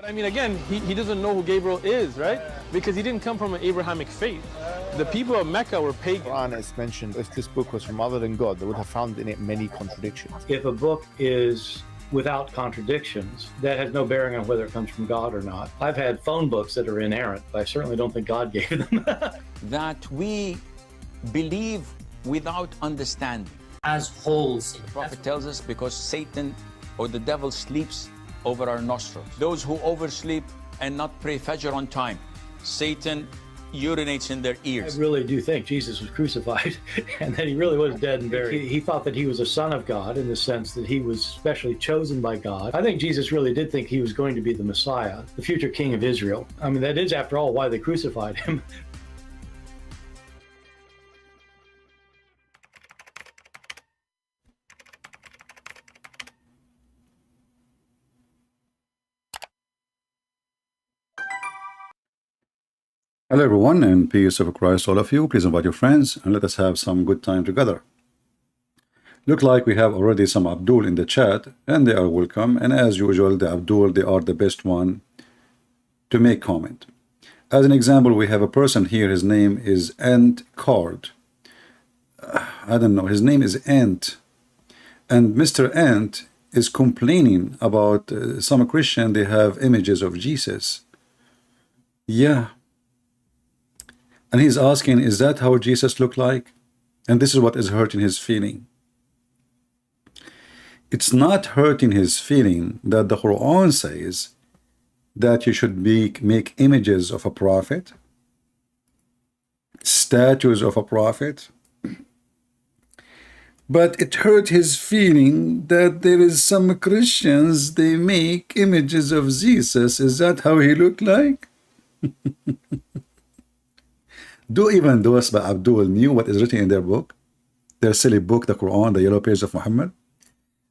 But I mean, again, he doesn't know who Gabriel is, right? Because he didn't come from an Abrahamic faith. The people of Mecca were pagan. Quran is mentioned, if this book was from other than God, they would have found in it many contradictions. If a book is without contradictions, that has no bearing on whether it comes from God or not. I've had phone books that are inerrant, but I certainly don't think God gave them. That we believe without understanding. As holes. The prophet tells us because Satan or the devil sleeps over our nostrils. Those who oversleep and not pray Fajr on time, Satan urinates in their ears. I really do think Jesus was crucified and that he really was dead and buried. He thought that he was a son of God in the sense that he was specially chosen by God. I think Jesus really did think he was going to be the Messiah, the future king of Israel. I mean, that is, after all, why they crucified him. Hello everyone, and peace of Christ all of you. Please invite your friends and let us have some good time together. Look like we have already some Abdul in the chat, and they are welcome. And as usual, the Abdul, they are the best one to make comment. As an example, we have a person here. His name is Ant Card. I don't know. His name is Ant, and Mr. Ant is complaining about some Christian. They have images of Jesus. Yeah. And he's asking, is that how Jesus looked like? And this is what is hurting his feeling. It's not hurting his feeling that the Quran says that you should make images of a prophet, statues of a prophet. But it hurt his feeling that there is some Christians, they make images of Jesus. Is that how he looked like? Do even those by Abdul knew what is written in their book, their silly book, the Quran, the yellow page of Muhammad?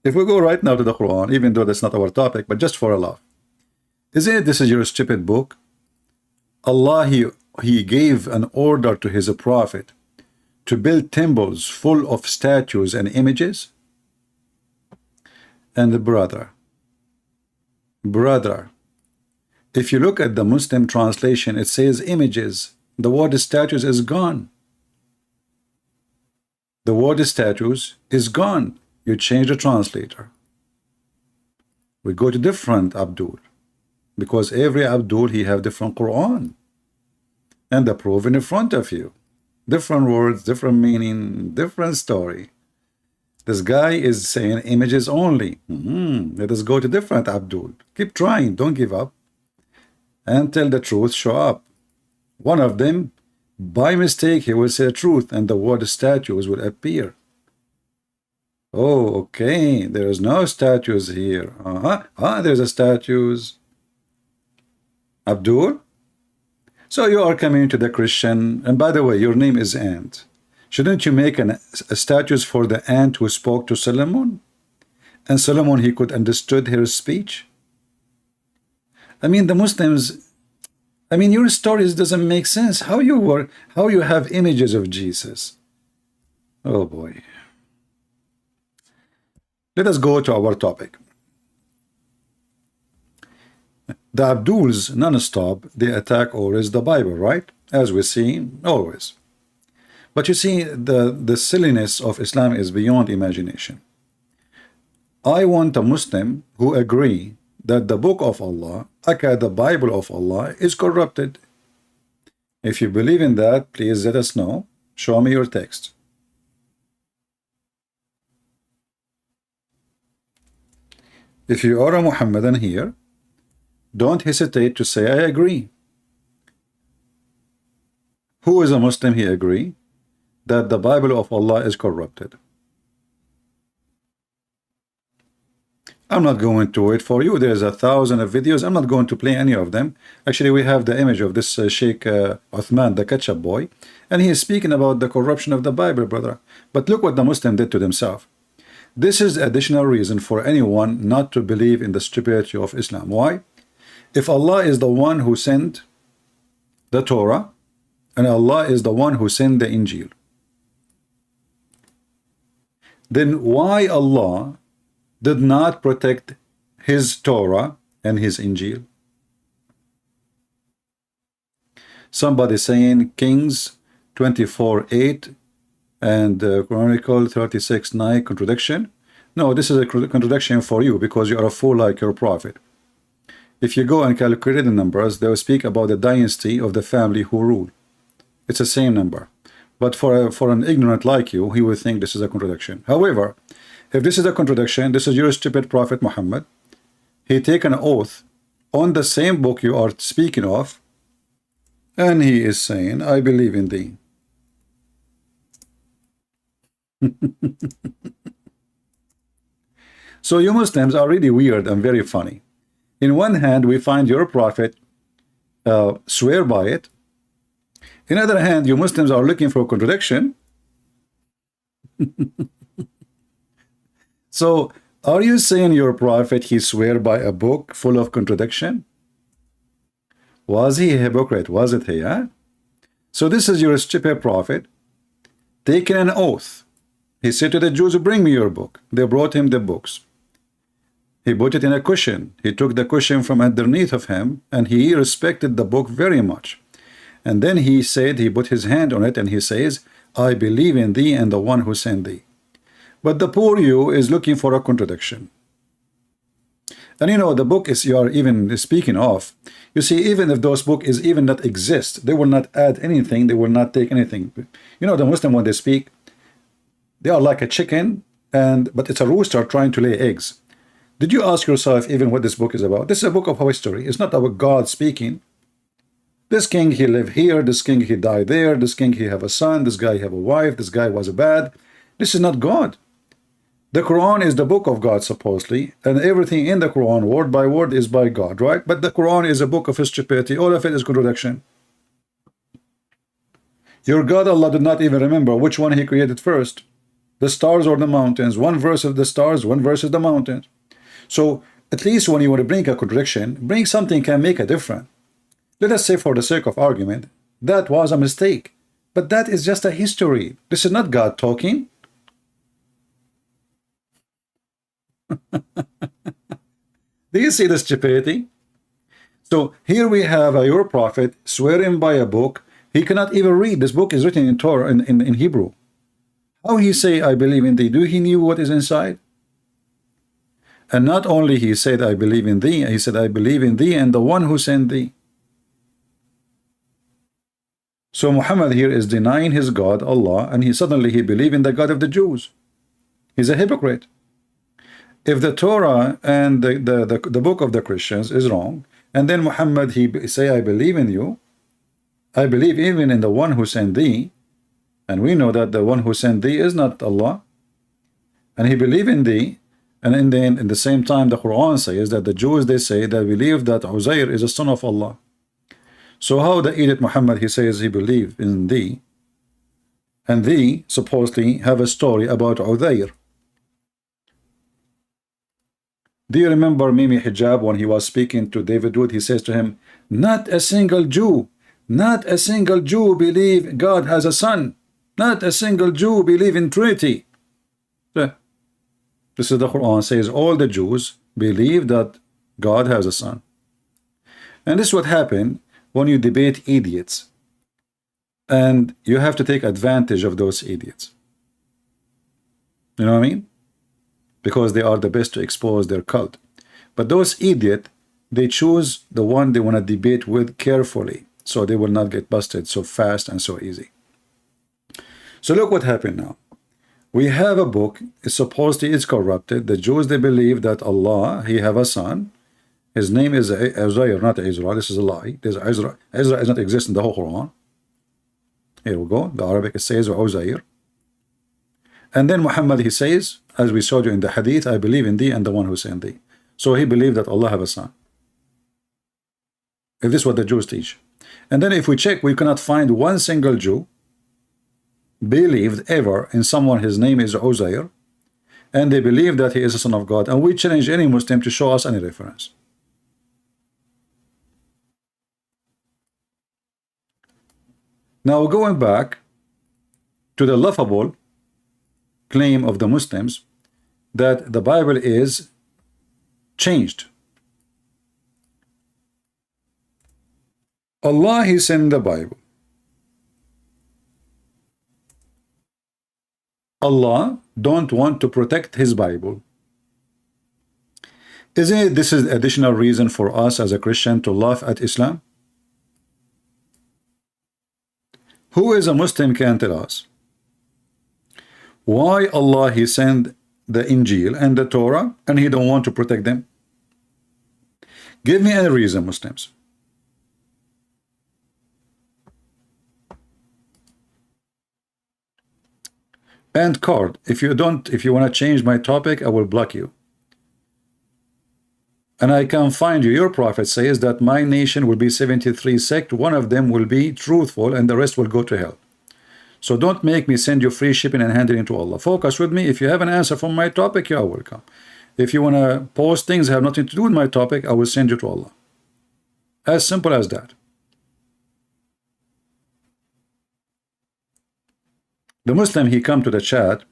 If we go right now to the Quran, even though that's not our topic, but just for a laugh, isn't it this is your stupid book? Allah, he gave an order to his prophet to build temples full of statues and images. And brother, if you look at the Muslim translation, it says images. The word statues is gone. The word statues is gone. You change the translator. We go to different Abdul, because every Abdul, he have different Quran. And the proof in front of you. Different words, different meaning, different story. This guy is saying images only. Let us go to different Abdul. Keep trying, don't give up. Until the truth show up. One of them, by mistake, he will say truth, and the word statues will appear. Oh, okay, there is no statues here. There's a statues. Abdul? So you are coming to the Christian, and by the way, your name is Ant. Shouldn't you make a statues for the ant who spoke to Solomon? And Solomon, he could understood her speech? I mean, the Muslims, I mean, your stories doesn't make sense. How you have images of Jesus? Oh boy. Let us go to our topic. The Abduls non-stop, they attack always the Bible, right? As we see, always. But you see, the silliness of Islam is beyond imagination. I want a Muslim who agree that the book of Allah, aka the Bible of Allah, is corrupted. If you believe in that, please let us know. Show me your text. If you are a Muhammadan here, don't hesitate to say, I agree. Who is a Muslim, he agree that the Bible of Allah is corrupted? I'm not going to wait for you. There's 1,000 of videos. I'm not going to play any of them. Actually, we have the image of this Sheikh Uthman, the ketchup boy, and he is speaking about the corruption of the Bible, brother. But look what the Muslim did to themselves. This is additional reason for anyone not to believe in the stupidity of Islam. Why? If Allah is the one who sent the Torah, and Allah is the one who sent the Injil, then why Allah did not protect his Torah and his Injil? Somebody saying Kings 24:8 and Chronicle 36:9 contradiction. No, this is a contradiction for you because you are a fool like your prophet. If you go and calculate the numbers, they will speak about the dynasty of the family who ruled. It's the same number. But for an ignorant like you, he will think this is a contradiction. However, if this is a contradiction, this is your stupid prophet Muhammad. He take an oath on the same book you are speaking of, and he is saying, I believe in thee. So you Muslims are really weird and very funny. In one hand, we find your prophet swear by it. In the other hand, you Muslims are looking for a contradiction. So, are you saying your prophet, he swear by a book full of contradiction? Was he a hypocrite? Wasn't he? Huh? So this is your stupid prophet taking an oath. He said to the Jews, bring me your book. They brought him the books. He put it in a cushion. He took the cushion from underneath of him, and he respected the book very much. And then he said, he put his hand on it, and he says, I believe in thee and the one who sent thee. But the poor you is looking for a contradiction. And you know, the book is you are even speaking of. You see, even if those books is even not exist, they will not add anything, they will not take anything. You know, the Muslim, when they speak, they are like a chicken, but it's a rooster trying to lay eggs. Did you ask yourself even what this book is about? This is a book of history. It's not about God speaking. This king, he lived here. This king, he died there. This king, he have a son. This guy have a wife. This guy was bad. This is not God. The Quran is the book of God, supposedly, and everything in the Quran, word by word, is by God, right? But the Quran is a book of stupidity. All of it is contradiction. Your God, Allah, did not even remember which one he created first, the stars or the mountains. One verse of the stars, one verse is the mountains. So at least when you want to bring a contradiction, bring something can make a difference. Let us say, for the sake of argument, that was a mistake. But that is just a history. This is not God talking. Do you see the stupidity? So here we have your prophet swearing by a book. He cannot even read. This book is written in Torah, in Hebrew. How he say, I believe in thee? Do he knew what is inside? And not only he said, I believe in thee, he said, I believe in thee and the one who sent thee. So Muhammad here is denying his God, Allah, and he suddenly believed in the God of the Jews. He's a hypocrite. If the Torah and the book of the Christians is wrong, and then Muhammad, he say, I believe in you, I believe even in the one who sent thee, and we know that the one who sent thee is not Allah, and he believe in thee, and in the same time the Quran says that the Jews, they say, they believe that Uzair is a son of Allah. So how the idiot Muhammad, he says he believe in thee, and thee supposedly have a story about Uzair. Do you remember Mimi Hijab when he was speaking to David Wood? He says to him, not a single Jew believe God has a son. Not a single Jew believe in Trinity. This is the Quran says all the Jews believe that God has a son. And this is what happened when you debate idiots. And you have to take advantage of those idiots. You know what I mean? Because they are the best to expose their cult. But those idiots, they choose the one they want to debate with carefully, so they will not get busted so fast and so easy. So look what happened now. We have a book, supposedly it's corrupted. The Jews, they believe that Allah, he have a son. His name is Uzair, not Israel. This is a lie. There's Israel does not exist in the whole Quran. Here we go. The Arabic, it says Uzair. And then Muhammad, he says, as we saw you in the hadith, I believe in thee and the one who sent thee. So he believed that Allah have a son. If this is what the Jews teach. And then if we check, we cannot find one single Jew believed ever in someone, his name is Uzair, and they believe that he is a son of God. And we challenge any Muslim to show us any reference. Now going back to the laughable claim of the Muslims that the Bible is changed. Allah, He sent the Bible. Allah don't want to protect His Bible. Isn't it this is additional reason for us as a Christian to laugh at Islam? Who is a Muslim can tell us why Allah He sent the Injil and the Torah and He don't want to protect them? Give me any reason, Muslims. And card, if you want to change my topic, I will block you. And I can find you. Your prophet says that my nation will be 73 sect. One of them will be truthful and the rest will go to hell. So don't make me send you free shipping and hand it into Allah. Focus with me. If you have an answer from my topic, you are welcome. If you want to post things that have nothing to do with my topic, I will send you to Allah. As simple as that. The Muslim, he come to the chat.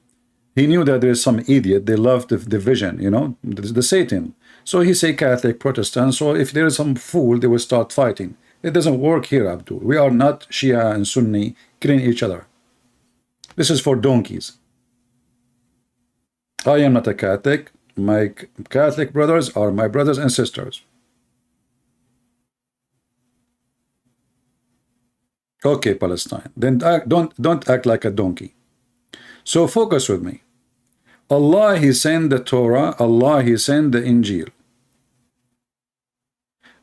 He knew that there is some idiot. They love the division, you know, the Satan. So he say Catholic, Protestant. So if there is some fool, they will start fighting. It doesn't work here, Abdul. We are not Shia and Sunni killing each other. This is for donkeys. I am not a Catholic. My Catholic brothers are my brothers and sisters. Okay, Palestine. Then don't act like a donkey. So focus with me. Allah, He sent the Torah. Allah, He sent the Injil.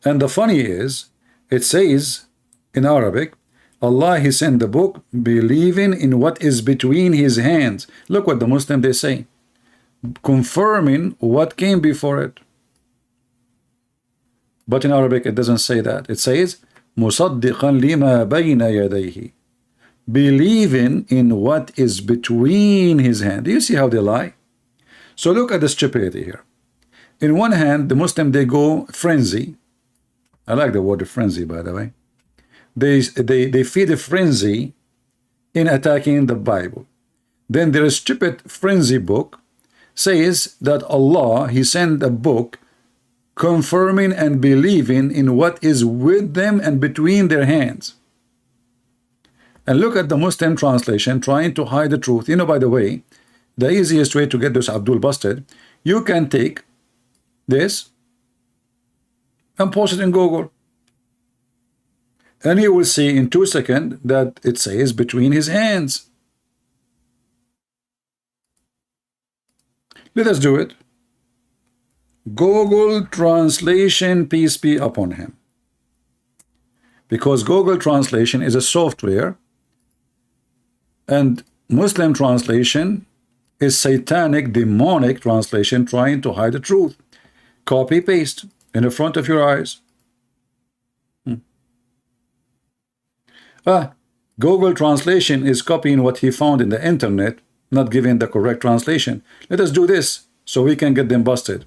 And the funny is, it says in Arabic, Allah, He sent the book, believing in what is between His hands. Look what the Muslim they say, confirming what came before it. But in Arabic, it doesn't say that. It says, مُصَدِّقًا لِمَا بَيْنَ يَدَيْهِ, believing in what is between His hands. Do you see how they lie? So look at the stupidity here. In one hand, the Muslim, they go frenzy. I like the word frenzy, by the way. They feed a frenzy in attacking the Bible. Then their stupid frenzy book says that Allah, He sent a book confirming and believing in what is with them and between their hands. And look at the Muslim translation trying to hide the truth. You know, by the way, the easiest way to get this Abdul busted, you can take this and post it in Google. And you will see in 2 seconds that it says between his hands. Let us do it. Google Translation, peace be upon him. Because Google Translation is a software and Muslim translation is satanic, demonic translation trying to hide the truth. Copy, paste in the front of your eyes. Google Translation is copying what he found in the internet, not giving the correct translation. Let us do this so we can get them busted.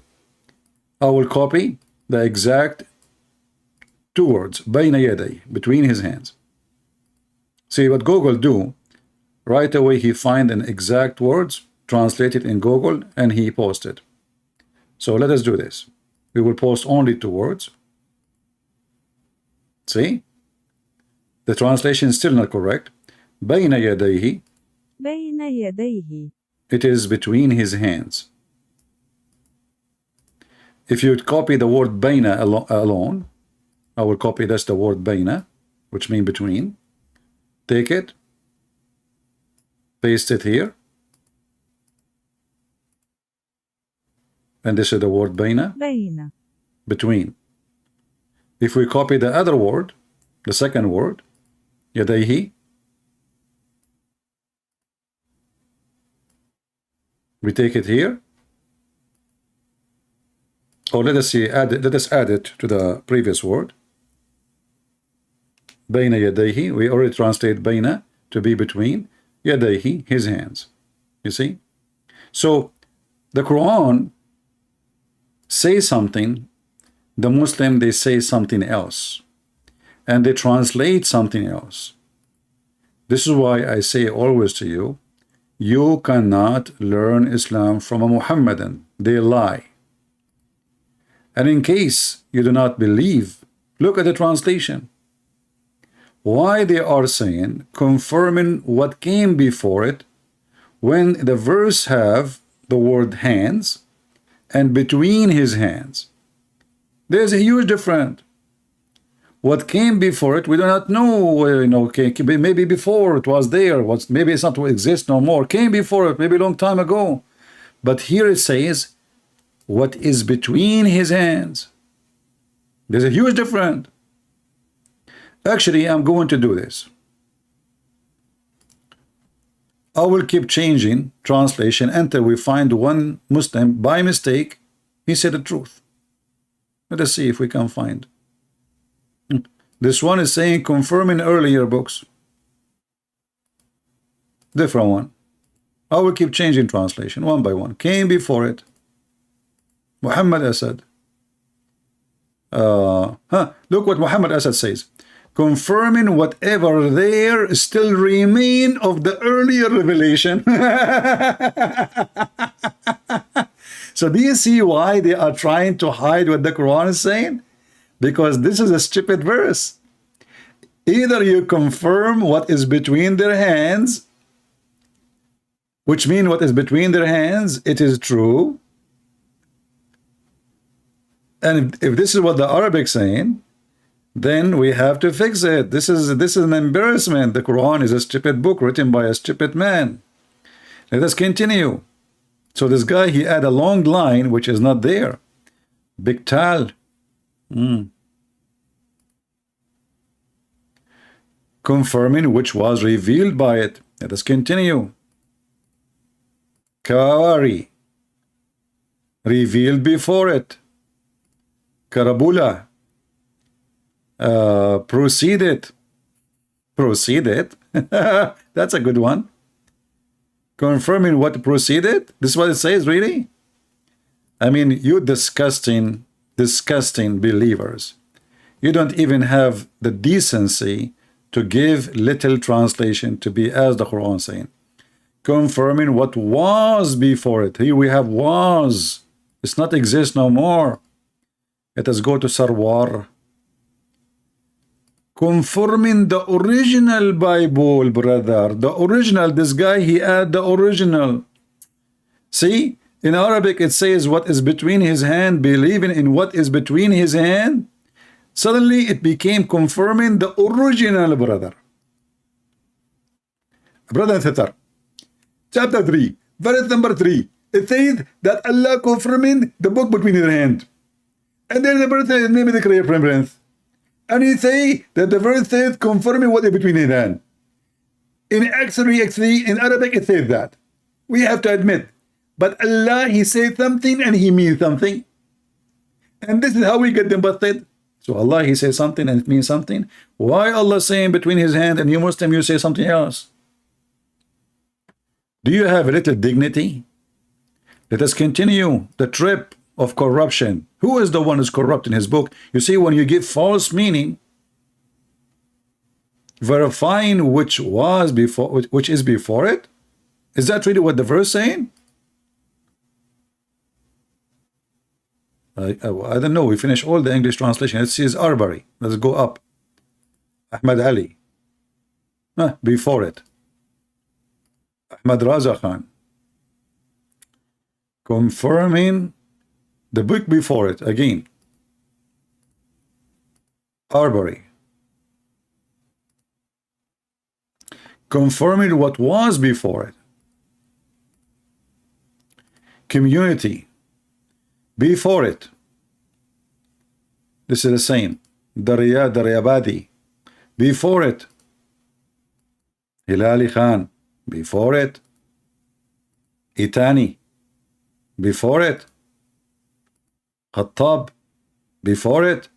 I will copy the exact 2 words, بين يديه, between his hands. See what Google do, right away he find an exact words, translate it in Google, and he post it. So let us do this. We will post only 2 words. See? The translation is still not correct. بين يديه. بين يديه. It is between his hands. If you copy the word baina alone, I will copy that's the word baina, which means between. Take it, paste it here, and this is the word baina, بين. between. If we copy the other word, the second word, yadayhi, we take it here. Or let us see, let us add it to the previous word. Bayna yadayhi, we already translate bayna to be between, yadayhi, his hands. You see? So the Quran says something, the Muslim they say something else, and they translate something else. This is why I say always to you, you cannot learn Islam from a Muhammadan. They lie. And in case you do not believe, look at the translation. why they are saying confirming what came before it when the verse have the word hands and between his hands. There's a huge difference. What came before it, we do not know. Okay, maybe before it was there. Maybe it's not to exist no more. Came before it, maybe a long time ago. But here it says, what is between his hands. There's a huge difference. Actually, I'm going to do this. I will keep changing translation until we find one Muslim, by mistake, he said the truth. Let us see if we can find. This one is saying confirming earlier books. Different one. I will keep changing translation one by one. Came before it. Muhammad Asad. Look what Muhammad Asad says. Confirming whatever there still remain of the earlier revelation. So do you see why they are trying to hide what the Quran is saying? Because this is a stupid verse. Either you confirm what is between their hands, which means what is between their hands, it is true. And if this is what the Arabic saying, then we have to fix it. This is an embarrassment. The Quran is a stupid book written by a stupid man. Let us continue. So this guy, he had a long line which is not there. Biktal. Confirming which was revealed by it. Let us continue. Kawari. Revealed before it. Karabula. Proceeded. That's a good one. Confirming what proceeded. This is what it says, really? I mean, you disgusting believers. You don't even have the decency to give little translation to be as the Quran saying. Confirming what was before it. Here we have was. It's not exist no more. Let us go to Sarwar. Confirming the original Bible, brother. The original, this guy, he had the original. See, in Arabic it says what is between his hand, believing in what is between his hand. Suddenly it became confirming the original, brother. Brother and sister, chapter 3, verse number 3. It says that Allah confirming the book between his hand. And then the verse says, maybe the clear preference. And he say that the verse says confirming what is between his hand. In actually, in Arabic it says that. We have to admit. But Allah, he says something and he means something. And this is how we get them busted. So Allah, he says something and it means something. Why Allah saying between his hand and you Muslim, you say something else? Do you have a little dignity? Let us continue the trip of corruption. Who is the one who's corrupt in his book? You see, when you give false meaning, verifying which was before, which is before it, is that really what the verse saying? I don't know. We finish all the English translation. Let's see his Arbari. Let's go up. Ahmad Ali. Before it. Ahmad Raza Khan. Confirming the book before it. Again. Arbari. Confirming what was before it. Community. Before it. This is the same. Daryabadi. Before it. Hilali Khan. Before it. Itani. Before it. Khattab. Before it.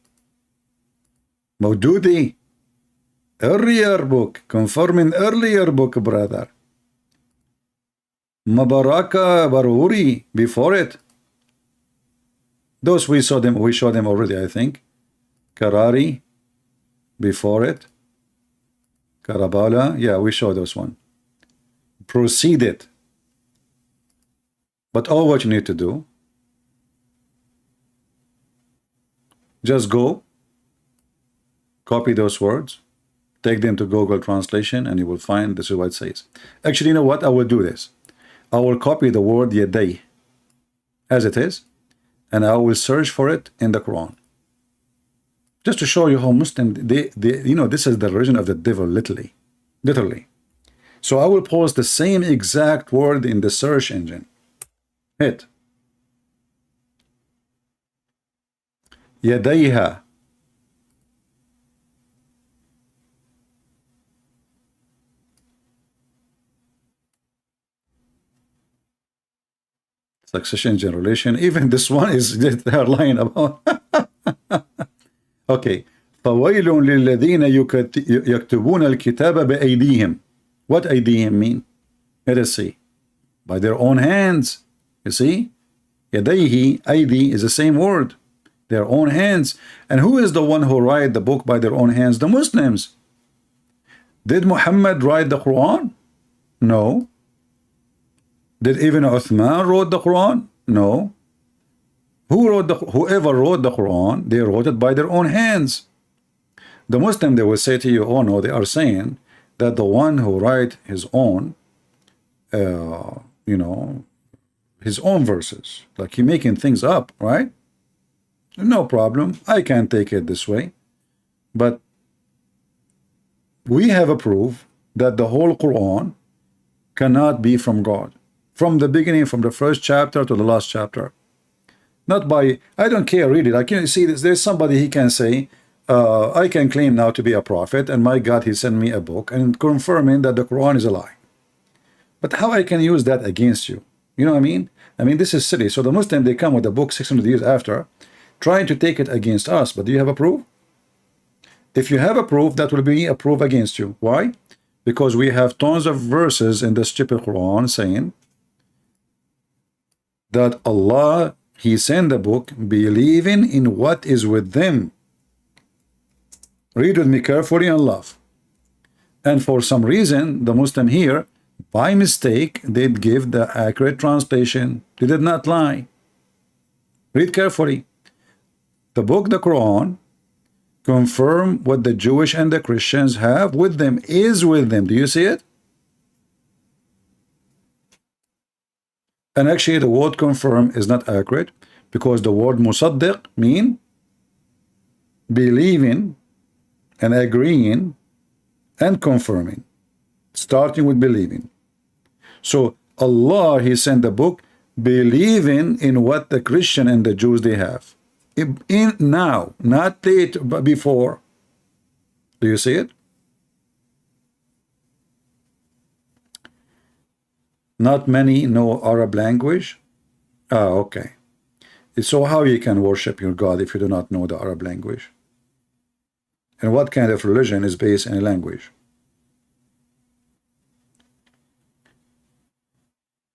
Maududi. Earlier book. Confirming earlier book, brother. Mabaraka Baruri. Before it. Those we saw them already, I think. Karari, before it. Karabala, yeah, we saw those one. Proceeded. But all what you need to do, just go, copy those words, Take them to Google Translation and you will find this is what it says. Actually, you know what? I will do this. I will copy the word yaday as it is, and I will search for it in the Quran. Just to show you how Muslim, you know, this is the religion of the devil, literally. So I will post the same exact word in the search engine. Hit. Yadayha. Succession, generation. Even this one is they are lying about. Okay. فَوَيْلٌ لِلَّذِينَ يَكْتُبُونَ الْكِتَابَ بِأَيْدِيهِمْ. What أيديهم mean? Let us see. By their own hands. You see? يَدَيْهِ, أيدي is the same word. Their own hands. And who is the one who write the book by their own hands? The Muslims. Did Muhammad write the Quran? No. Did Ibn Uthman wrote the Quran? No. Whoever wrote the Quran, they wrote it by their own hands. The Muslim, they will say to you, oh no, they are saying that the one who write his own, you know, his own verses, like he making things up, right? No problem. I can take it this way. But we have a proof that the whole Quran cannot be from God. From the beginning, from the first chapter to the last chapter. Not by, I don't care, read it. I can see this. There's somebody he can say, I can claim now to be a prophet, and my God, he sent me a book and confirming that the Quran is a lie. But how I can use that against you? You know what I mean? I mean, this is silly. So the Muslim, they come with a book 600 years after, trying to take it against us. But do you have a proof? If you have a proof, that will be a proof against you. Why? Because we have tons of verses in the stupid Quran saying that Allah, he sent the book believing in what is with them. Read with me carefully and love. And for some reason, the Muslim here, by mistake, did give the accurate translation. They did not lie. Read carefully. The book, the Quran, confirm what the Jewish and the Christians have with them, is with them. Do you see it? And actually, the word confirm is not accurate because the word musaddiq mean believing and agreeing and confirming, starting with believing. So Allah, he sent the book believing in what the Christian and the Jews they have. In now, not late, but before. Do you see it? Not many know Arab language. Ah, okay. So how you can worship your God if you do not know the Arab language? And what kind of religion is based in a language?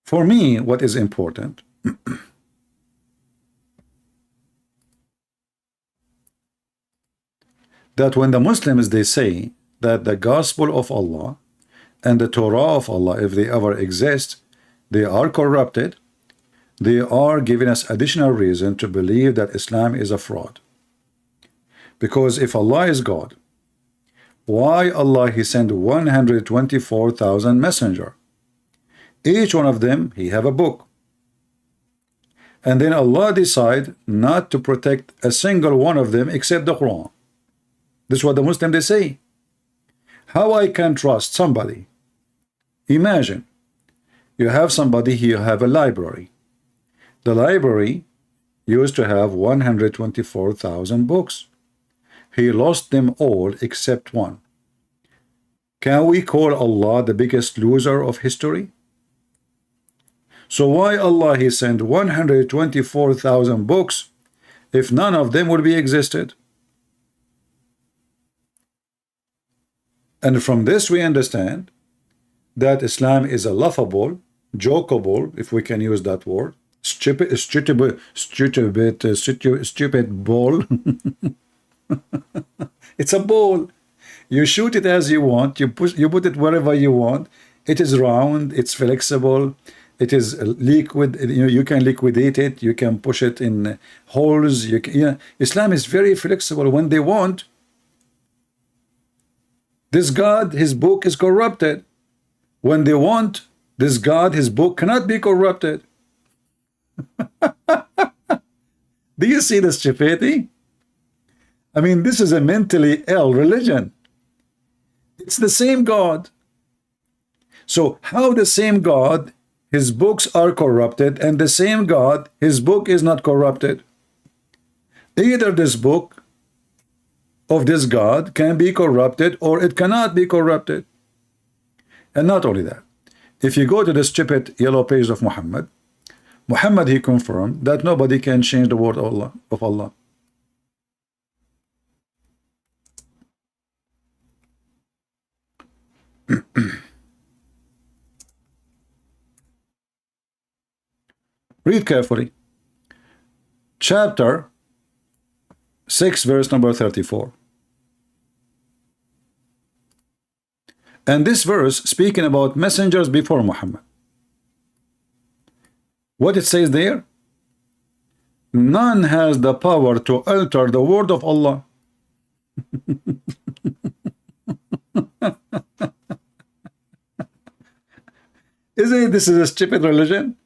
For me, what is important that when the Muslims, they say that the gospel of Allah and the Torah of Allah, if they ever exist, they are corrupted, they are giving us additional reason to believe that Islam is a fraud. Because if Allah is God, why Allah he sent 124,000 messenger? Each one of them, he have a book. And then Allah decide not to protect a single one of them except the Quran. This is what the Muslims they say. How I can trust somebody? Imagine, you have somebody here, have a library. The library used to have 124,000 books. He lost them all except one. Can we call Allah the biggest loser of history? So why Allah he sent 124,000 books if none of them would be existed? And from this we understand that Islam is a laughable, jokeable, if we can use that word, stupid ball. It's a ball. You shoot it as you want. You put it wherever you want. It is round. It's flexible. It is liquid. You can liquidate it. You can push it in holes. Islam is very flexible when they want. This God, his book is corrupted. When they want this God, his book cannot be corrupted. Do you see the stupidity? I mean, this is a mentally ill religion. It's the same God. So how the same God, his books are corrupted, and the same God, his book is not corrupted? Either this book of this God can be corrupted or it cannot be corrupted. And not only that, if you go to the stupid yellow page of Muhammad, he confirmed that nobody can change the word of Allah. Read carefully. Chapter 6, verse number 34. And this verse speaking about messengers before Muhammad. What it says there? None has the power to alter the word of Allah. Isn't this is a stupid religion?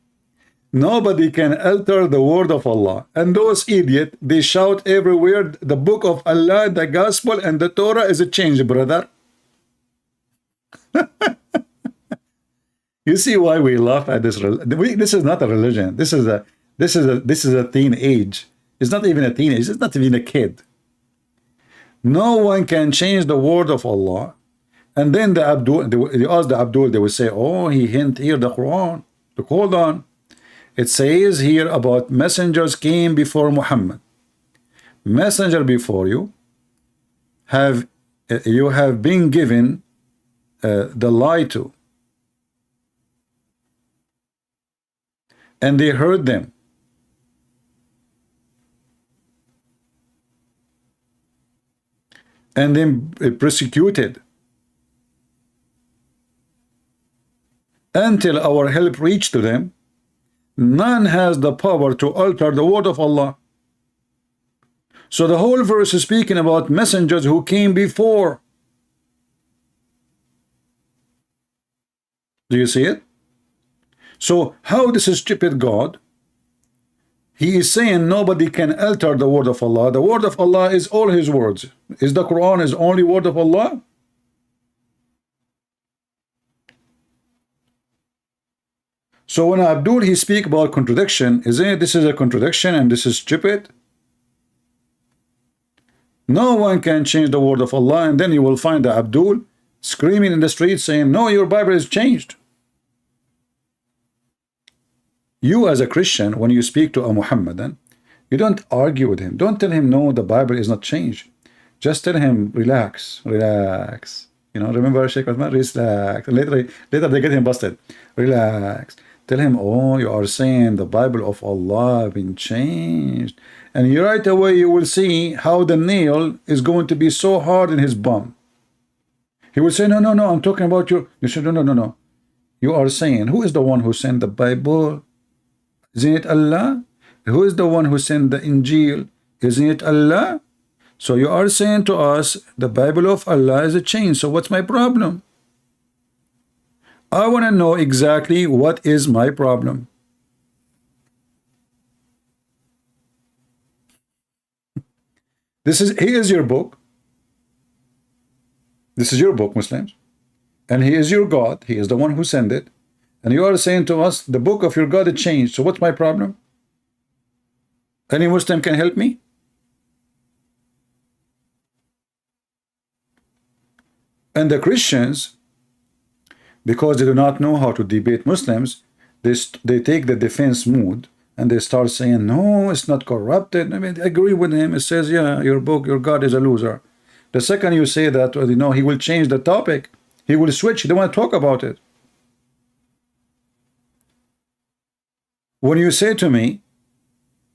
Nobody can alter the word of Allah. And those idiots, they shout everywhere, the book of Allah, the gospel, and the Torah is a change, brother. You see why we laugh at this? This is not a religion. This is a teenage. It's not even a teenage. It's not even a kid. No one can change the word of Allah. And then the Abdul, they ask the Abdul, they will say, oh, he hint here the Quran. Look, hold on. It says here about messengers came before Muhammad. Messenger before you have been given the lie to. And they heard them. And then persecuted. Until our help reached to them. None has the power to alter the word of Allah. So the whole verse is speaking about messengers who came before. Do you see it? So how this is stupid God? He is saying nobody can alter the word of Allah. The word of Allah is all his words. Is the Quran his only word of Allah? So when Abdul he speak about contradiction, isn't it this is a contradiction and this is stupid? No one can change the word of Allah, and then you will find the Abdul screaming in the street saying, no, your Bible is changed. You as a Christian, when you speak to a Muhammadan, you don't argue with him. Don't tell him, no, the Bible is not changed. Just tell him, relax, relax. You know, remember Sheikh Uthman? Relax. Later they get him busted. Relax. Tell him, oh, you are saying the Bible of Allah have been changed. And you right away you will see how the nail is going to be so hard in his bum. He will say, no, no, no, I'm talking about you. You said, no, no, no, no. You are saying, who is the one who sent the Bible? Isn't it Allah? Who is the one who sent the Injil? Isn't it Allah? So you are saying to us, the Bible of Allah is a change. So what's my problem? I want to know exactly what is my problem. He is your book. This is your book, Muslims. And he is your God. He is the one who sent it. And you are saying to us, the book of your God is changed. So what's my problem? Any Muslim can help me? And the Christians, because they do not know how to debate Muslims, they take the defense mood and they start saying, no, it's not corrupted. I mean, I agree with him. It says, yeah, your book, your God is a loser. The second you say that, you know, he will change the topic. He will switch. He don't want to talk about it. When you say to me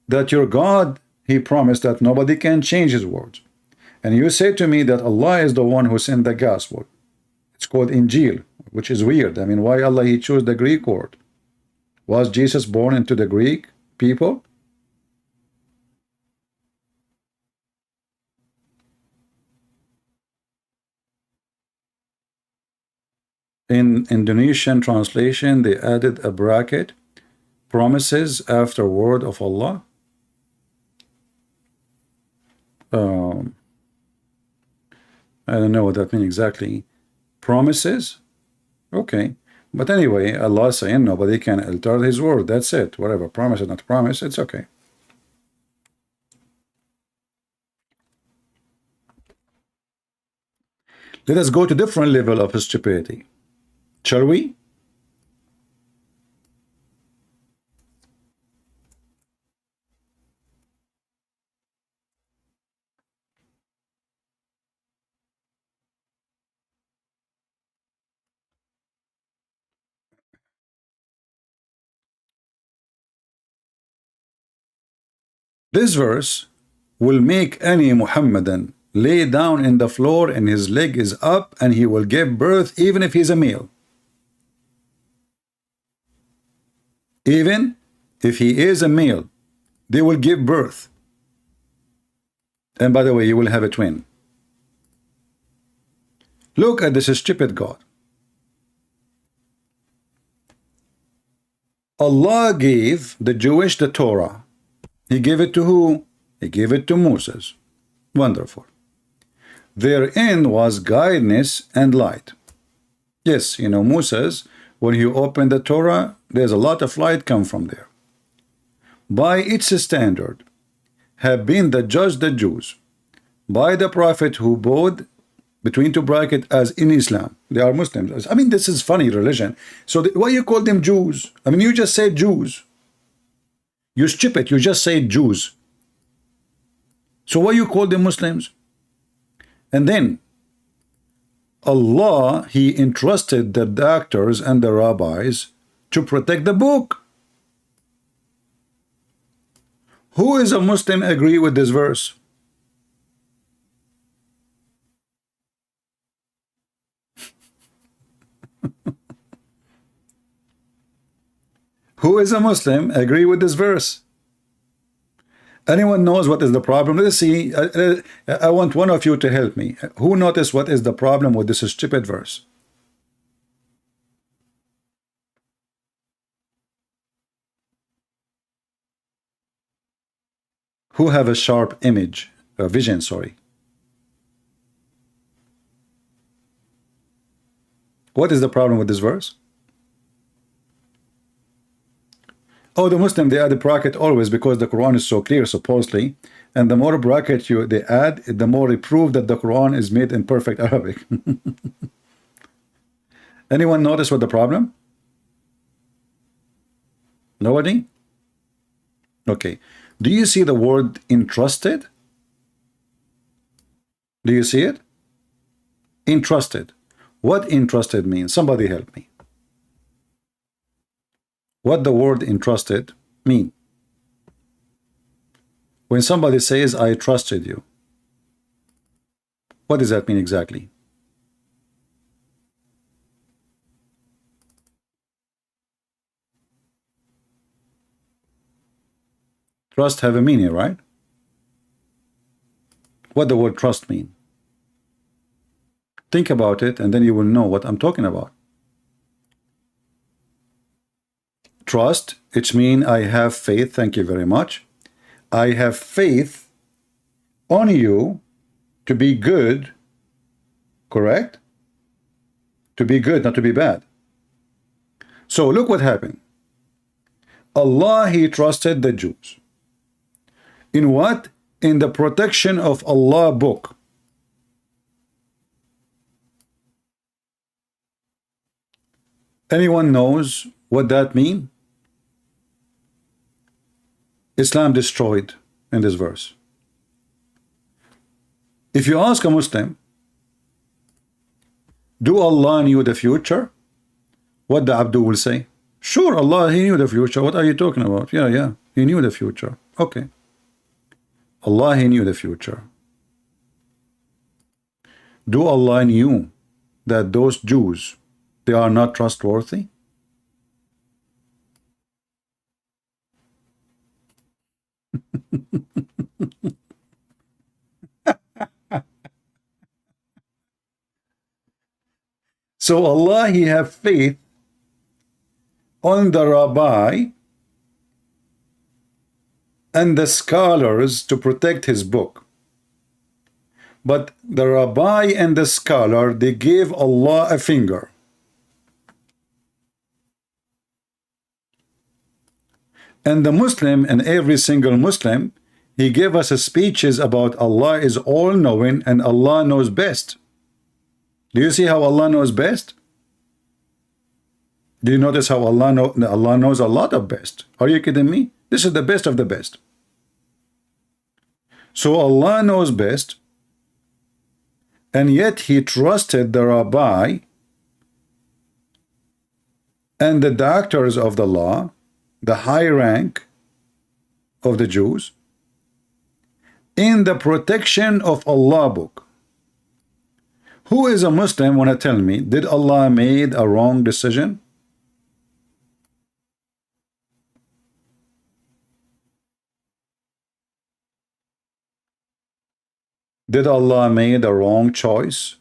that your God, he promised that nobody can change his words. And you say to me that Allah is the one who sent the gospel. It's called Injil, which is weird. I mean, why Allah he chose the Greek word? Was Jesus born into the Greek people? In Indonesian translation, they added a bracket, promises after word of Allah. I don't know what that means exactly. Promises? Okay. But anyway, Allah saying nobody can alter his word. That's it. Whatever. Promise or not promise, it's okay. Let us go to different level of stupidity. Shall we? This verse will make any Muhammadan lay down in the floor and his leg is up and he will give birth even if he's a male. Even if he is a male, they will give birth. And by the way, you will have a twin. Look at this stupid God. Allah gave the Jewish the Torah. He gave it to who? He gave it to Moses. Wonderful. Therein was guidance and light. Yes, you know, Moses, when he opened the Torah, there's a lot of light come from there. By its standard, have been the judge the Jews, by the prophet who bowed between two brackets as in Islam. They are Muslims. I mean, this is funny religion. So why you call them Jews? I mean, you just say Jews. You stupid, you just say Jews. So why you call them Muslims? And then Allah, he entrusted the doctors and the rabbis to protect the book. Who is a Muslim agree with this verse? Who is a Muslim agree with this verse? Anyone knows what is the problem? Let's see. I want one of you to help me. Who noticed what is the problem with this stupid verse? Who have a sharp image, a vision, sorry. What is the problem with this verse? Oh, the Muslim, they add a bracket always because the Quran is so clear, supposedly. And the more bracket they add, the more they prove that the Quran is made in perfect Arabic. Anyone notice what the problem? Nobody? Okay. Do you see the word entrusted? Do you see it? Entrusted. What entrusted means? Somebody help me. What the word entrusted mean? When somebody says, I trusted you, what does that mean exactly? Trust have a meaning, right? What the word trust mean? Think about it and then you will know what I'm talking about. Trust, it means I have faith. Thank you very much. I have faith on you to be good, correct? To be good, not to be bad. So look what happened. Allah, he trusted the Jews. In what? In the protection of Allah book. Anyone knows what that means? Islam destroyed in this verse. If you ask a Muslim, do Allah knew the future? What the Abdul will say? Sure, Allah, he knew the future. What are you talking about? Yeah, he knew the future. Okay. Allah, he knew the future. Do Allah knew that those Jews, they are not trustworthy? So Allah, he have faith on the rabbi and the scholars to protect his book. But the rabbi and the scholar, they gave Allah a finger. And the Muslim, and every single Muslim, he gave us speeches about Allah is all-knowing and Allah knows best. Do you see how Allah knows best? Do you notice how Allah knows a lot of best? Are you kidding me? This is the best of the best. So Allah knows best, and yet he trusted the rabbi and the doctors of the law, the high rank of the Jews, in the protection of Allah book. Who is a Muslim want to tell me, did Allah made a wrong decision? Did Allah made a wrong choice?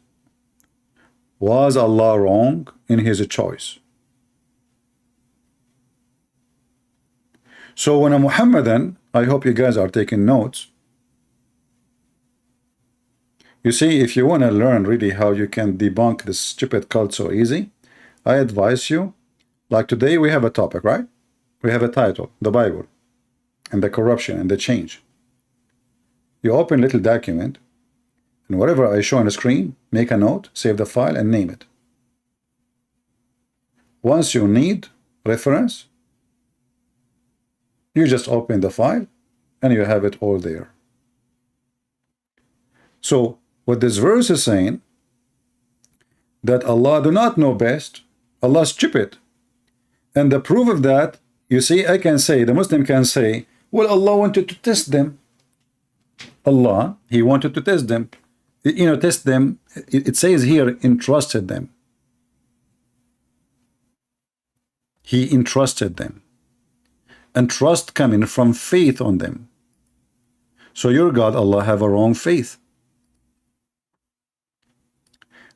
Was Allah wrong in his choice? So when a Muhammadan, I hope you guys are taking notes. You see, if you want to learn really how you can debunk this stupid cult so easy, I advise you, like today we have a topic, right? We have a title, the Bible, and the corruption and the change. You open a little document, and whatever I show on the screen, make a note, save the file, and name it. Once you need reference, you just open the file, and you have it all there. So, what this verse is saying, that Allah do not know best, Allah is stupid. And the proof of that, you see, I can say, the Muslim can say, well, Allah wanted to test them. Allah, he wanted to test them. You know, test them, it says here, entrusted them. He entrusted them. And trust coming from faith on them. So your God, Allah, have a wrong faith.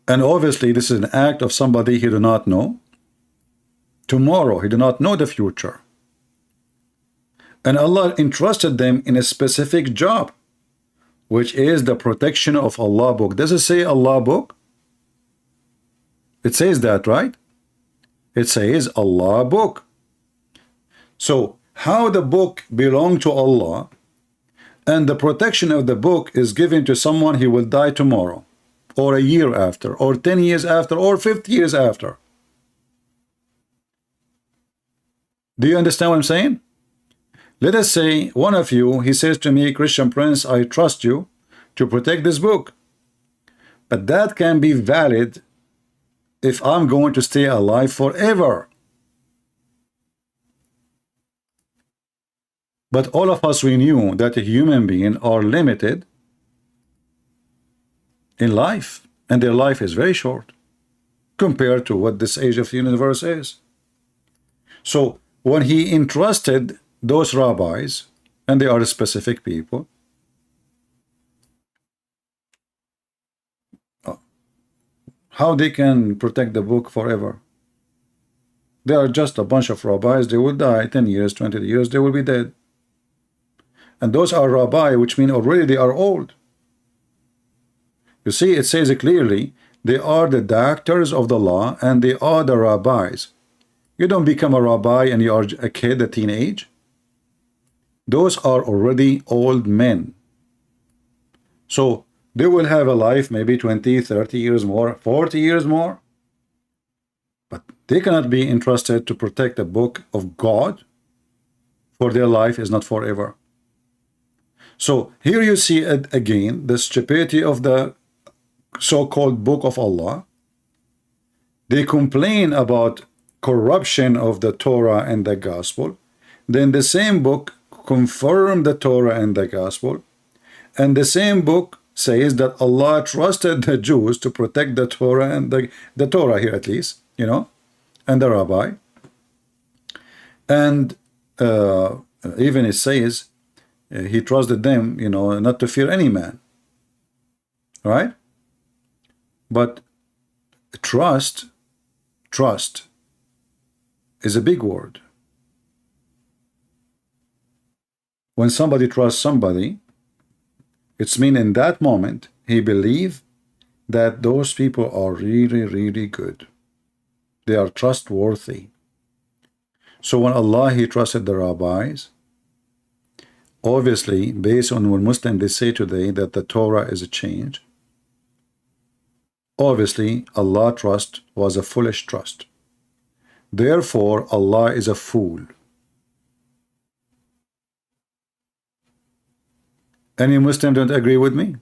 And obviously this is an act of somebody he do not know tomorrow. He do not know the future. And Allah entrusted them in a specific job, which is the protection of Allah book. Does it say Allah book? It says that, right? It says Allah book. So how the book belong to Allah and the protection of the book is given to someone he will die tomorrow, or a year after, or 10 years after, or 50 years after. Do you understand what I'm saying? Let us say one of you, he says to me, Christian Prince, I trust you to protect this book. But that can be valid if I'm going to stay alive forever. But all of us, we knew that a human being are limited in life, and their life is very short compared to what this age of the universe is. So when he entrusted those rabbis, and they are specific people, how they can protect the book forever? They are just a bunch of rabbis. They will die 10 years, 20 years, they will be dead. And those are rabbi, which mean already they are old. You see, it says it clearly, they are the doctors of the law, and they are the rabbis. You don't become a rabbi and you are a kid, a teenage. Those are already old men. So they will have a life maybe 20, 30 years more, 40 years more. But they cannot be entrusted to protect the book of God, for their life is not forever. So here you see again the stupidity of the so-called book of Allah. They complain about corruption of the Torah and the gospel. Then the same book confirmed the Torah and the gospel. And the same book says that Allah trusted the Jews to protect the Torah and the Torah here at least, you know, and the rabbi. And even it says he trusted them, you know, not to fear any man. Right? But trust trust is a big word. When somebody trusts somebody, it's mean in that moment he believes that those people are really, really good. They are trustworthy. So when Allah, he trusted the rabbis, obviously, based on what Muslims they say today that the Torah is a change, obviously Allah trust was a foolish trust. Therefore, Allah is a fool. Any Muslim don't agree with me?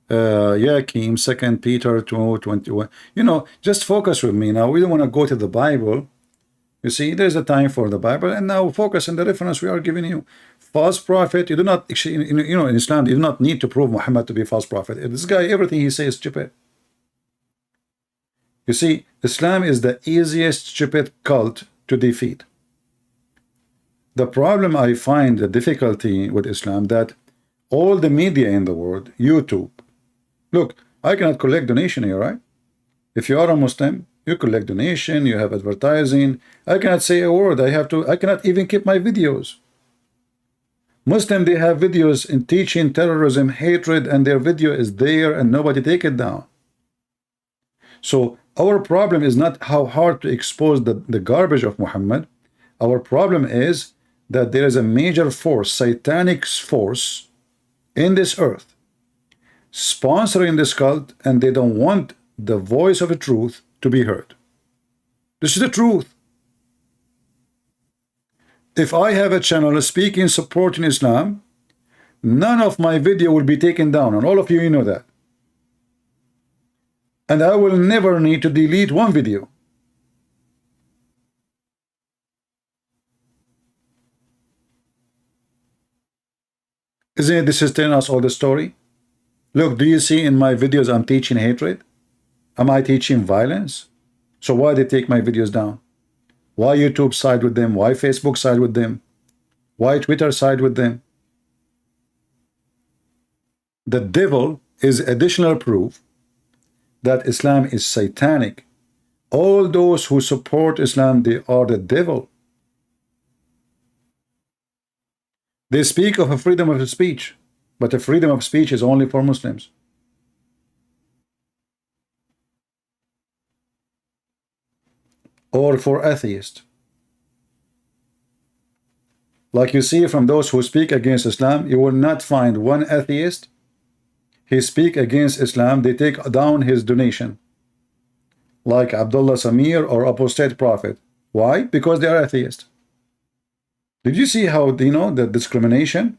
Yakim, 2 Peter 2:21. You know, just focus with me now. We don't want to go to the Bible. You see, there's a time for the Bible, and now focus on the reference we are giving you. False prophet, you do not, you know, in Islam, you do not need to prove Muhammad to be a false prophet. This guy, everything he says is stupid. You see, Islam is the easiest stupid cult to defeat. The problem I find, the difficulty with Islam, that all the media in the world, YouTube, look, I cannot collect donation here, right? If you are a Muslim, you collect donation, you have advertising. I cannot say a word. I cannot even keep my videos. Muslim, they have videos in teaching terrorism, hatred, and their video is there and nobody take it down. So our problem is not how hard to expose the garbage of Muhammad. Our problem is that there is a major force, satanic force in this earth, sponsoring this cult, and they don't want the voice of the truth to be heard. This is the truth. If I have a channel speaking, supporting Islam, none of my video will be taken down, and all of you know that. And I will never need to delete one video. Isn't it this is telling us all the story? Look, do you see in my videos I'm teaching hatred? Am I teaching violence? So why they take my videos down? Why YouTube side with them? Why Facebook side with them? Why Twitter side with them? The devil is additional proof that Islam is satanic. All those who support Islam, they are the devil. They speak of a freedom of speech, but the freedom of speech is only for Muslims. Or for atheists. Like you see from those who speak against Islam, you will not find one atheist. He speak against Islam, they take down his donation. Like Abdullah Samir or apostate prophet. Why? Because they are atheists. Did you see how, you know, the discrimination?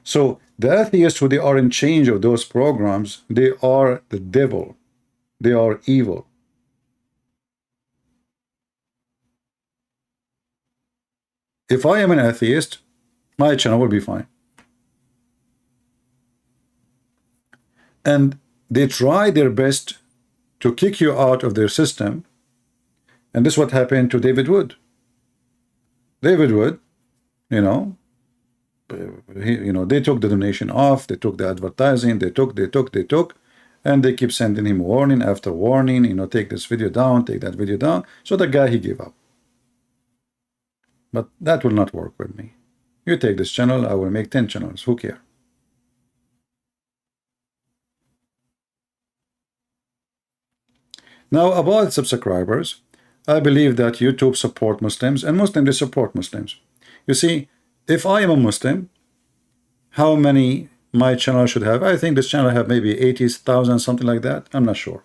So the atheists who they are in charge of those programs, they are the devil. They are evil. If I am an atheist, my channel will be fine. And they try their best to kick you out of their system. And this is what happened to David Wood. David Wood, you know, they took the donation off, they took the advertising, they took, and they keep sending him warning after warning, you know, take this video down, take that video down. So the guy, he gave up. But that will not work with me. You take this channel, I will make 10 channels. Who cares? Now, about subscribers, I believe that YouTube support Muslims, and Muslims, they support Muslims. You see, if I am a Muslim, how many my channel should have? I think this channel have maybe 80,000, something like that. I'm not sure.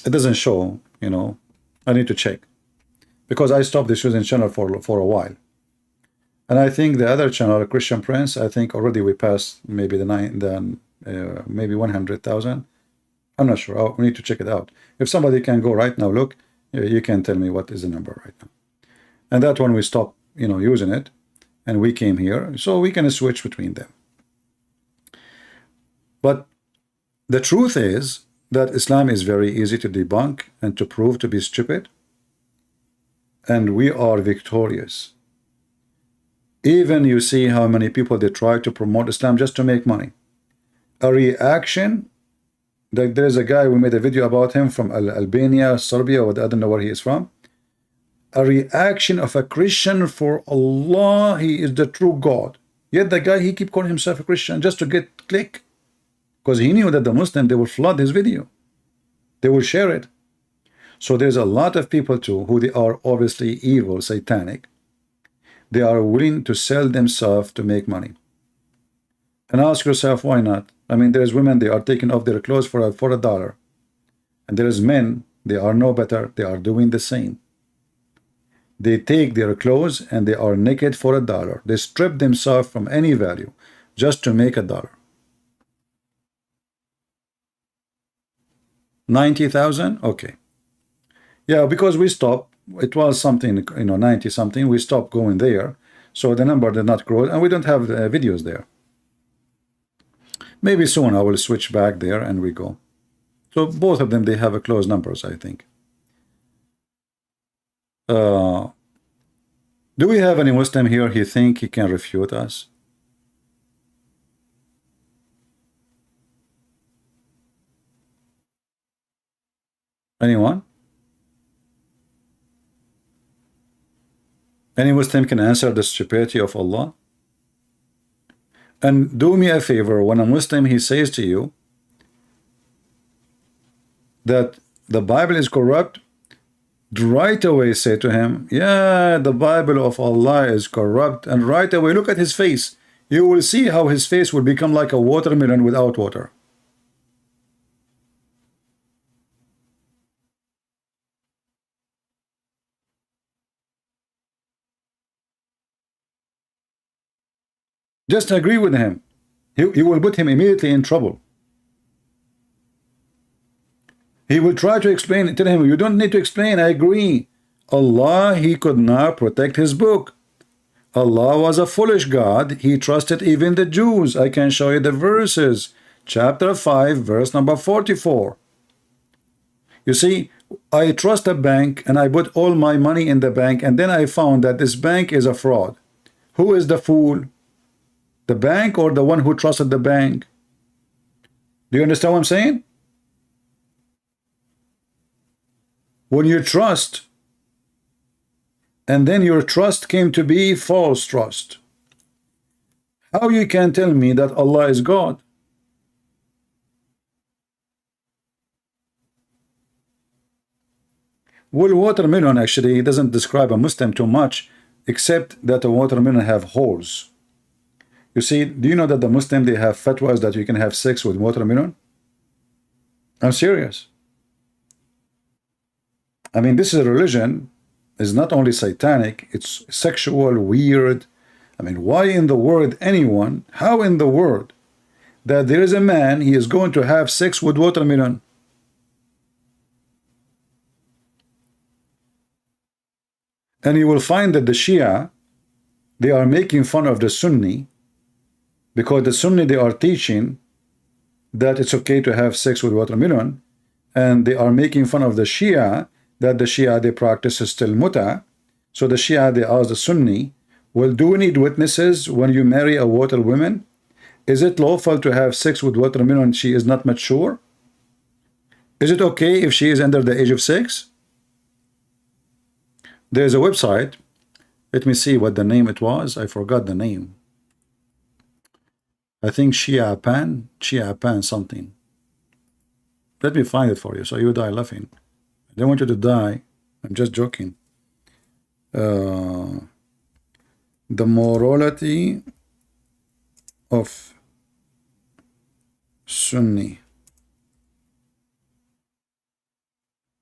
It doesn't show, you know. I need to check. Because I stopped this using channel for a while. And I think the other channel, Christian Prince, I think already we passed maybe maybe 100,000. I'm not sure. We need to check it out. If somebody can go right now, look, you can tell me what is the number right now. And that one we stopped, you know, using it, and we came here, so we can switch between them. But the truth is that Islam is very easy to debunk and to prove to be stupid, and we are victorious. Even you see how many people they try to promote Islam just to make money. A reaction, like there's a guy, we made a video about him from Albania, Serbia, or I don't know where he is from. A reaction of a Christian for Allah, he is the true God. Yet the guy, he keep calling himself a Christian just to get click. Because he knew that the Muslim, they will flood his video. They will share it. So there's a lot of people too, who they are obviously evil, satanic. They are willing to sell themselves to make money. And ask yourself, why not? I mean, there's women, they are taking off their clothes for $1. And there's men, they are no better, they are doing the same. They take their clothes and they are naked for $1. They strip themselves from any value just to make $1. 90,000? Okay. Yeah, because we stopped. It was something, 90 something. We stopped going there. So the number did not grow and we don't have videos there. Maybe soon I will switch back there and we go. So both of them, they have a close numbers, I think. Do we have any Muslim here he think he can refute us? Anyone? Any Muslim can answer the stupidity of Allah? And do me a favor, when a Muslim he says to you that the Bible is corrupt, right away say to him, yeah, the Bible of Allah is corrupt, and right away look at his face. You will see how his face will become like a watermelon without water. Just agree with him. He will put him immediately in trouble. He will try to explain. Tell him, you don't need to explain. I agree. Allah, he could not protect his book. Allah was a foolish God. He trusted even the Jews. I can show you the verses. Chapter 5, verse number 44. You see, I trust a bank and I put all my money in the bank, and then I found that this bank is a fraud. Who is the fool? The bank or the one who trusted the bank? Do you understand what I'm saying? When you trust, and then your trust came to be false trust, how you can tell me that Allah is God? Well, watermelon actually doesn't describe a Muslim too much, except that a watermelon have holes. You see, do you know that the Muslim, they have fatwas that you can have sex with watermelon? I'm serious. I mean, this is a religion, is not only satanic, it's sexual, weird. I mean, why in the world anyone, how in the world that there is a man, he is going to have sex with watermelon? And you will find that the Shia, they are making fun of the Sunni, because the Sunni, they are teaching that it's okay to have sex with watermelon, and they are making fun of the Shia, that the Shia, they practice still muta. So the Shia, they ask the Sunni, well, do we need witnesses when you marry a water woman? Is it lawful to have sex with watermelon she is not mature? Is it okay if she is under the age of 6? There's a website. Let me see what the name it was. I forgot the name. I think Shia Pan something. Let me find it for you so you die laughing. I don't want you to die. I'm just joking. The morality of Sunni.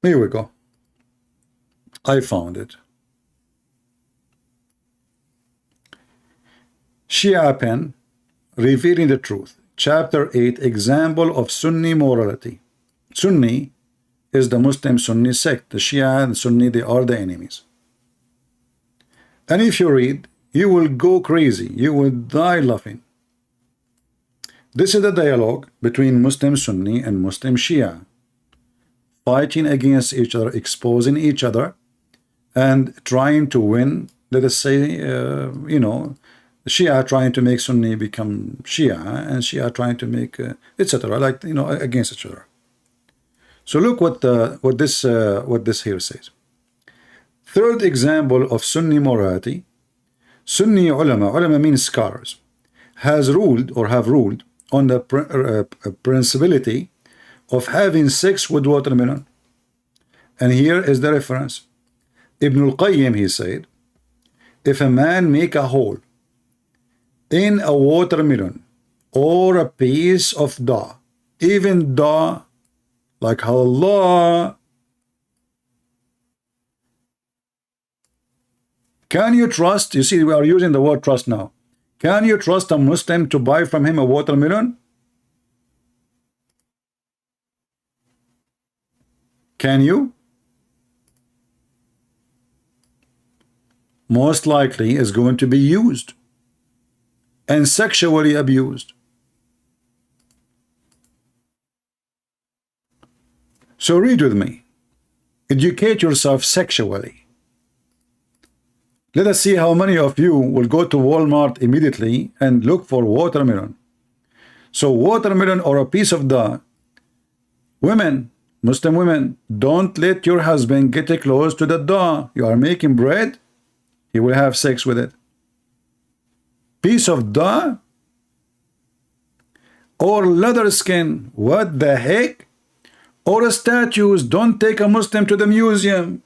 Here we go. I found it. Shia Pen, Revealing the Truth, Chapter 8, Example of Sunni Morality. Sunni is the Muslim Sunni sect. The Shia and Sunni, they are the enemies. And if you read, you will go crazy. You will die laughing. This is the dialogue between Muslim Sunni and Muslim Shia, fighting against each other, exposing each other, and trying to win let us say, you know, Shia trying to make Sunni become Shia, and Shia trying to make, etc., like, you know, against each other. So look what this here says. Third example of Sunni morality: Sunni ulama means scholars, has ruled or have ruled on the principality of having sex with watermelon. And here is the reference. Ibn al-Qayyim, he said, if a man make a hole in a watermelon or a piece of daw, even daw, like how Allah, can you trust? You see, we are using the word trust now. Can you trust a Muslim to buy from him a watermelon? Can you? Most likely is going to be used and sexually abused. So read with me. Educate yourself sexually. Let us see how many of you will go to Walmart immediately and look for watermelon. So watermelon or a piece of daw. Women, Muslim women, don't let your husband get close to the daw. You are making bread, he will have sex with it. Piece of daw or leather skin, what the heck? Or statues, don't take a Muslim to the museum.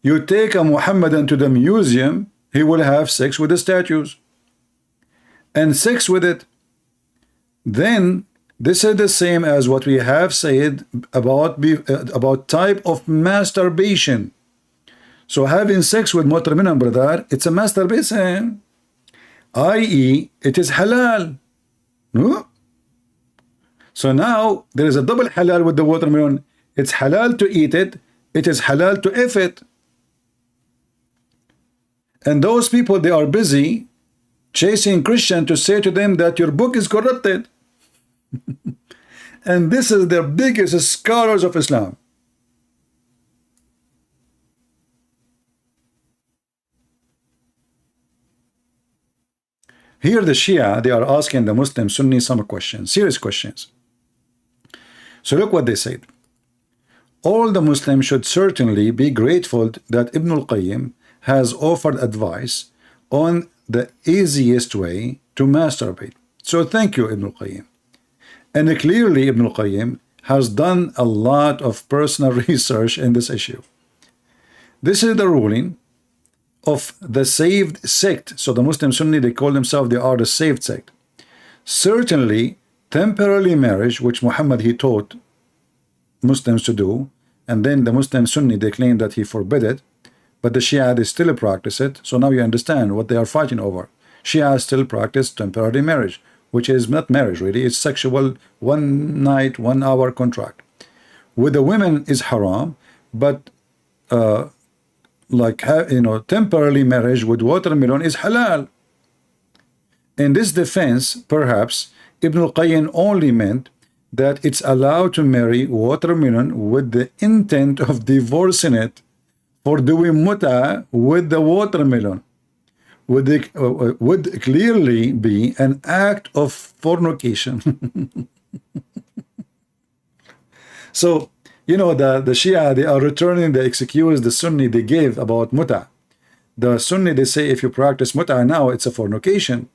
You take a Muhammadan to the museum, he will have sex with the statues and sex with it. Then this is the same as what we have said about type of masturbation. So having sex with watermelon, brother, it's a masturbation, i.e. it is halal. No? So now there is a double halal with the watermelon. It's halal to eat it, it is halal to eat it. And those people, they are busy chasing Christian to say to them that your book is corrupted. And this is the biggest scholars of Islam. Here the Shia, they are asking the Muslim Sunni some questions, serious questions. So look what they said. All the Muslims should certainly be grateful that Ibn al-Qayyim has offered advice on the easiest way to masturbate. So thank you, Ibn al-Qayyim. And clearly Ibn al-Qayyim has done a lot of personal research in this issue. This is the ruling of the saved sect. So the Muslim Sunni, they call themselves, they are the saved sect. Certainly temporary marriage, which Muhammad, he taught Muslims to do, and then the Muslim Sunni, they claim that he forbid it, but the Shia, they still practice it. So now you understand what they are fighting over. Shia still practice temporary marriage, which is not marriage really, it's sexual, 1 night, 1 hour contract. With the women is haram, but like, you know, temporary marriage with watermelon is halal. In this defense, perhaps Ibn al-Qayyim only meant that it's allowed to marry watermelon with the intent of divorcing it for doing muta with the watermelon. Would clearly be an act of fornication. So, you know, the Shia, they are returning the excuse the Sunni they gave about muta. The Sunni, they say if you practice muta now, it's a fornication.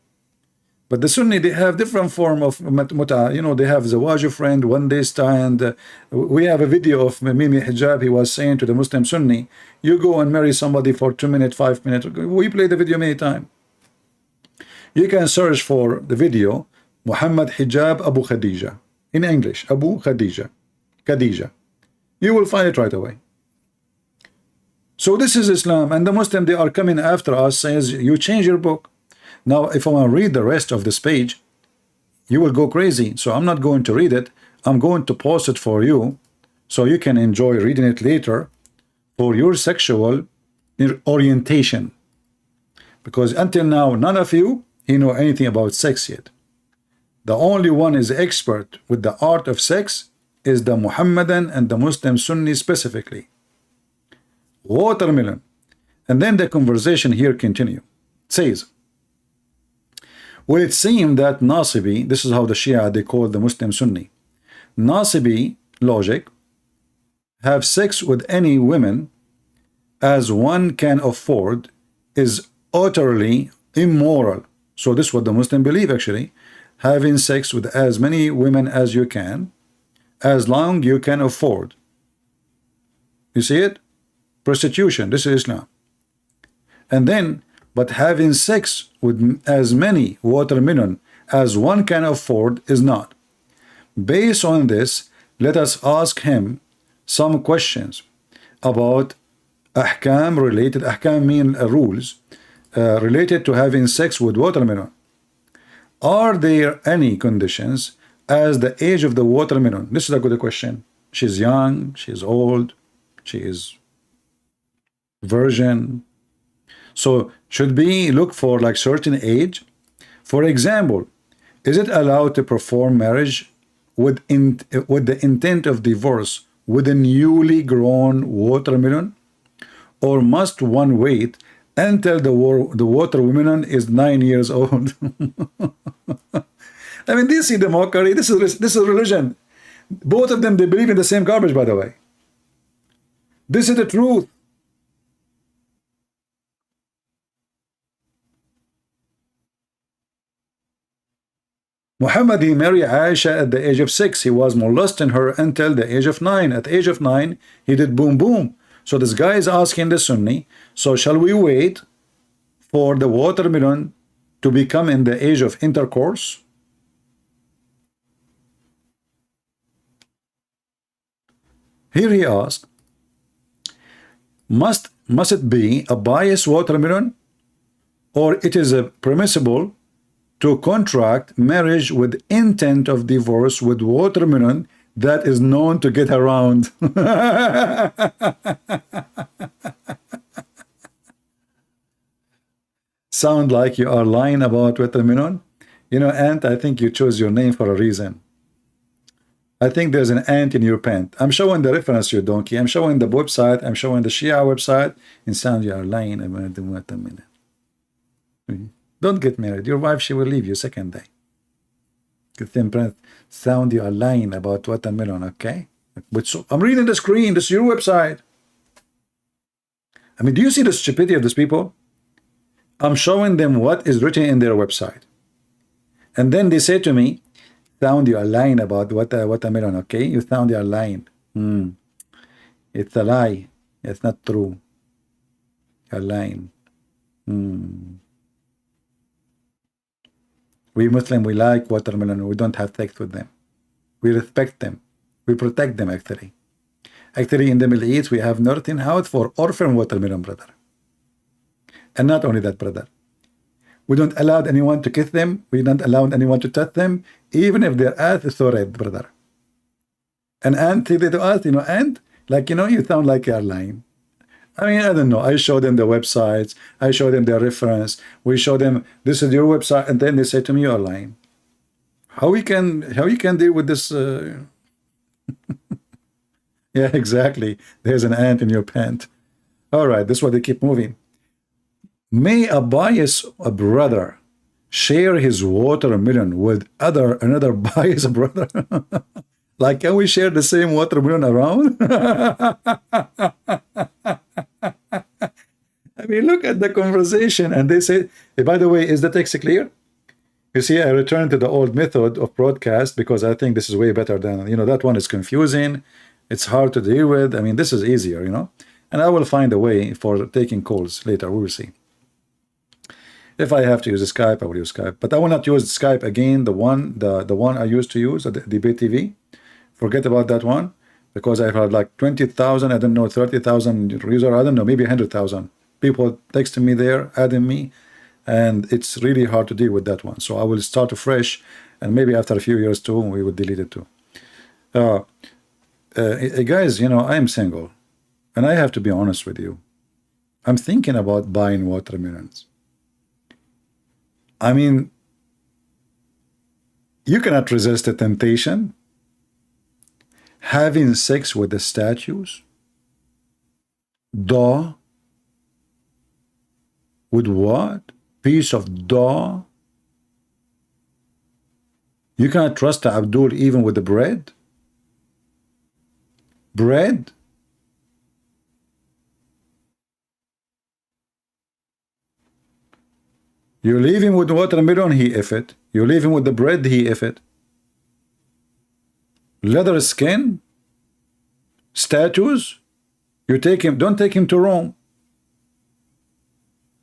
But the Sunni, they have different form of muta. You know, they have zawaj friend, 1 day stand. We have a video of Mimi Hijab. He was saying to the Muslim Sunni, you go and marry somebody for 2 minutes, 5 minutes. We play the video many times. You can search for the video, Muhammad Hijab Abu Khadija. In English, Abu Khadija. Khadija. You will find it right away. So this is Islam, and the Muslim, they are coming after us, says you change your book. Now if I want to read the rest of this page, you will go crazy. So I'm not going to read it. I'm going to post it for you so you can enjoy reading it later for your sexual orientation, because until now none of you know anything about sex yet. The only one is expert with the art of sex is the Muhammadan and the Muslim Sunni specifically. Watermelon. And then the conversation here continue. It says, well, it seemed that Nasibi, this is how the Shia, they call the Muslim Sunni, Nasibi logic, have sex with any women as one can afford is utterly immoral. So this is what the Muslim believe actually. Having sex with as many women as you can, as long you can afford. You see it? Prostitution, this is Islam. And then, but having sex with as many watermelon as one can afford is not. Based on this, let us ask him some questions about ahkam related, ahkam mean rules related to having sex with watermelon. Are there any conditions as the age of the watermelon? This is a good question. She's young, she's old, she is virgin. So should we look for like certain age? For example, is it allowed to perform marriage with the intent of divorce with a newly grown watermelon? Or must one wait until the watermelon is 9 years old? I mean, do you see the mockery? This is religion. Both of them, they believe in the same garbage, by the way. This is the truth. Muhammad, he married Aisha at the age of 6. He was molesting her until the age of 9. At the age of 9, he did boom boom. So this guy is asking the Sunni, so shall we wait for the watermelon to become in the age of intercourse? Here he asks, must it be a biased watermelon, or it is permissible to contract marriage with intent of divorce with watermelon that is known to get around? Sound like you are lying about watermelon? You know, Ant, I think you chose your name for a reason. I think there's an ant in your pant. I'm showing the reference, you donkey. I'm showing the website. I'm showing the Shia website. And sound you are lying about the watermelon. Don't get married. Your wife, she will leave you second day. Sound you are lying about watermelon, okay? But so, I'm reading the screen. This is your website. I mean, do you see the stupidity of these people? I'm showing them what is written in their website. And then they say to me, sound you are lying about watermelon, okay? You sound you are lying. It's a lie. It's not true. You're lying. We Muslim, we like watermelon. We don't have sex with them. We respect them. We protect them, actually. Actually, in the Middle East, we have nothing out for orphan watermelon, brother. And not only that, brother. We don't allow anyone to kiss them. We don't allow anyone to touch them, even if their ass is so red, brother. And Ant said to us, you know, Ant, like, you know, you sound like you're lying. I mean, I don't know. I show them the websites. I show them their reference. We show them, this is your website. And then they say to me, you're lying. How you can deal with this? Yeah, exactly. There's an ant in your pant. All right, this is why they keep moving. May a biased brother share his watermelon with another biased brother? Like, can we share the same watermelon around? I mean, look at the conversation. And they say, hey, by the way, is the text clear? You see, I returned to the old method of broadcast because I think this is way better than, you know, that one is confusing. It's hard to deal with. I mean, this is easier, you know. And I will find a way for taking calls later. We will see. If I have to use Skype, I will use Skype. But I will not use Skype again, the one I used to use, the Debate TV. Forget about that one, because I've had like 20,000, I don't know, 30,000 users, I don't know, maybe 100,000 people texting me there, adding me, and it's really hard to deal with that one. So I will start afresh, and maybe after a few years too, we will delete it too. Guys, you know, I'm single, and I have to be honest with you. I'm thinking about buying watermelons. I mean, you cannot resist the temptation. having sex with the statues? Dough? With what? Piece of dough? You cannot trust Abdul even with the bread? Bread? You leave him with watermelon, he if it. You leave him with the bread, he if it. Leather skin? Statues? You take him, don't take him to Rome.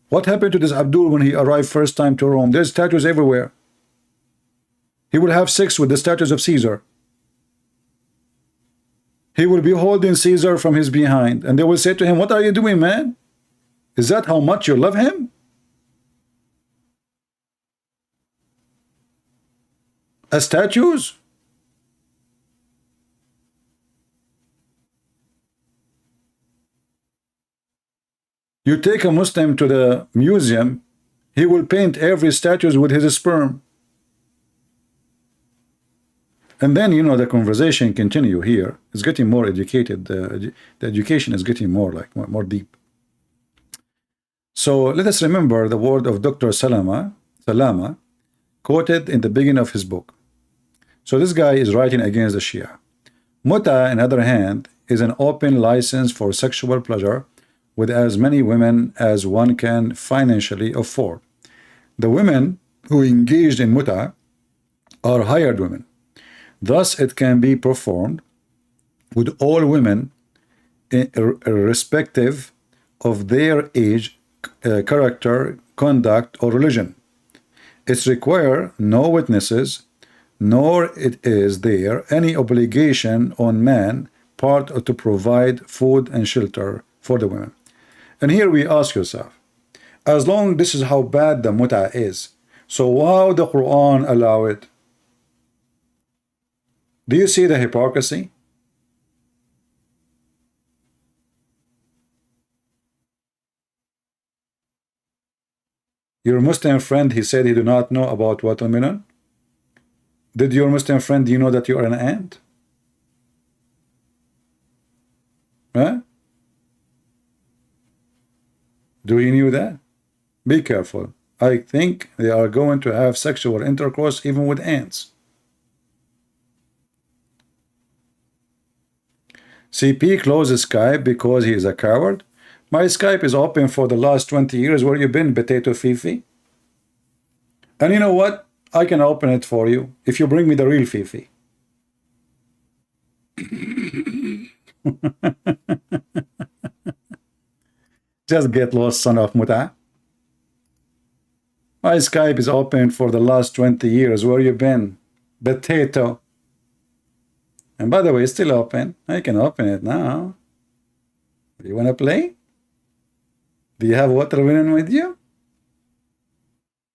What happened to this Abdul when he arrived first time to Rome? There's statues everywhere. He will have sex with the statues of Caesar. He will be holding Caesar from his behind, and they will say to him, what are you doing, man? Is that how much you love him? As statues? You take a Muslim to the museum, he will paint every statue with his sperm. And then, you know, the conversation continue here. It's getting more educated. The education is getting more like more deep. So let us remember the word of Dr. Salama quoted in the beginning of his book. So this guy is writing against the Shia. Muta, on the other hand, is an open license for sexual pleasure with as many women as one can financially afford. The women who engaged in muta are hired women. Thus, it can be performed with all women irrespective of their age, character, conduct, or religion. It requires no witnesses, nor it is there any obligation on man part to provide food and shelter for the women. And here we ask yourself, as long this is how bad the muta is, so how the Quran allow it? Do you see the hypocrisy? Your Muslim friend, he said he do not know about watermelon. Did your Muslim friend, do you know that you are an ant? Huh? Do you knew that? Be careful. I think they are going to have sexual intercourse even with ants. CP closes Skype because he is a coward. My Skype is open for the last 20 years. Where you been, Potato Fifi? And you know what? I can open it for you if you bring me the real Fifi. Just get lost, son of Muta. My Skype is open for the last 20 years. Where you been? Potato. And by the way, it's still open. I can open it now. Do you want to play? Do you have watermelon with you?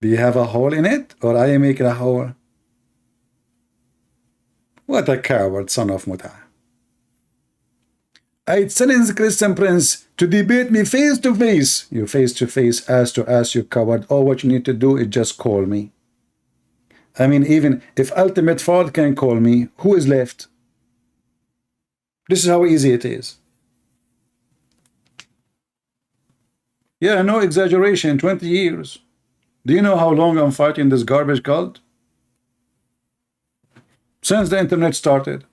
Do you have a hole in it? Or I make it a hole? What a coward, son of Muta. I challenge Christian Prince to debate me face to face. You face to face, ass to ass, you coward. All what you need to do is just call me. I mean, even if Ultimate Fraud can call me, who is left? This is how easy it is. Yeah, no exaggeration, 20 years. Do you know how long I'm fighting this garbage cult? Since the internet started.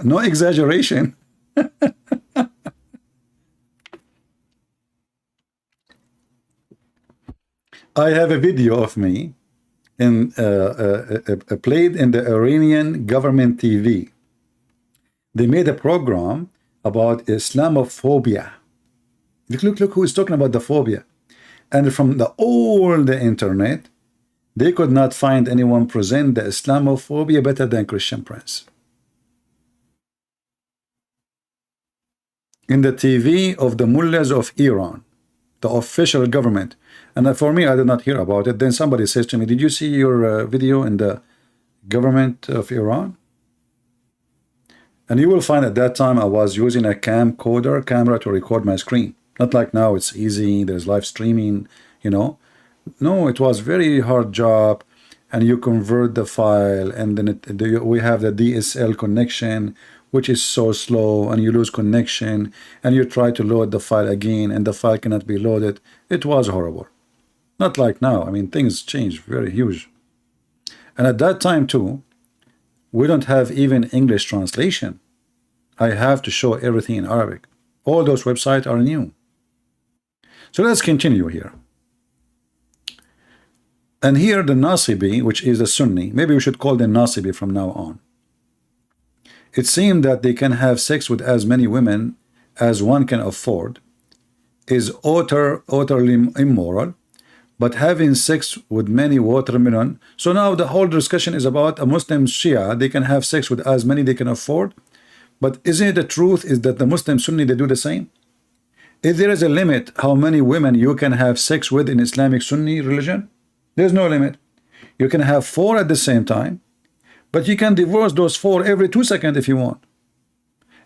No exaggeration. I have a video of me in played in the Iranian government TV. They made a program about Islamophobia. Look who is talking about the phobia. And from all the internet, they could not find anyone present the Islamophobia better than Christian Prince. In the TV of the mullahs of Iran, the official government. And for me, I did not hear about it. Then somebody says to me, did you see your video in the government of Iran? And you will find at that time I was using a camcorder camera to record my screen. Not like now, it's easy, there's live streaming, you know. No, it was very hard job, and you convert the file, and then we have the DSL connection, which is so slow, and you lose connection, and you try to load the file again, and the file cannot be loaded. It was horrible. Not like now. I mean, things changed very huge. And at that time too, we don't have even English translation. I have to show everything in Arabic. All those websites are new. So let's continue here. And here the Nasibi, which is a Sunni, maybe we should call them Nasibi from now on. It seemed that they can have sex with as many women as one can afford, is utterly immoral, but having sex with many watermelon. So now the whole discussion is about a Muslim Shia. They can have sex with as many they can afford. But isn't it the truth is that the Muslim Sunni, they do the same? If there is a limit how many women you can have sex with in Islamic Sunni religion, there's no limit. You can have 4 at the same time, but you can divorce those 4 every 2 seconds if you want.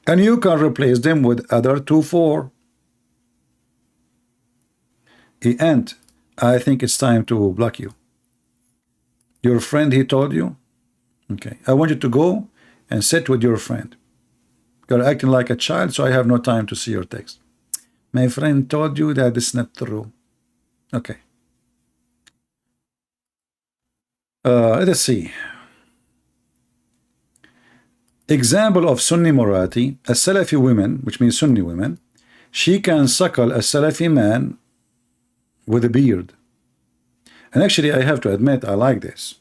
And you can replace them with other 2, 4. And I think it's time to block you. Your friend, he told you? Okay. I want you to go and sit with your friend. You're acting like a child, so I have no time to see your text. My friend told you that it's not true. Okay. Let's see. Example of Sunni morality. A Salafi woman, which means Sunni women, she can suckle a Salafi man with a beard. And actually, I have to admit, I like this.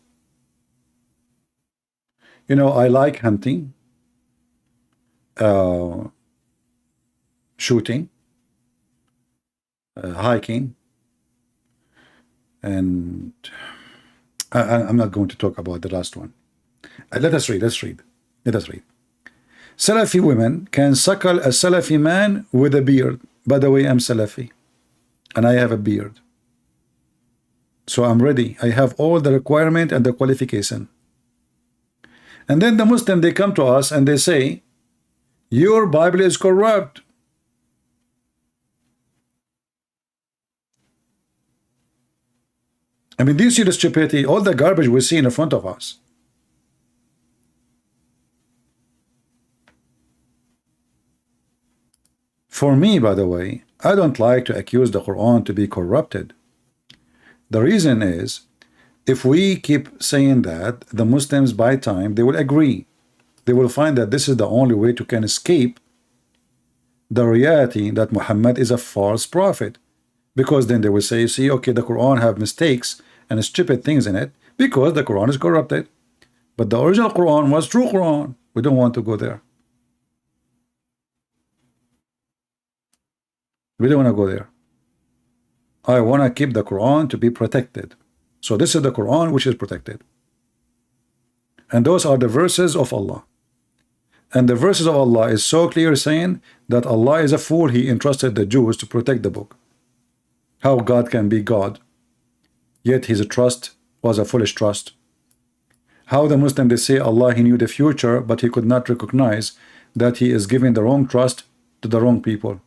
You know, I like hunting, shooting, hiking, and I'm not going to talk about the last one. Let us read. Salafi women can suckle a Salafi man with a beard. By the way, I'm Salafi, and I have a beard. So I'm ready. I have all the requirement and the qualification. And then the Muslim, they come to us and they say, your Bible is corrupt. I mean, do you see the stupidity, all the garbage we see in front of us? For me, by the way, I don't like to accuse the Quran to be corrupted. The reason is, if we keep saying that, the Muslims by time, they will agree. They will find that this is the only way to can escape the reality that Muhammad is a false prophet. Because then they will say, see, okay, the Quran have mistakes and stupid things in it because the Quran is corrupted. But the original Quran was true Quran. We don't want to go there. We don't want to go there. I want to keep the Quran to be protected. So this is the Quran which is protected. And those are the verses of Allah. And the verses of Allah is so clear saying that Allah is a fool. He entrusted the Jews to protect the book. How God can be God, yet his trust was a foolish trust. How the Muslim, they say Allah, he knew the future, but he could not recognize that he is giving the wrong trust to the wrong people.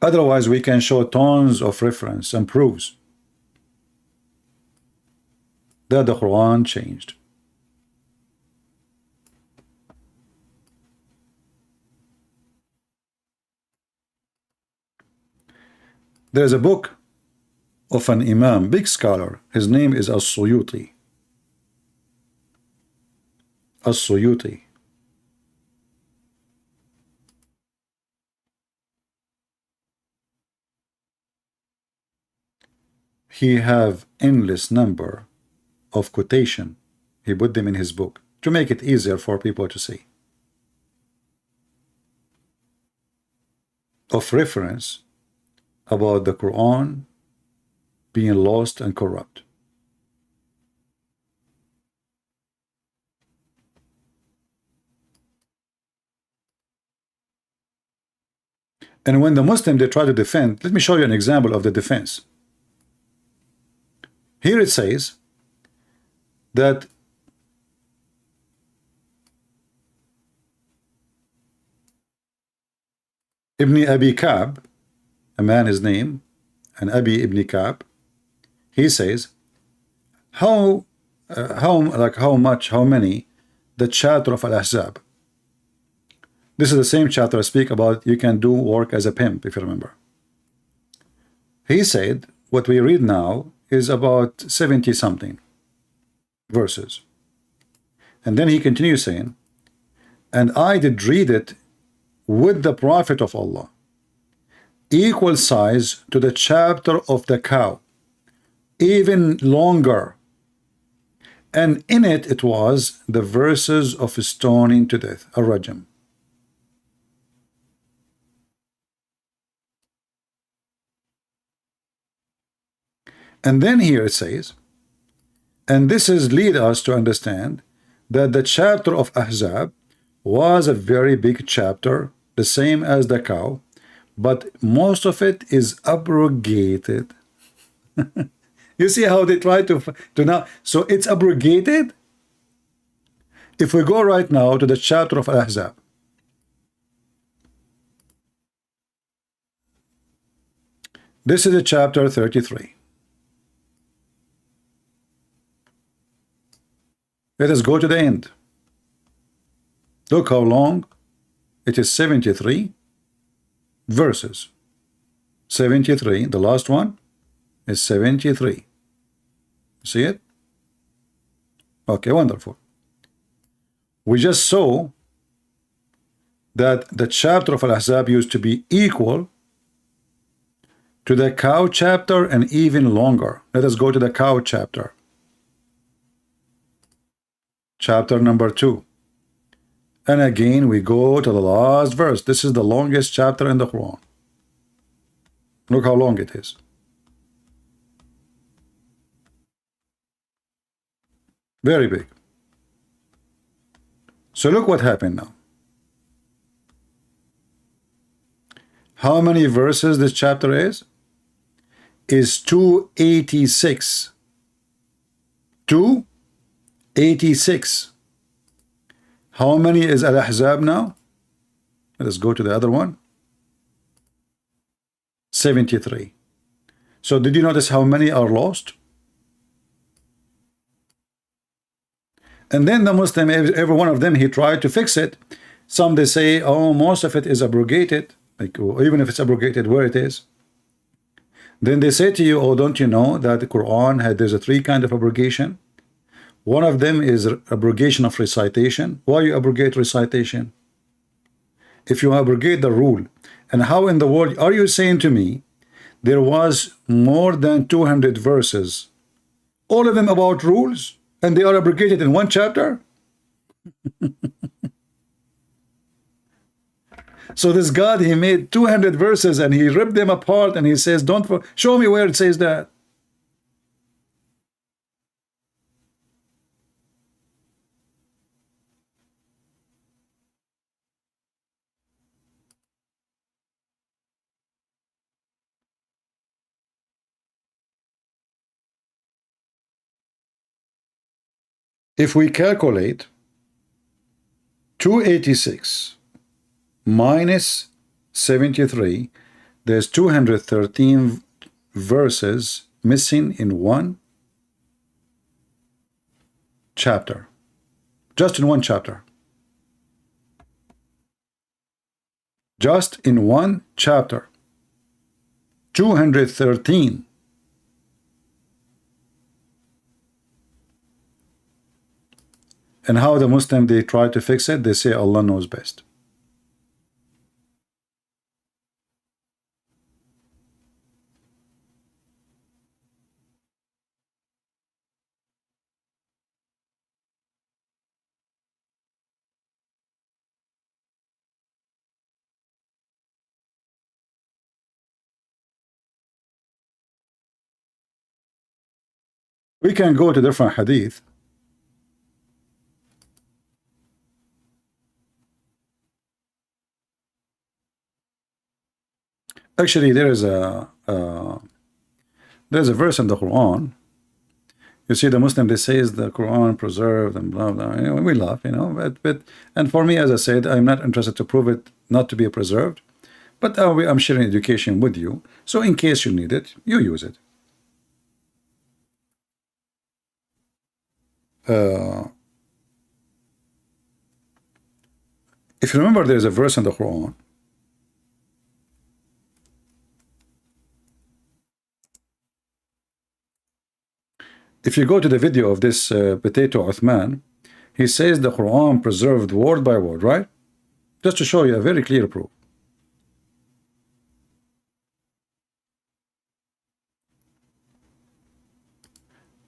Otherwise, we can show tons of reference and proofs that the Quran changed. There's a book of an Imam, big scholar. His name is As-Suyuti. As-Suyuti. He have endless number of quotation. He put them in his book to make it easier for people to see. Of reference about the Quran being lost and corrupt. And when the Muslim, they try to defend, let me show you an example of the defense. Here it says that Ibn Abi Ka'b, a man his name, and Abi Ibn Ka'b, he says, how many, the chapter of Al-Ahzab. This is the same chapter I speak about, you can do work as a pimp, if you remember. He said, what we read now is about 70 something verses. And then he continues saying, and I did read it with the Prophet of Allah, equal size to the chapter of the cow, even longer. And in it was the verses of stoning to death, ar-rajm. And then here it says, and this is lead us to understand that the chapter of Ahzab was a very big chapter, the same as the cow, but most of it is abrogated. You see how they try to now, so it's abrogated. If we go right now to the chapter of Ahzab, this is a chapter 33. Let us go to the end. Look how long it is, 73 verses. 73, the last one is 73. See it? Okay, wonderful. We just saw that the chapter of Al-Ahzab used to be equal to the cow chapter and even longer. Let us go to the cow chapter. Chapter number 2. And again we go to the last verse. This is the longest chapter in the Quran. Look how long it is. Very big. So look what happened now. How many verses this chapter is? Is 286. 286. How many is Al-Ahzab now? Let us go to the other one. 73. So did you notice how many are lost? And then the Muslim, every one of them, he tried to fix it. Some they say, oh, most of it is abrogated, like even if it's abrogated, where it is. Then they say to you, oh, don't you know that the Quran there's a 3 kind of abrogation? One of them is abrogation of recitation. Why you abrogate recitation? If you abrogate the rule, and how in the world are you saying to me there was more than 200 verses, all of them about rules, and they are abrogated in one chapter? So this God, he made 200 verses and he ripped them apart and he says, don't show me where it says that. If we calculate 286 minus 73, there's 213 verses missing in one chapter. Just in one chapter. Just in one chapter. 213. And how the Muslim, they try to fix it? They say Allah knows best. We can go to different hadith. Actually, there's a verse in the Quran. You see, the Muslim, they say is the Quran preserved and blah blah. You know, we laugh, you know, but and for me, as I said, I'm not interested to prove it not to be preserved. But I'm sharing education with you, so in case you need it, you use it. If you remember, there's a verse in the Quran. If you go to the video of this potato Uthman, he says the Quran preserved word by word, right? Just to show you a very clear proof.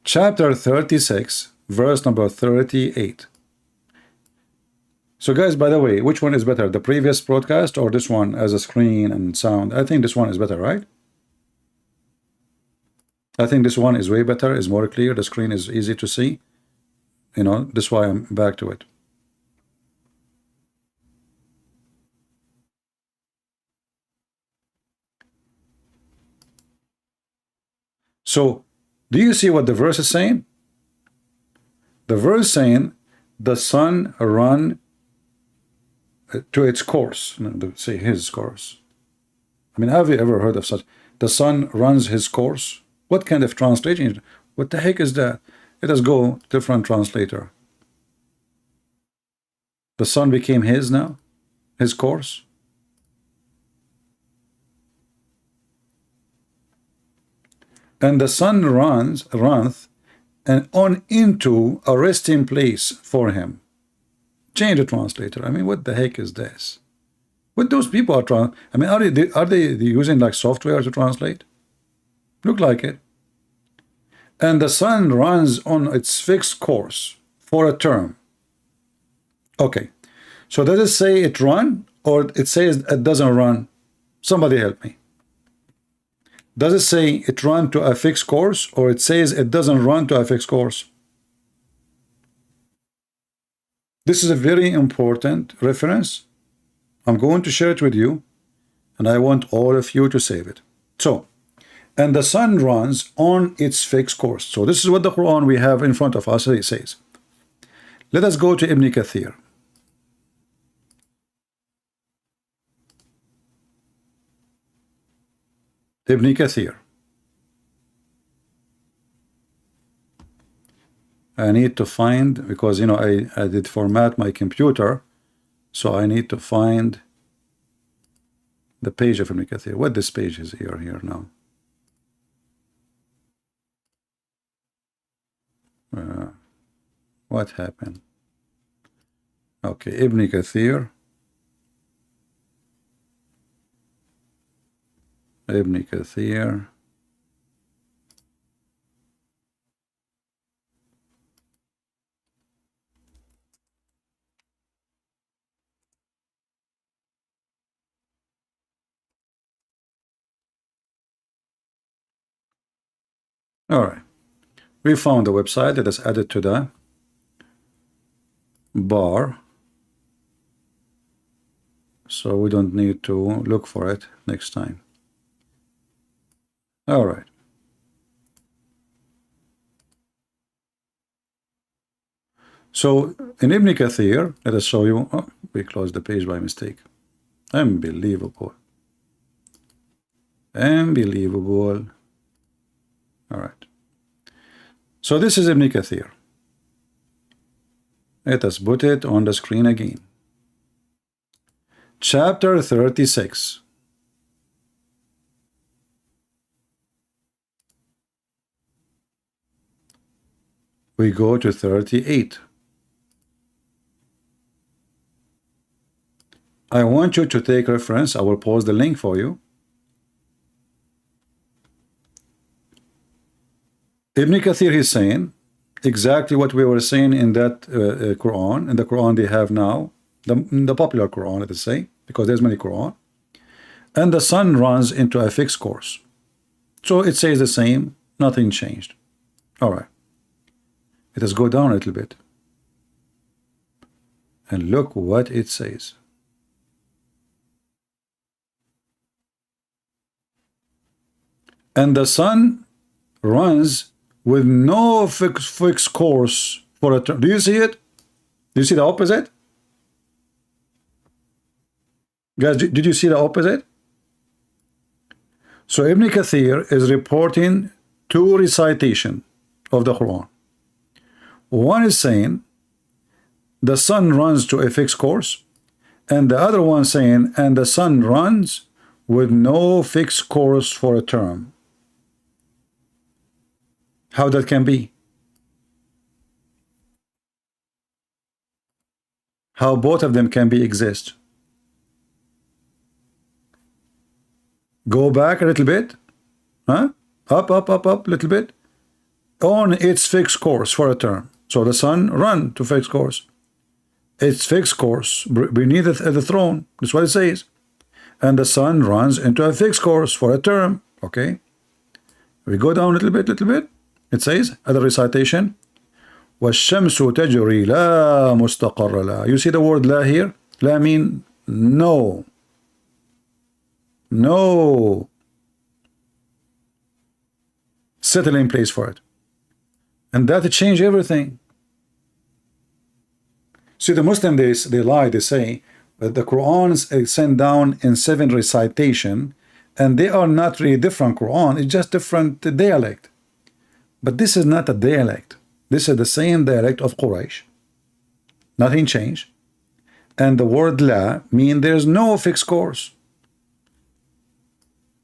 Chapter 36, verse number 38. So guys, by the way, which one is better, the previous broadcast or this one as a screen and sound? I think this one is better, right? I think this one is way better, is more clear, the screen is easy to see. You know, that's why I'm back to it. So, do you see what the verse is saying? The verse saying, the sun run to its course. Say his course. I mean, have you ever heard of such? The sun runs his course? What kind of translation? What the heck is that? Let us go different translator. The sun became his now? His course? And the sun runneth and on into a resting place for him. Change the translator. I mean, what the heck is this? What those people are I mean, are they using like software to translate? Look like it. And the sun runs on its fixed course for a term. Okay. So does it say it run or it says it doesn't run? Somebody help me. Does it say it run to a fixed course or it says it doesn't run to a fixed course? This is a very important reference. I'm going to share it with you and I want all of you to save it. So, and the sun runs on its fixed course. So this is what the Quran we have in front of us, it says. Let us go to Ibn Kathir. Ibn Kathir. I need to find, because you know I did format my computer, so I need to find the page of Ibn Kathir. What this page is here now? What happened? Okay, Ibn Kathir. Ibn Kathir. All right. We found the website that is added to the bar. So we don't need to look for it next time. All right. So in Ibn Kathir, let us show you. Oh, we closed the page by mistake. Unbelievable. Unbelievable. All right. So this is Ibn Kathir. Let us put it on the screen again. Chapter 36. We go to 38. I want you to take reference. I will post the link for you. Ibn Kathir is saying exactly what we were saying in that Quran. In the Quran they have now, the popular Quran, let us say, because there's many Quran. And the sun runs into a fixed course. So it says the same, nothing changed. All right. Let us go down a little bit. And look what it says. And the sun runs with no fixed course for a term. Do you see it? Do you see the opposite? Guys, did you see the opposite? So Ibn Kathir is reporting two recitation of the Quran. One is saying the sun runs to a fixed course, and the other one saying, and the sun runs with no fixed course for a term. How that can be? How both of them can be exist? Go back a little bit, huh? Up, a little bit, on its fixed course for a term. So the sun run to fixed course. Its fixed course beneath the throne. That's what it says. And the sun runs into a fixed course for a term. Okay. We go down a little bit. It says, other recitation, وَالشَّمْسُ تَجْرِي لَا مُسْتَقَرَّ لَا. You see the word la here? La mean no. No. Settle in place for it. And that changed everything. See, the Muslim, they lie, they say that the Quran is sent down in 7 recitation, and they are not really different Quran, it's just different dialect. But this is not a dialect. This is the same dialect of Quraysh. Nothing changed. And the word la means there's no fixed course.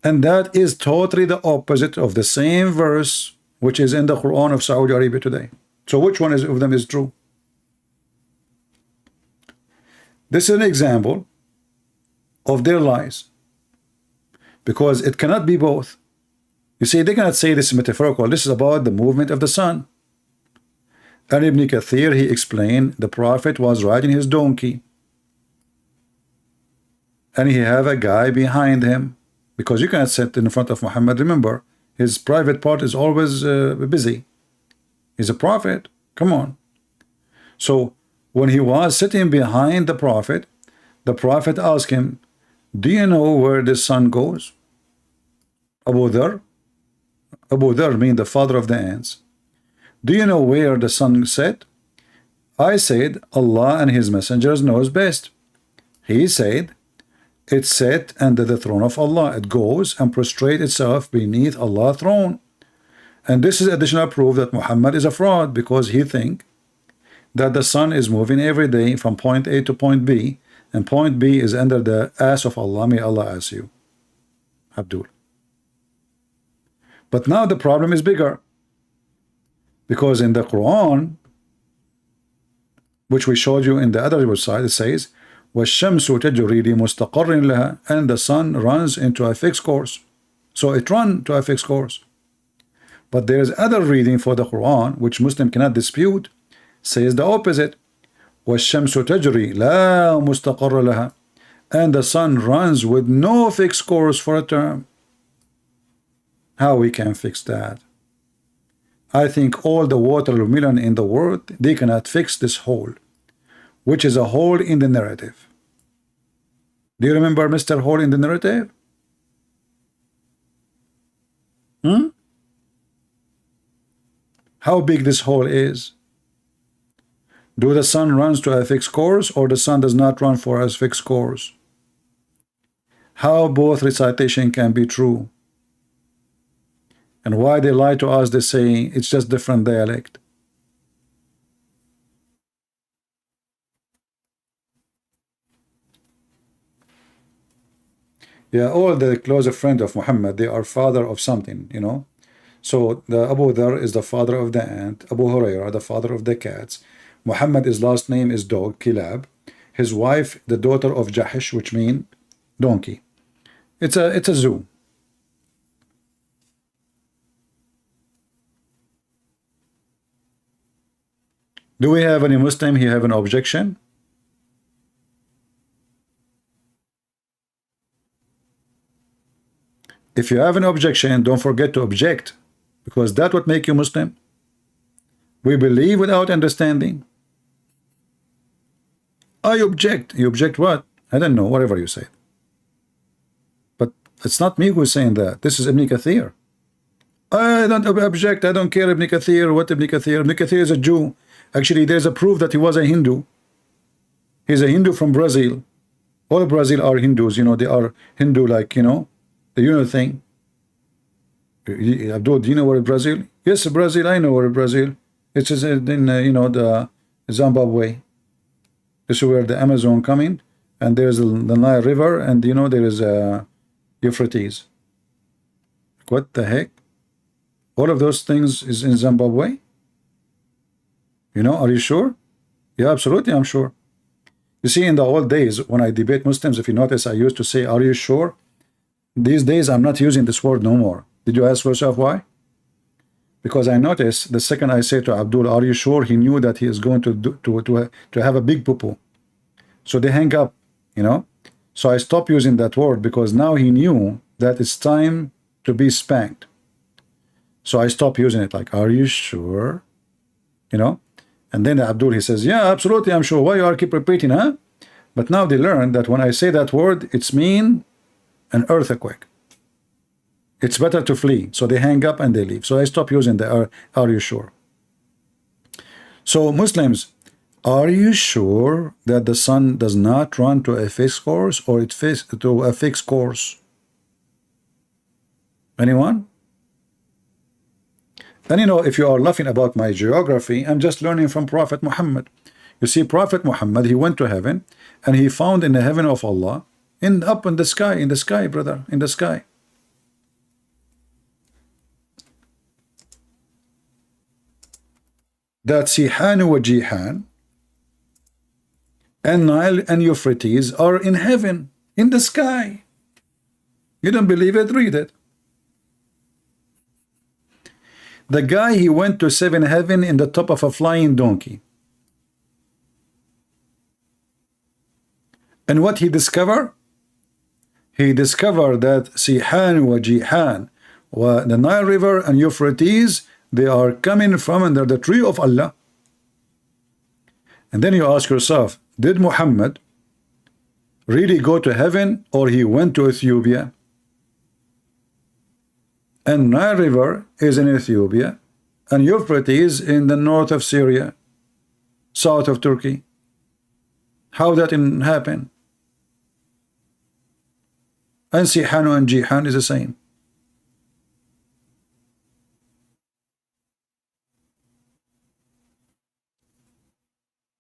And that is totally the opposite of the same verse which is in the Quran of Saudi Arabia today. So which one of them is true? This is an example of their lies, because it cannot be both. You see, they cannot say this is metaphorical. This is about the movement of the sun. And Ibn Kathir, he explained the Prophet was riding his donkey, and he have a guy behind him, because you cannot sit in front of Muhammad. Remember, his private part is always busy. He's a prophet. Come on. So when he was sitting behind the Prophet asked him, do you know where the sun goes? Abu Dhar means the father of the ants. Do you know where the sun set? I said, Allah and his messengers knows best. He said, it set under the throne of Allah. It goes and prostrates itself beneath Allah's throne. And this is additional proof that Muhammad is a fraud, because he think that the sun is moving every day from point A to point B, and point B is under the ass of Allah. May Allah ask you, Abdul. But now the problem is bigger, because in the Quran, which we showed you in the other website, it says, وَالشَّمْسُ تَجْرِي لِمُسْتَقَرٍ لَهَا, and the sun runs into a fixed course. So it runs to a fixed course. But there is other reading for the Quran, which Muslim cannot dispute, says the opposite. وَالشَّمْسُ تَجْرِي لَا مُسْتَقَرَّ لَهَا, and the sun runs with no fixed course for a term. How we can fix that? I think all the watermelon in the world, they cannot fix this hole, which is a hole in the narrative. Do you remember Mr. Hole in the narrative? How big this hole is? Do the sun runs to a fixed course, or the sun does not run for a fixed course? How both recitation can be true? And why they lie to us, they say it's just different dialect. Yeah, all the closer friend of Muhammad, they are father of something, you know. So the Abu Dhar is the father of the ant, Abu Hurairah the father of the cats, Muhammad, his last name is dog, Kilab, his wife the daughter of Jahish, which mean donkey. It's a zoo. Do we have any Muslim here have an objection? If you have an objection, don't forget to object, because that would make you Muslim. We believe without understanding. I object. You object what? I don't know, whatever you say. But it's not me who's saying that. This is Ibn Kathir. I don't object. I don't care Ibn Kathir. What Ibn Kathir? Ibn Kathir is a Jew. Actually, there's a proof that he was a Hindu. He's a Hindu from Brazil. All Brazil are Hindus, you know, they are Hindu, like, you know, the thing. Abdul, do you know where is Brazil? Yes, Brazil, I know where is Brazil. It's in the Zimbabwe. This is where the Amazon coming, and there's the Nile River, and there is Euphrates. What the heck? All of those things is in Zimbabwe? Are you sure? Yeah, absolutely, I'm sure. You see, in the old days, when I debate Muslims, if you notice, I used to say, are you sure? These days, I'm not using this word no more. Did you ask yourself why? Because I noticed the second I say to Abdul, are you sure? He knew that he is going to have a big poo-poo. So they hang up, So I stopped using that word because now he knew that it's time to be spanked. So I stopped using it, like, are you sure? And then Abdul, he says, yeah, absolutely, I'm sure. Why you are keep repeating, huh? But now they learn that when I say that word, it's mean an earthquake. It's better to flee. So they hang up and they leave. So I stop using the are you sure? So Muslims, are you sure that the sun does not run to a fixed course, or it to a fixed course? Anyone? And if you are laughing about my geography, I'm just learning from Prophet Muhammad. You see, Prophet Muhammad, he went to heaven, and he found in the heaven of Allah, up in the sky, brother, in the sky. That Sihan wa Jihan and Nile and Euphrates are in heaven, in the sky. You don't believe it? Read it. The guy, he went to seven heaven in the top of a flying donkey. And what he discovered? He discovered that Sihan wa Jihan, the Nile River and Euphrates, they are coming from under the tree of Allah. And then you ask yourself, did Muhammad really go to heaven, or he went to Ethiopia? And Nile River is in Ethiopia, and Euphrates in the north of Syria, south of Turkey. How that happen? And Sihan and Jihan is the same.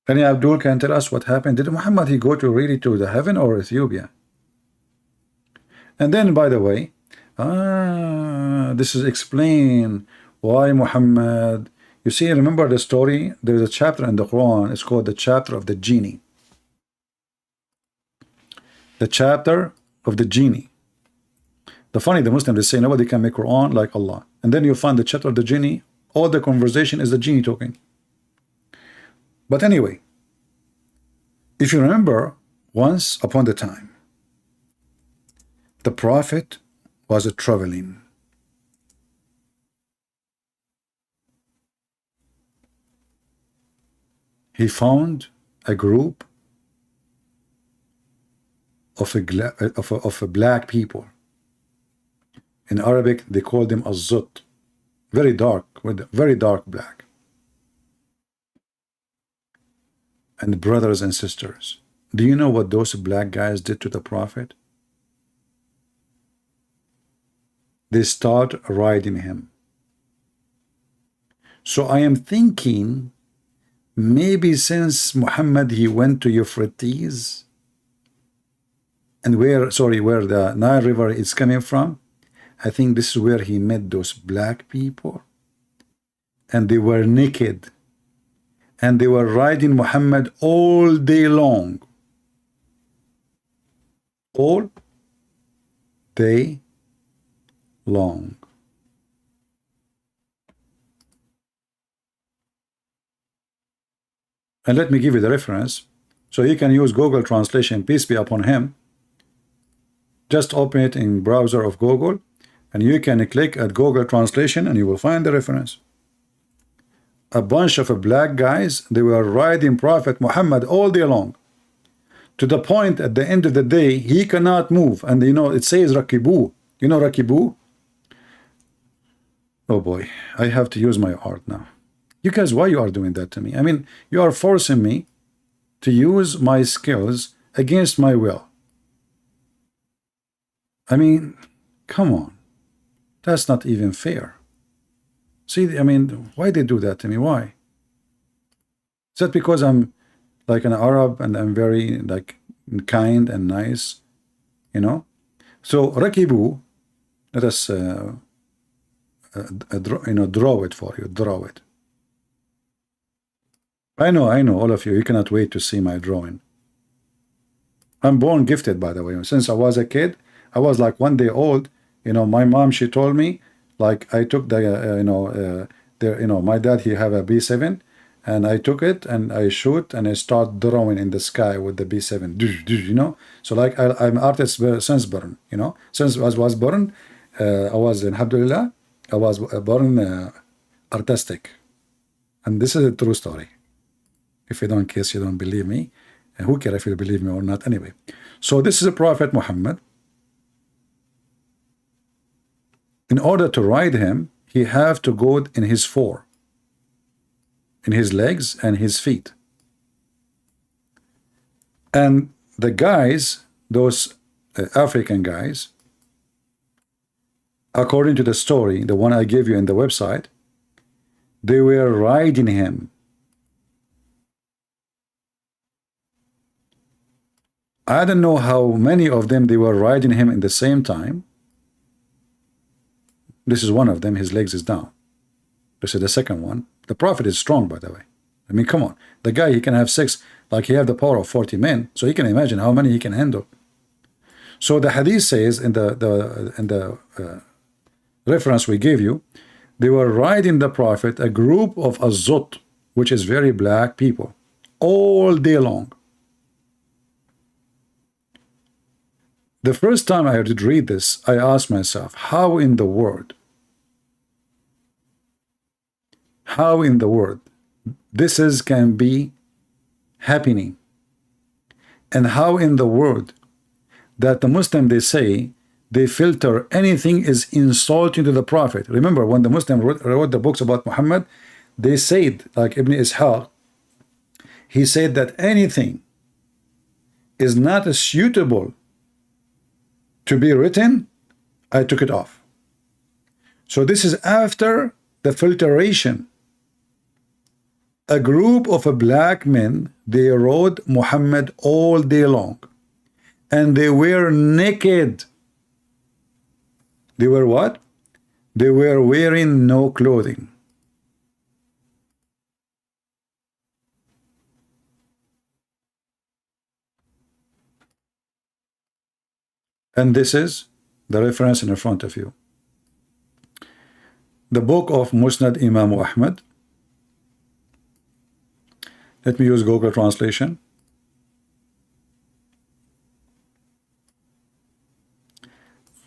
Any Abdul can tell us what happened? Did Muhammad he go to really to the heaven or Ethiopia? And then, by the way, this is explain why Muhammad. You see, remember the story? There's a chapter in the Quran. It's called the chapter of the genie. The chapter of the genie. The funny, the Muslims, they say nobody can make Quran like Allah. And then you find the chapter of the genie. All the conversation is the genie talking. But anyway, if you remember, once upon a time, the Prophet was traveling. He found a group of black people. In Arabic, they call them az-zut, very dark, with very dark black. And brothers and sisters, do you know what those black guys did to the Prophet? They start riding him. So I am thinking, maybe since Muhammad he went to Euphrates, and where the Nile River is coming from, I think this is where he met those black people, and they were naked, and they were riding Muhammad all day long. All day long. And let me give you the reference, so you can use Google Translation, peace be upon him. Just open it in browser of Google, and you can click at Google Translation, and you will find the reference. A bunch of black guys, they were riding Prophet Muhammad all day long, to the point at the end of the day he cannot move. And it says Rakibu. You know Rakibu? Oh boy, I have to use my art now. You guys, why you are doing that to me? I mean, you are forcing me to use my skills against my will. I mean, come on. That's not even fair. See, I mean, why they do that to me? Why? Is that because I'm like an Arab and I'm very like kind and nice, you know? So rakibu, let us draw it for you. Draw it. I know, all of you. You cannot wait to see my drawing. I'm born gifted, by the way. Since I was a kid, I was like 1 day old. You know, my mom, she told me, like, I took the, my dad, he have a B7, and I took it and I shoot and I start drawing in the sky with the B7, you know. So like I'm artist since born, you know. Since I was born, I was, alhamdulillah, I was born artistic. And this is a true story. If you don't, in case you don't believe me, and who cares if you believe me or not anyway. So this is a Prophet Muhammad. In order to ride him, he have to go in his four, in his legs and his feet. And the guys, those African guys, according to the story, the one I gave you in the website, they were riding him. I don't know how many of them they were riding him in the same time. This is one of them, his legs is down. This is the second one. The Prophet is strong, by the way. I mean, come on. The guy, he can have 6, like he have the power of 40 men, so he can imagine how many he can handle. So the hadith says in the reference we gave you, they were riding the Prophet, a group of azut, which is very black people, all day long. The first time I did read this, I asked myself, how in the world this can be happening? And how in the world that the Muslim, they say, they filter anything is insulting to the Prophet. Remember, when the Muslim wrote the books about Muhammad, they said, like Ibn Ishaq, he said that anything is not suitable to be written, I took it off. So this is after the filtration. A group of black men, they rode Muhammad all day long, and they were naked. They were what? They were wearing no clothing. And this is the reference in front of you. The book of Musnad Imam Ahmad. Let me use Google translation.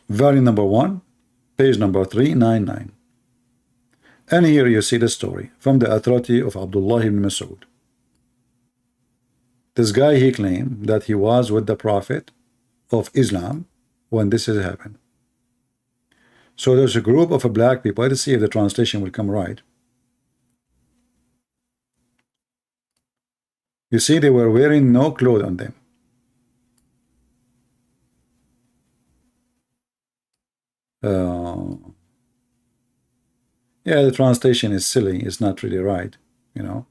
Volume number 1, page number 399. And here you see the story from the authority of Abdullah ibn Mas'ud. This guy, he claimed that he was with the Prophet of Islam when this has happened. So there's a group of black people. Let's see if the translation will come right. You see, they were wearing no clothes on them. Yeah, the translation is silly. It's not really right, you know.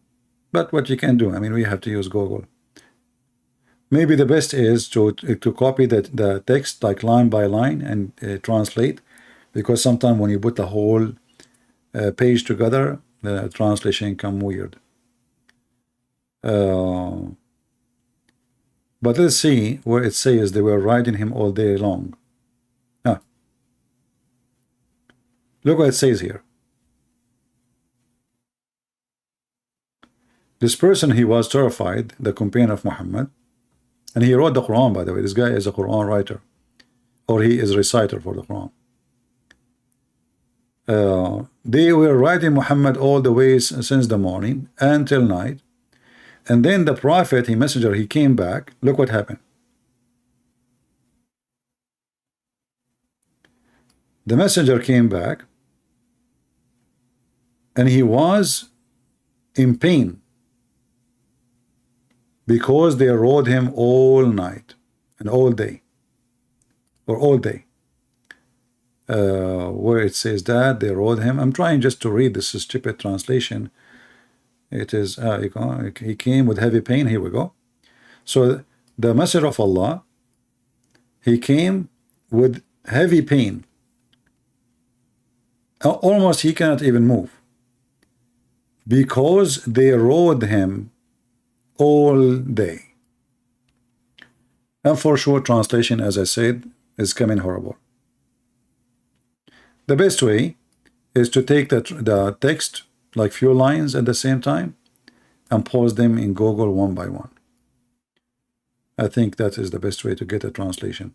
But what you can do, I mean, we have to use Google. Maybe the best is to copy the text like line by line and translate, because sometimes when you put the whole page together, the translation come weird. But let's see where it says they were riding him all day long. Look what it says here. This person, he was terrified, the companion of Muhammad, and he wrote the Quran, by the way. This guy is a Quran writer, or he is a reciter for the Quran. They were riding Muhammad all the way since the morning until night. And then the Prophet, he messenger, he came back. Look what happened. The messenger came back, and he was in pain because they rode him all night and all day, or all day. where it says that they rode him. I'm trying just to read this stupid translation. It is, he came with heavy pain. Here we go. So the messenger of Allah, he came with heavy pain. Almost he cannot even move, because they rode him all day. And for sure, translation, as I said, is coming horrible. The best way is to take the text, like few lines at the same time, and pause them in Google one by one. I think that is the best way to get a translation.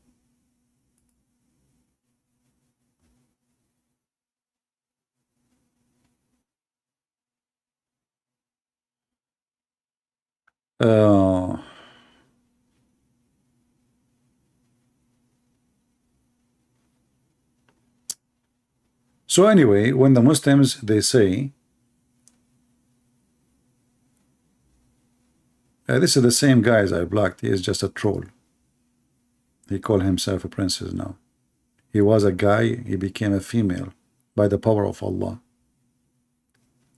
So anyway, when the Muslims, they say, this is the same guy as I blocked, he is just a troll. He called himself a princess now. He was a guy, he became a female by the power of Allah.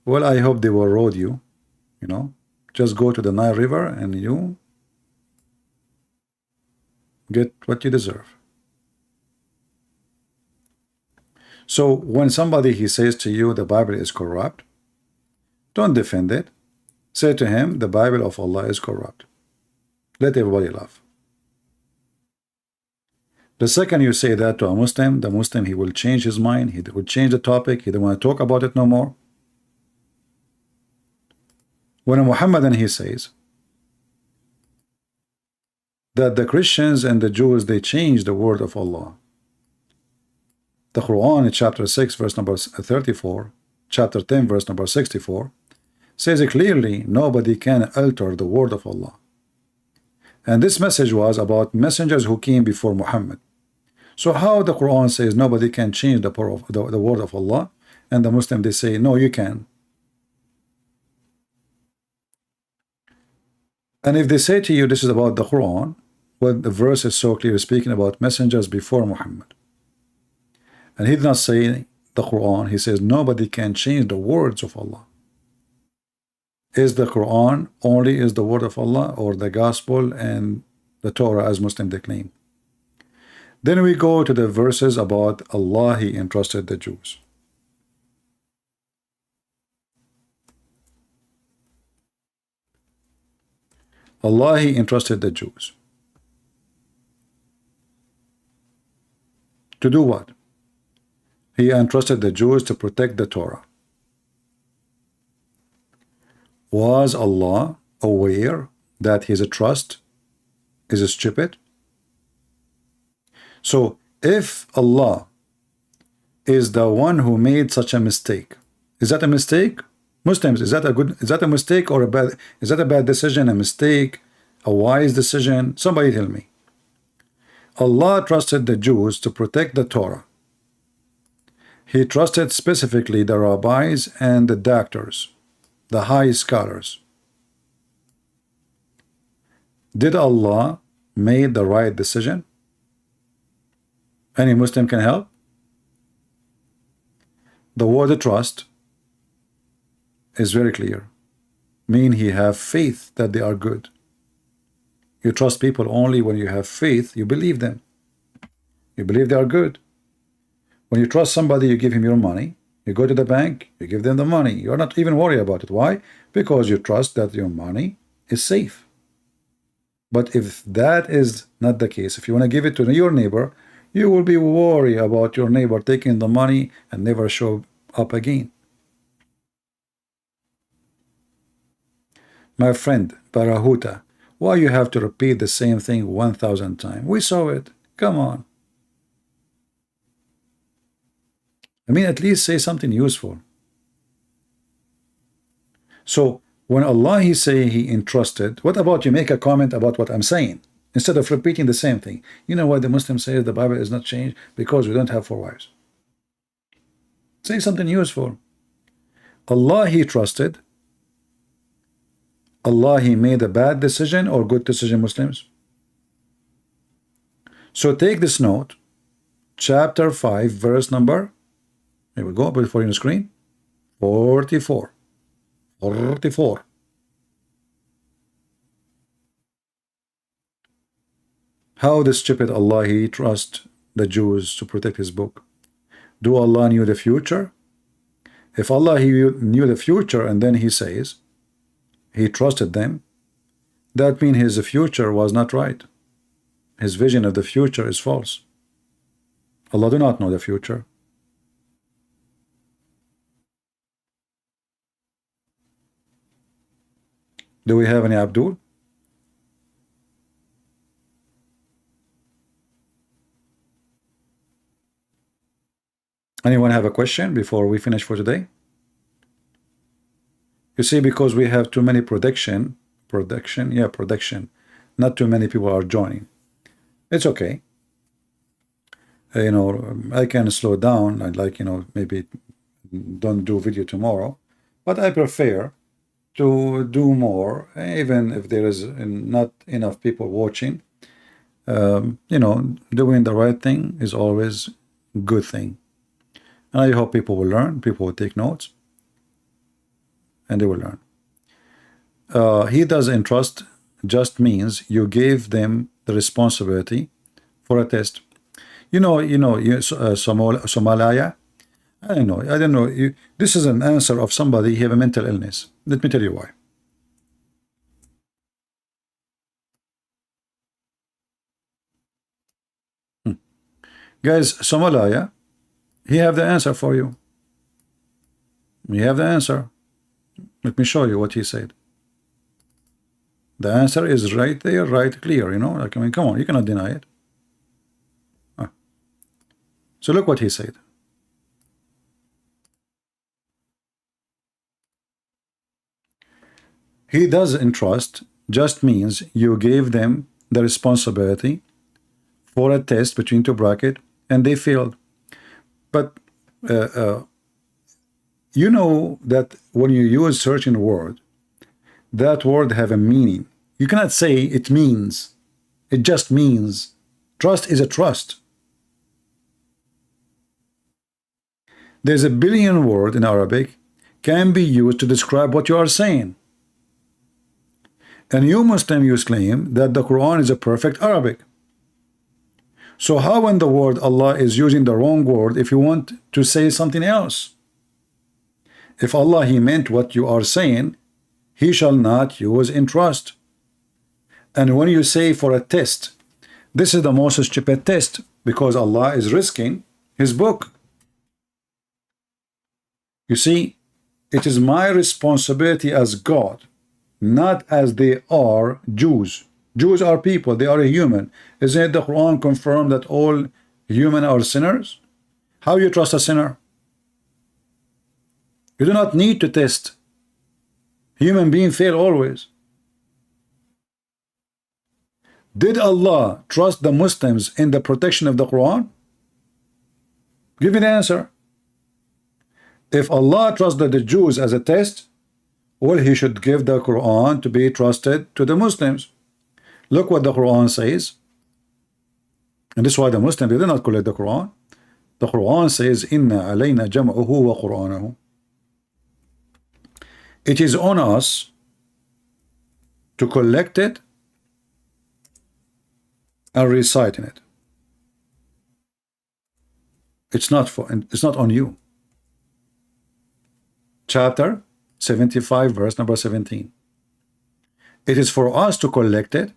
Well, I hope they will road you, you know. Just go to the Nile River and you get what you deserve. So when somebody he says to you the Bible is corrupt, don't defend it. Say to him the Bible of Allah is corrupt. Let everybody laugh. The second you say that to a Muslim, the Muslim, he will change his mind, he will change the topic, he don't want to talk about it no more. When a Muhammadan he says that the Christians and the Jews, they changed the word of Allah. The Quran in chapter 6 verse number 34, chapter 10 verse number 64 says it clearly, nobody can alter the word of Allah. And this message was about messengers who came before Muhammad. So how the Quran says nobody can change the word of Allah, and the Muslim they say no, you can. And if they say to you this is about the Quran, well, the verse is so clear speaking about messengers before Muhammad. And he did not say the Quran, he says nobody can change the words of Allah. Is the Quran only is the word of Allah, or the gospel and the Torah as Muslim they claim? Then we go to the verses about Allah, he entrusted the Jews. Allah, he entrusted the Jews. To do what? He entrusted the Jews to protect the Torah. Was Allah aware that his trust is stupid? So if Allah is the one who made such a mistake, is that a mistake? Muslims, is that a mistake or a bad, is that a bad decision, a mistake, a wise decision? Somebody tell me. Allah trusted the Jews to protect the Torah. He trusted specifically the rabbis and the doctors, the high scholars. Did Allah make the right decision? Any Muslim can help? The word trust is very clear. Mean he have faith that they are good. You trust people only when you have faith, you believe them. You believe they are good. When you trust somebody, you give him your money. You go to the bank, you give them the money. You're not even worried about it. Why? Because you trust that your money is safe. But if that is not the case, if you want to give it to your neighbor, you will be worried about your neighbor taking the money and never show up again. My friend, Barahuta, why you have to repeat the same thing 1,000 times? We saw it. Come on. I mean, at least say something useful. So when Allah he say he entrusted, what about you make a comment about what I'm saying instead of repeating the same thing? You know why the Muslim says the Bible is not changed? Because we don't have 4 wives. Say something useful. Allah he trusted. Allah he made a bad decision or good decision, Muslims? So take this note, chapter 5, verse number, here we go, before on the screen, 44. 44. How the stupid Allah he trust the Jews to protect his book? Do Allah knew the future? If Allah he knew the future and then he says he trusted them, that means his future was not right. His vision of the future is false. Allah do not know the future. Do we have any Abdul? Anyone have a question before we finish for today? You see, because we have too many production, not too many people are joining. It's okay. You know, I can slow down. I'd like, you know, maybe don't do video tomorrow, but I prefer to do more, even if there is not enough people watching. You know, doing the right thing is always a good thing. And I hope people will learn, people will take notes, and they will learn. He does entrust just means you gave them the responsibility for a test. Somalia. I don't know. This is an answer of somebody who have a mental illness. Let me tell you why. Guys, Somalia, he have the answer for you. We have the answer. Let me show you what he said. The answer is right there, right clear, you know. Like, I mean, come on, you cannot deny it. So look what he said. He does entrust just means you gave them the responsibility for a test between two brackets and they failed. But you know that when you use certain word, that word have a meaning. You cannot say it means. It just means. Trust is a trust. There's a billion word in Arabic can be used to describe what you are saying. And you Muslim, you claim that the Quran is a perfect Arabic. So how when the word Allah is using the wrong word if you want to say something else? If Allah he meant what you are saying, he shall not use entrust. And when you say for a test, this is the most stupid test because Allah is risking his book. You see, it is my responsibility as God, not as they are Jews. Jews are people, they are a human. Isn't it the Quran confirm that all human are sinners? How you trust a sinner? You do not need to test. Human beings fail always. Did Allah trust the Muslims in the protection of the Quran? Give me the answer. If Allah trusted the Jews as a test, well, he should give the Quran to be trusted to the Muslims. Look what the Quran says. And this is why the Muslims did not collect the Quran. The Quran says, Inna alayna jam'uhu wa Qur'anahu. It is on us to collect it and recite in it. It's not on you. Chapter 75, verse number 17. It is for us to collect it.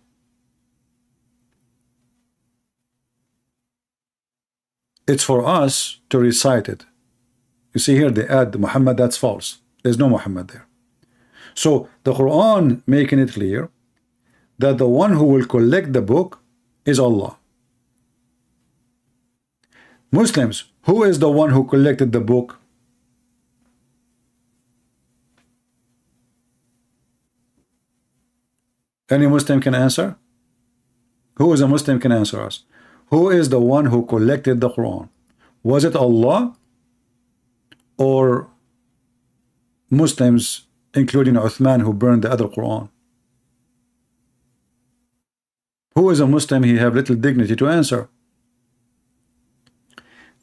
It's for us to recite it. You see here they add Muhammad, that's false. There's no Muhammad there. So the Quran making it clear that the one who will collect the book is Allah. Muslims, who is the one who collected the book? Any Muslim can answer? Who is a Muslim can answer us? Who is the one who collected the Quran? Was it Allah or Muslims, including Uthman, who burned the other Quran? Who is a Muslim? He have little dignity to answer.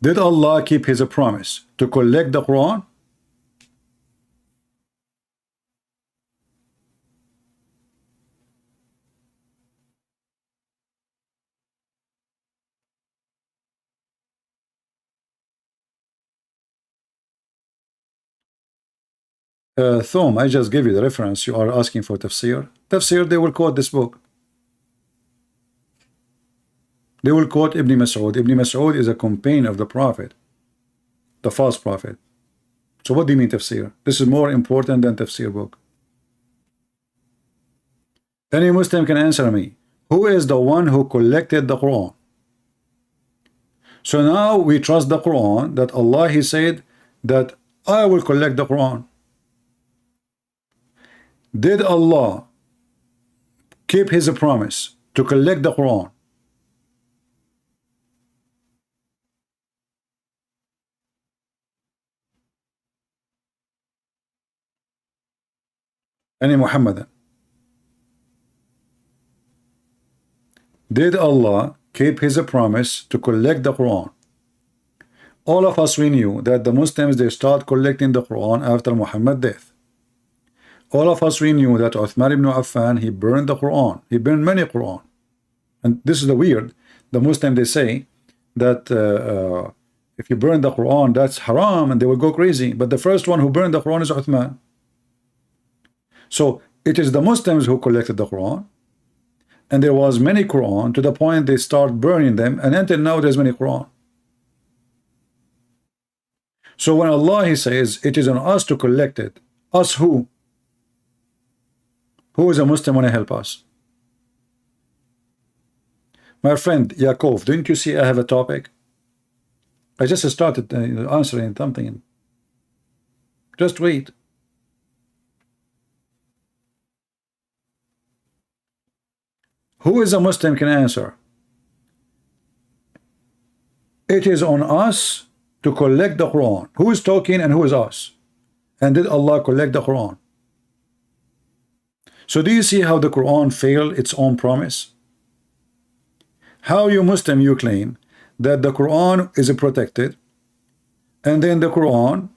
Did Allah keep his promise to collect the Quran? Thom, I just gave you the reference. You are asking for tafsir. Tafsir, they will quote this book. They will quote Ibn Mas'ud. Ibn Mas'ud is a companion of the Prophet, the false prophet. So what do you mean tafsir? This is more important than tafsir book. Any Muslim can answer me. Who is the one who collected the Quran? So now we trust the Quran that Allah, He said that I will collect the Quran. Did Allah keep His promise to collect the Quran? Any Muhammadan? Did Allah keep His promise to collect the Quran? All of us, we knew that the Muslims, they start collecting the Quran after Muhammad's death. All of us, we knew that Uthman ibn Affan, he burned the Quran. He burned many Quran. And this is the weird. The Muslim, they say that if you burn the Quran, that's haram, and they will go crazy. But the first one who burned the Quran is Uthman. So it is the Muslims who collected the Quran. And there was many Quran to the point they start burning them. And until now, there's many Quran. So when Allah, He says, it is on us to collect it. Us who? Who is a Muslim want to help us? My friend Yaakov, didn't you see I have a topic? I just started answering something. Just wait. Who is a Muslim can answer? It is on us to collect the Quran. Who is talking and who is us? And did Allah collect the Quran? So do you see how the Quran failed its own promise? How you Muslim, you claim that the Quran is protected, and then the Quran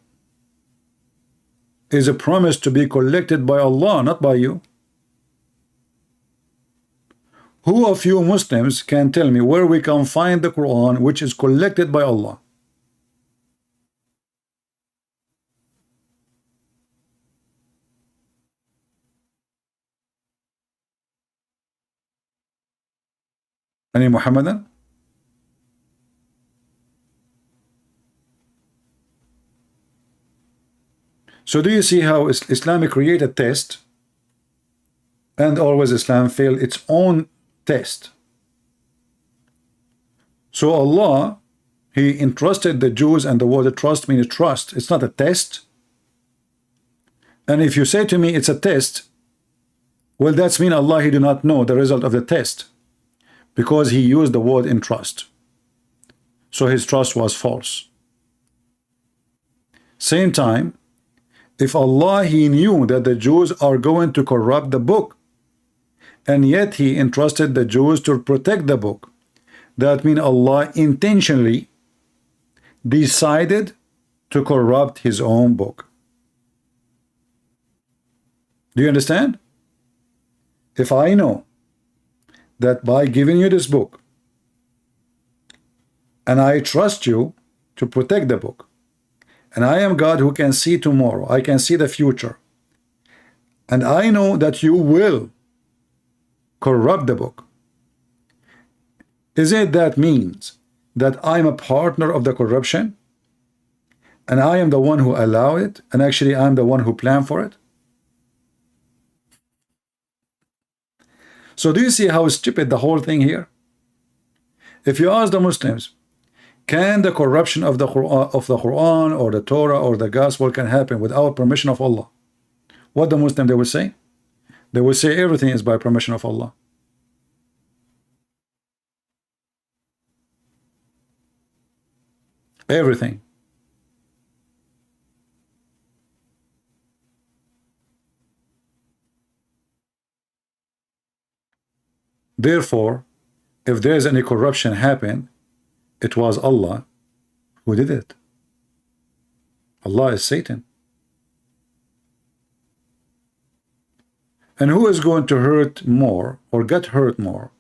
is a promise to be collected by Allah, not by you. Who of you Muslims can tell me where we can find the Quran which is collected by Allah? Any Muhammadan? So do you see how Islam created a test, and always Islam failed its own test? So Allah, He entrusted the Jews, and the word trust means trust. It's not a test. And if you say to me it's a test, well, that's mean Allah, He do not know the result of the test, because He used the word entrust. So His trust was false. Same time, if Allah, He knew that the Jews are going to corrupt the book, and yet He entrusted the Jews to protect the book, that means Allah intentionally decided to corrupt His own book. Do you understand? If I know that by giving you this book, and I trust you to protect the book, and I am God who can see tomorrow, I can see the future, and I know that you will corrupt the book, is it that means that I'm a partner of the corruption, and I am the one who allow it, and actually I'm the one who planned for it? So do you see how stupid the whole thing here? If you ask the Muslims, can the corruption of the Quran or the Torah or the Gospel can happen without permission of Allah? What the Muslim they will say? They will say everything is by permission of Allah. Everything. Therefore, if there is any corruption happen, it was Allah Who did it? Allah is Satan. And who is going to hurt more or get hurt more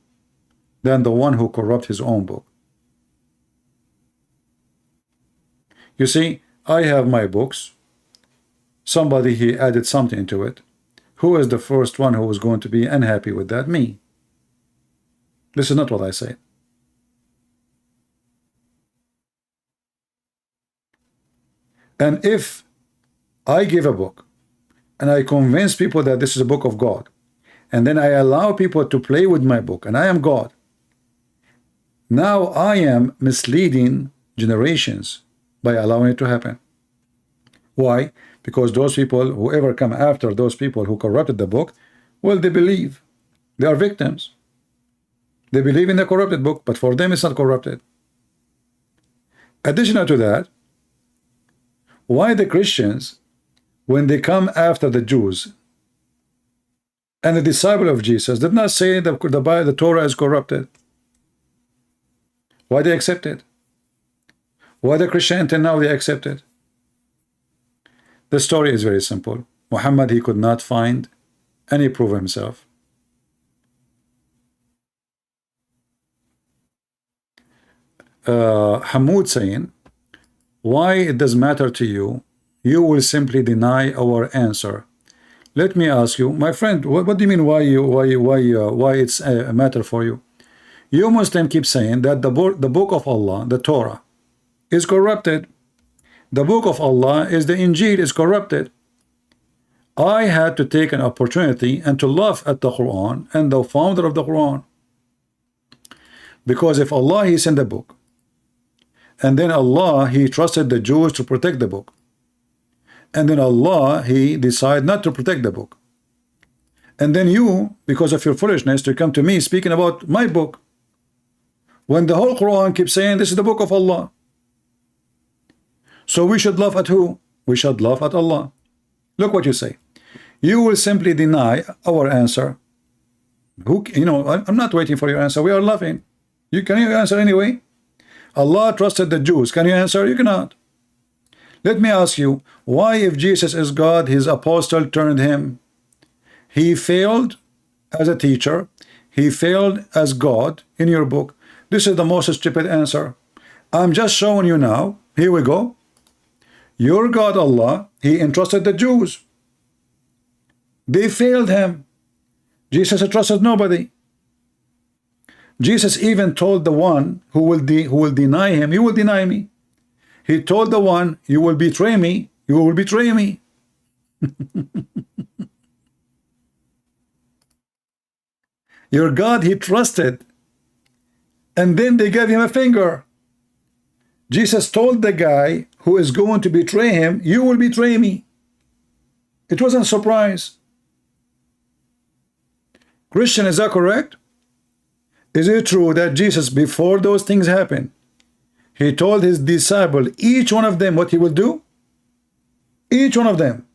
than the one who corrupt his own book? You see, I have my books. Somebody, he added something into it. Who is the first one who was going to be unhappy with that? Me. This is not what I say. And if I give a book and I convince people that this is a book of God, and then I allow people to play with my book, and I am God, now I am misleading generations by allowing it to happen. Why? Because those people, whoever come after those people who corrupted the book, well, they believe. They are victims. They believe in the corrupted book, but for them it's not corrupted. Additional to that, why the Christians, when they come after the Jews and the disciple of Jesus, did not say that the Torah is corrupted? Why they accept it? Why the Christianity now they accept it? The story is very simple. Muhammad, he could not find any proof of himself. Hamoud saying, why it does matter to you? You will simply deny our answer. Let me ask you, my friend, what do you mean why it's a matter for you? You Muslims keep saying that the book of Allah, the Torah, is corrupted. The book of Allah is the Injil, is corrupted. I had to take an opportunity and to laugh at the Quran and the founder of the Quran. Because if Allah, he sent a book, and then Allah, he trusted the Jews to protect the book, and then Allah, he decided not to protect the book, and then you, because of your foolishness, to come to me speaking about my book, when the whole Quran keeps saying this is the book of Allah. So we should laugh at who? We should laugh at Allah. Look what you say. You will simply deny our answer. Who, I'm not waiting for your answer. We are laughing. Can you answer anyway? Allah trusted the Jews. Can you answer? You cannot. Let me ask you, why, if Jesus is God, his apostle turned him? He failed as a teacher. He failed as God in your book. This is the most stupid answer. I'm just showing you now. Here we go. Your God, Allah, he entrusted the Jews. They failed him. Jesus trusted nobody. Jesus even told the one who will deny him, you will deny me. He told the one, you will betray me, you will betray me. Your God, he trusted, and then they gave him a finger. Jesus told the guy who is going to betray him, you will betray me. It wasn't a surprise. Christian, is that correct? Is it true that Jesus, before those things happened, he told his disciple, each one of them, what he will do? Each one of them.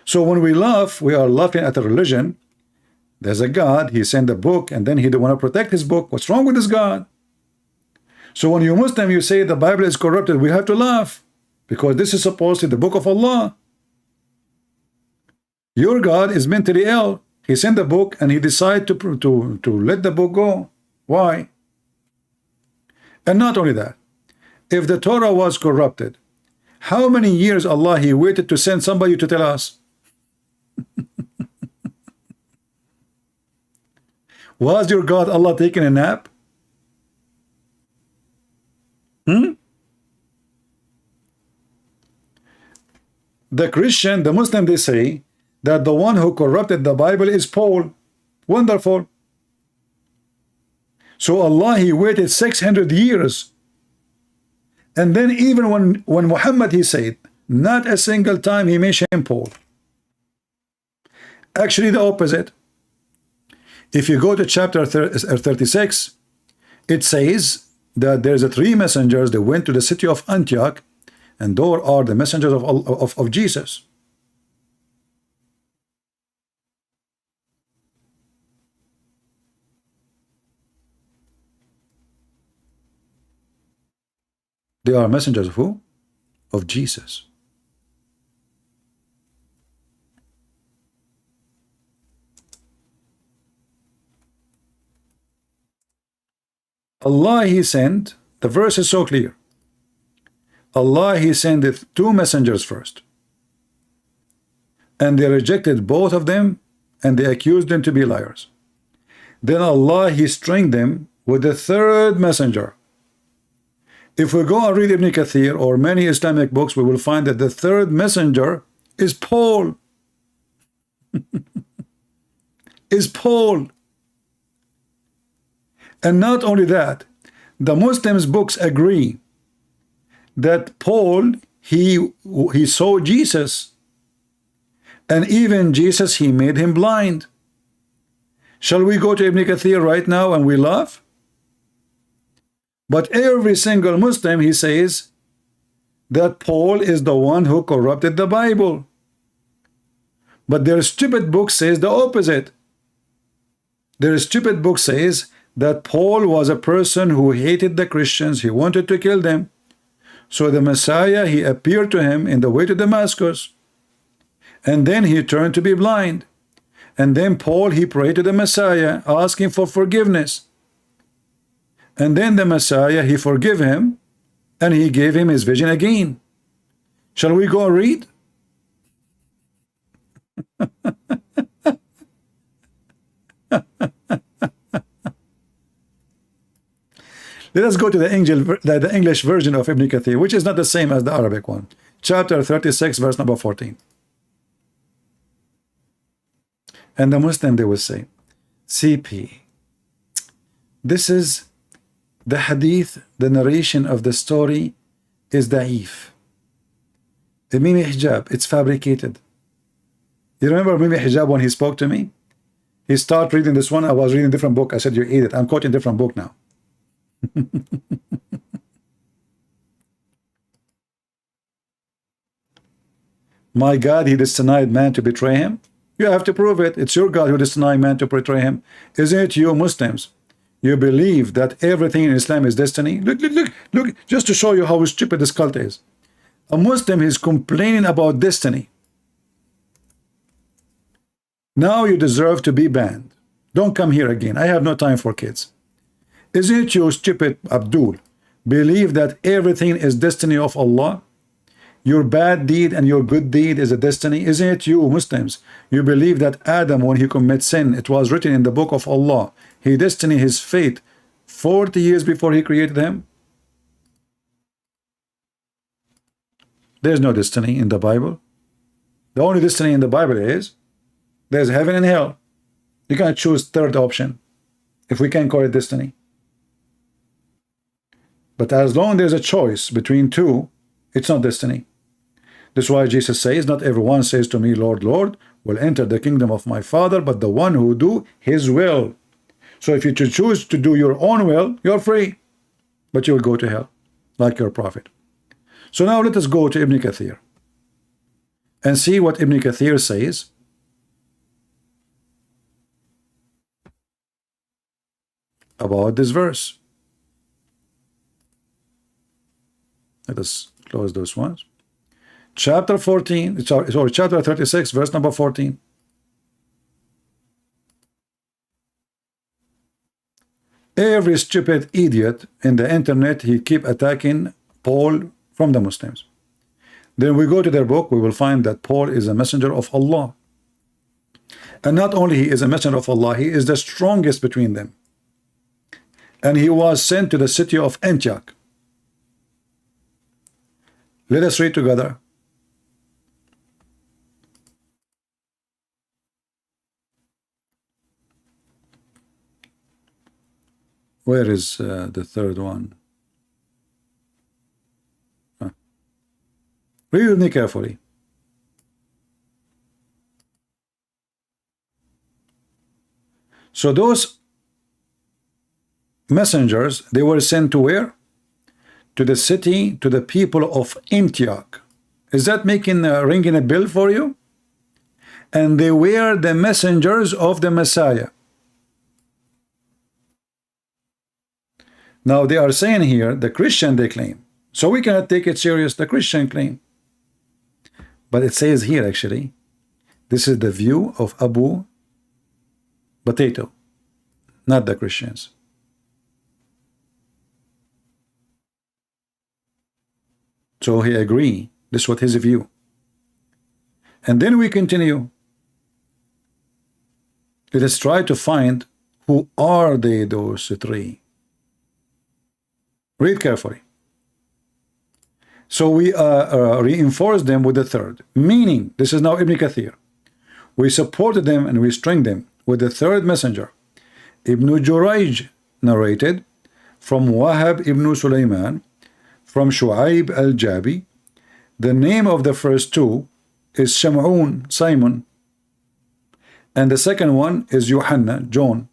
So when we laugh, we are laughing at a religion. There's a God, he sent a book, and then he don't want to protect his book. What's wrong with this God? So when you Muslim, you say the Bible is corrupted, we have to laugh, because this is supposed to be the book of Allah. Your God is mentally ill. He sent the book and he decided to let the book go. Why? And not only that, if the Torah was corrupted, how many years Allah, he waited to send somebody to tell us? Was your God Allah taking a nap? The Christian, the Muslim, they say that the one who corrupted the Bible is Paul. Wonderful. So Allah, he waited 600 years. And then even when Muhammad, he said, not a single time he mentioned Paul. Actually, the opposite. If you go to chapter 36, it says that there's 3 messengers that went to the city of Antioch, and those are the messengers of Jesus. They are messengers of who? Of Jesus. Allah He sent, the verse is so clear. Allah He sendeth two messengers first, and they rejected both of them, and they accused them to be liars. Then Allah He strengthened them with the third messenger. If we go and read Ibn Kathir or many Islamic books, we will find that the third messenger is Paul. Is Paul. And not only that, the Muslims books agree that Paul, he saw Jesus, and even Jesus, he made him blind. Shall we go to Ibn Kathir right now and we laugh? But every single Muslim, he says that Paul is the one who corrupted the Bible. But their stupid book says the opposite. Their stupid book says that Paul was a person who hated the Christians. He wanted to kill them. So the Messiah, he appeared to him in the way to Damascus. And then he turned to be blind. And then Paul, he prayed to the Messiah, asking for forgiveness. And then the Messiah, he forgave him, and he gave him his vision again. Shall we go and read? Let us go to the English version of Ibn Kathir, which is not the same as the Arabic one. Chapter 36, verse number 14. And the Muslim, they will say, CP, this is the hadith, the narration of the story is da'if. The Mimi Hijab, it's fabricated. You remember Mimi Hijab when he spoke to me? He started reading this one, I was reading a different book. I said, you eat it. I'm quoting a different book now. My God, he denied man to betray him. You have to prove it. It's your God who denied man to betray him. Isn't it you Muslims? You believe that everything in Islam is destiny? Look, just to show you how stupid this cult is. A Muslim is complaining about destiny. Now you deserve to be banned. Don't come here again. I have no time for kids. Isn't it you, stupid Abdul, believe that everything is destiny of Allah? Your bad deed and your good deed is a destiny. Isn't it you, Muslims? You believe that Adam, when he commits sin, it was written in the book of Allah. He destined his fate 40 years before he created him. There's no destiny in the Bible. The only destiny in the Bible is there's heaven and hell. You can't choose third option, if we can call it destiny. But as long as there's a choice between two, it's not destiny. That's why Jesus says, not everyone says to me, Lord, Lord, will enter the kingdom of my Father, but the one who do his will. So if you choose to do your own will, you're free, but you will go to hell, like your prophet. So now let us go to Ibn Kathir and see what Ibn Kathir says about this verse. Let us close those ones. Chapter 14, sorry, chapter 36, verse number 14. Every stupid idiot in the internet, he keep attacking Paul from the Muslims. Then we go to their book, we will find that Paul is a messenger of Allah. And not only he is a messenger of Allah, he is the strongest between them. And he was sent to the city of Antioch. Let us read together. Where is the third one? Read with me carefully. So those messengers, they were sent to where? To the city, to the people of Antioch. Is that making ringing a bell for you? And they were the messengers of the Messiah. Now they are saying here, the Christian, they claim So we cannot take it serious, the Christian claim. But it says here, actually, this is the view of Abu Potato, not the Christians. So he agree. This was his view. And then we continue. Let us try to find who are they, those three. Read carefully. So we reinforce them with the third. Meaning, this is now Ibn Kathir. We supported them and we string them with the third messenger. Ibn Jurayj narrated from Wahab ibn Sulaiman, from Shu'aib al-Jabi. The name of the first two is Sham'un, Simon, and the second one is Yohanna, John,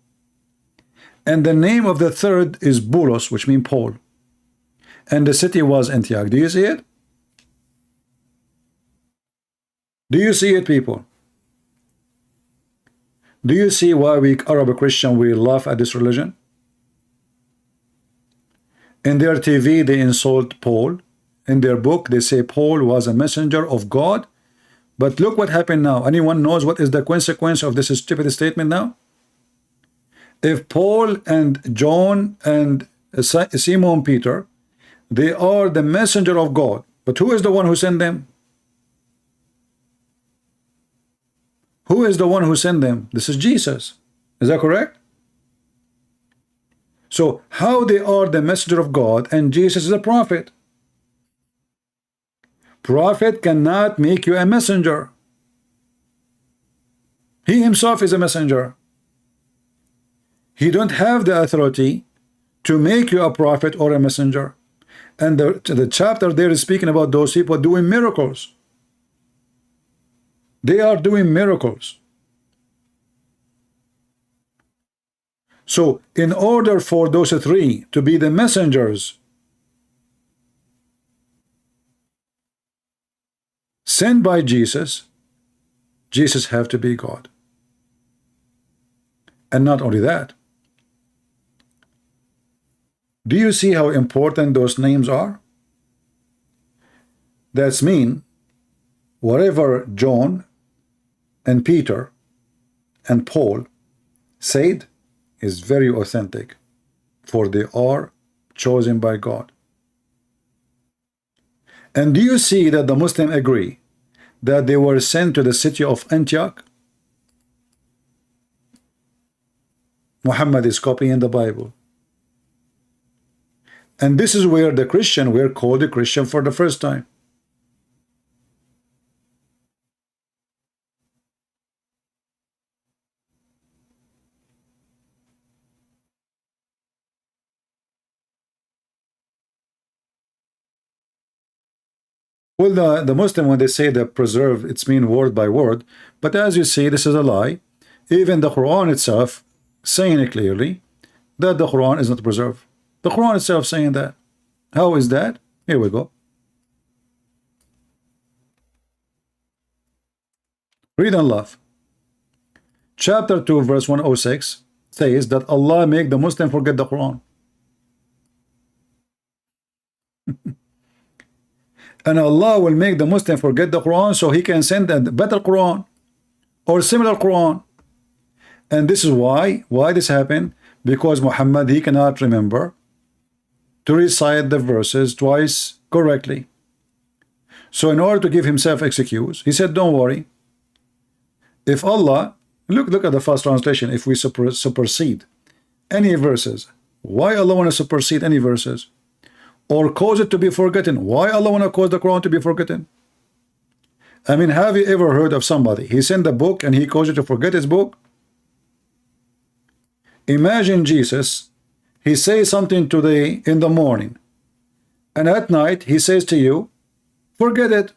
and the name of the third is Bulos, which means Paul, and the city was Antioch. Do you see it? Do you see it, people? Do you see why we Arab Christian we laugh at this religion? In their TV they insult Paul. In their book they say Paul was a messenger of God. But look what happened now. Anyone knows what is the consequence of this stupid statement now? If Paul and John and Simon Peter, they are the messenger of God, but who is the one who sent them? Who is the one who sent them? This is Jesus. Is that correct? So how they are the messenger of God and Jesus is a prophet? Prophet cannot make you a messenger. He himself is a messenger. He don't have the authority to make you a prophet or a messenger. And the chapter there is speaking about those people doing miracles. They are doing miracles. So in order for those three to be the messengers sent by Jesus, Jesus have to be God. And not only that, do you see how important those names are? That's mean whatever John and Peter and Paul said is very authentic, for they are chosen by God. And do you see that the Muslims agree that they were sent to the city of Antioch? Muhammad is copying the Bible. And this is where the Christian were called a Christian for the first time. Well, the Muslim, when they say that preserve, it's mean word by word. But as you see, this is a lie. Even the Quran itself saying it clearly that the Quran is not preserved. The Quran itself saying that. How is that? Here we go. Read and laugh. Chapter 2, verse 106 says that Allah make the Muslim forget the Quran. And Allah will make the Muslim forget the Quran so he can send a better Quran or similar Quran. And this is why this happened, because Muhammad, he cannot remember to recite the verses twice correctly. So in order to give himself excuse, he said, don't worry. If Allah, look at the first translation, if we supersede any verses, why Allah want to supersede any verses? Or cause it to be forgotten. Why Allah want to cause the Quran to be forgotten? I mean, have you ever heard of somebody, he sent a book and he caused you to forget his book? Imagine Jesus, he says something today in the morning, and at night he says to you, forget it.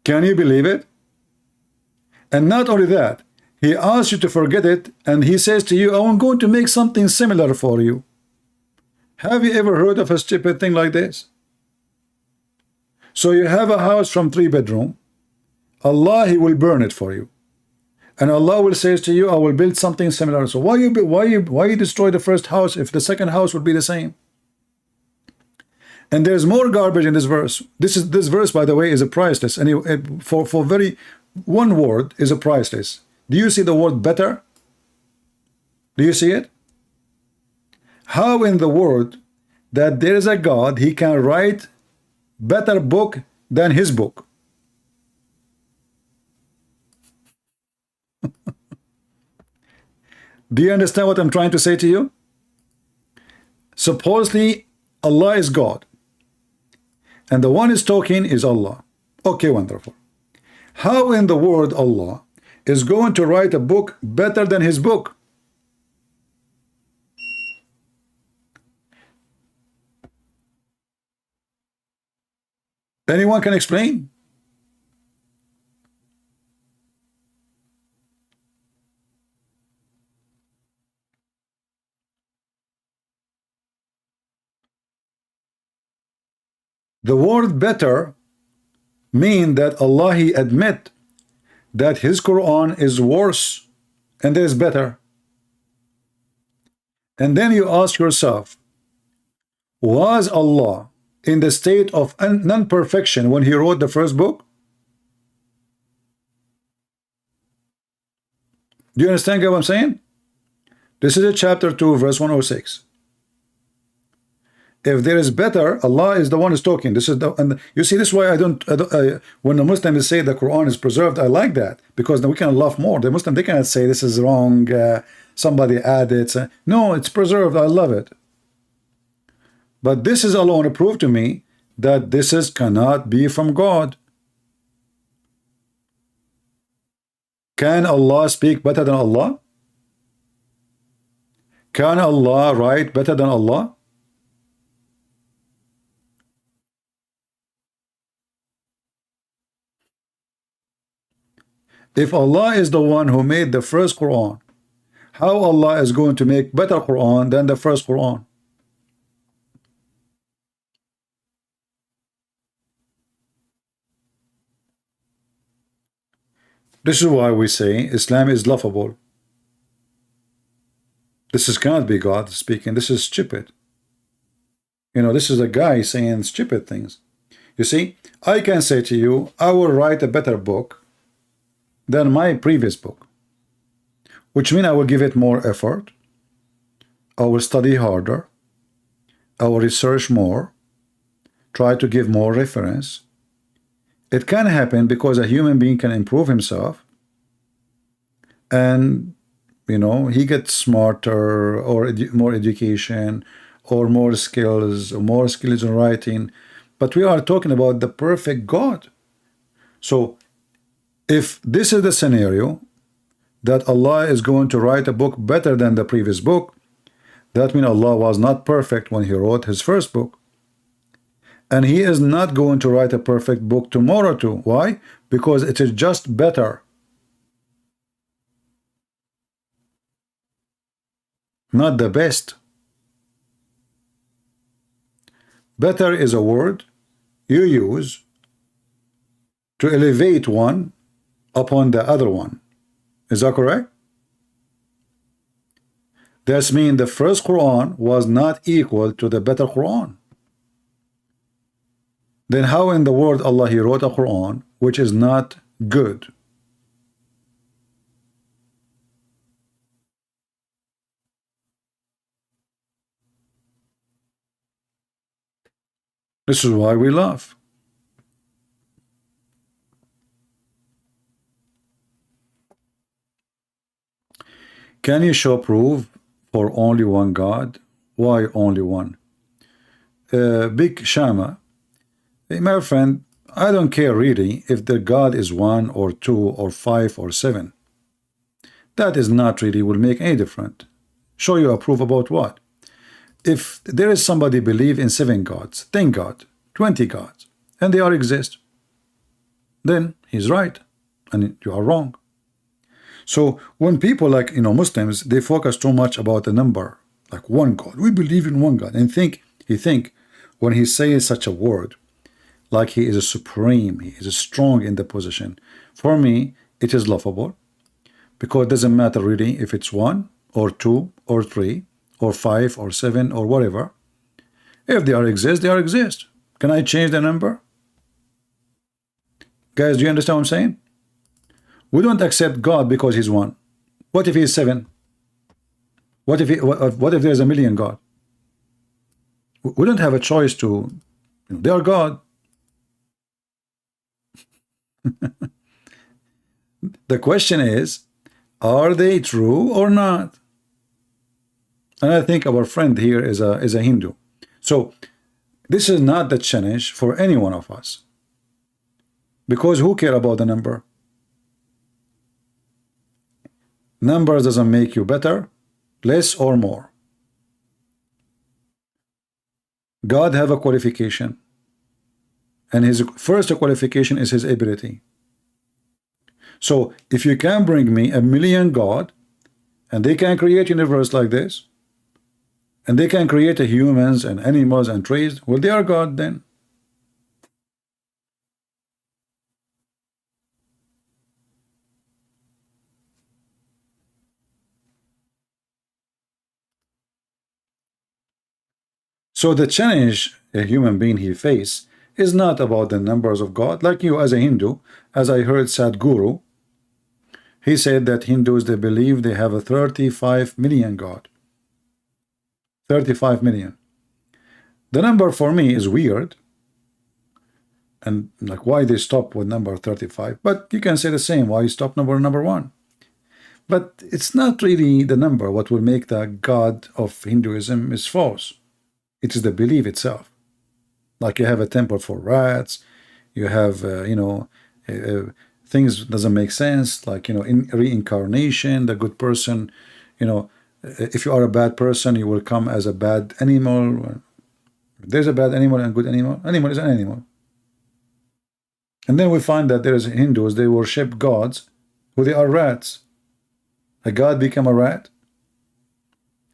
Can you believe it? And not only that, he asks you to forget it, and he says to you, I'm going to make something similar for you. Have you ever heard of a stupid thing like this? So you have a house from 3 bedroom. Allah, he will burn it for you. And Allah will say to you, I will build something similar. So why you destroy the first house if the second house would be the same? And there's more garbage in this verse. This verse, by the way, is a priceless. And for very one word is a priceless. Do you see the word better? Do you see it? How in the world that there is a God, he can write better book than his book? Do you understand what I'm trying to say to you? Supposedly Allah is God, and the one is talking is Allah. Okay, wonderful. How in the world Allah is going to write a book better than his book? Anyone can explain? The word better mean that Allah, he admit that his Quran is worse and there is better. And then you ask yourself, was Allah in the state of non-perfection when he wrote the first book? Do you understand what I'm saying? This is a chapter 2 verse 106. If there is better, Allah is the one who's talking. This is the, and you see, this is why when the Muslims say the Quran is preserved, I like that, because then we can laugh more. The Muslim, they cannot say this is wrong, somebody added. No, it's preserved. I love it. But this is alone to prove to me that this is cannot be from God. Can Allah speak better than Allah? Can Allah write better than Allah? If Allah is the one who made the first Quran, how Allah is going to make better Quran than the first Quran? This is why we say Islam is laughable. Cannot be God speaking. This is stupid. You know, this is a guy saying stupid things. You see, I can say to you, I will write a better book than my previous book, which means I will give it more effort, I will study harder, I will research more, try to give more reference. It can happen because a human being can improve himself, and you know, he gets smarter, or more education, or more skills in writing. But we are talking about the perfect God. So if this is the scenario that Allah is going to write a book better than the previous book, that means Allah was not perfect when he wrote his first book. And he is not going to write a perfect book tomorrow too. Why? Because it is just better. Not the best. Better is a word you use to elevate one upon the other one. Is that correct? That means the first Quran was not equal to the better Quran. Then how in the world Allah he wrote a Quran which is not good? This is why we laugh. Can you show proof for only one God? Why only one? Big Shama, my friend, I don't care really if the God is 1 or 2 or 5 or 7. That is not really will make any difference. Show you a proof about what? If there is somebody believe in 7 gods, 10 gods, 20 gods, and they all exist, then he's right and you are wrong. So when people like, you know, Muslims, they focus too much about the number, like one God. We believe in one God, and he think when he says such a word, like he is a supreme, he is strong in the position. For me, it is laughable, because it doesn't matter really if it's 1 or 2 or 3 or 5 or 7 or whatever. If they are exist, they are exist. Can I change the number? Guys, do you understand what I'm saying? We don't accept God because he's 1. What if he's 7? What if there's a million God? We don't have a choice to, they are God. The question is, are they true or not? And I think our friend here is a Hindu. So this is not the challenge for any one of us. Because who care about the number? Numbers doesn't make you better, less or more. God have a qualification. And his first qualification is his ability. So if you can bring me a million God, and they can create universe like this, and they can create humans and animals and trees, well, they are God then. So the challenge a human being he face is not about the numbers of God. Like you as a Hindu, as I heard Sadhguru, he said that Hindus, they believe they have a 35 million God. 35 million. The number for me is weird. And like why they stop with number 35. But you can say the same, why you stop number 1. But it's not really the number. What will make the God of Hinduism is false. It is the belief itself. Like you have a temple for rats, you have things doesn't make sense, like in reincarnation, the good person, if you are a bad person, you will come as a bad animal. There's a bad animal and good animal. Animal is an animal. And then we find that there's Hindus, they worship gods who they are rats. A god become a rat.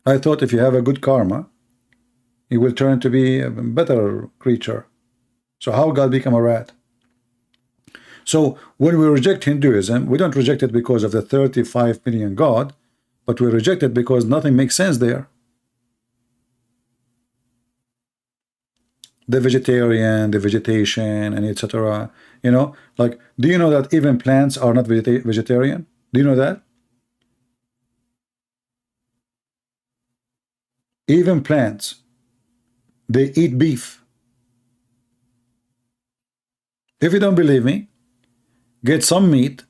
I thought if you have a good karma, you will turn to be a better creature. So how God become a rat? So when we reject Hinduism, we don't reject it because of the 35 million God, but we reject it because nothing makes sense there. The vegetarian, the vegetation, and etc. Like, do you know that even plants are not vegetarian? Do you know that? Even plants, they eat beef. If you don't believe me, get some meat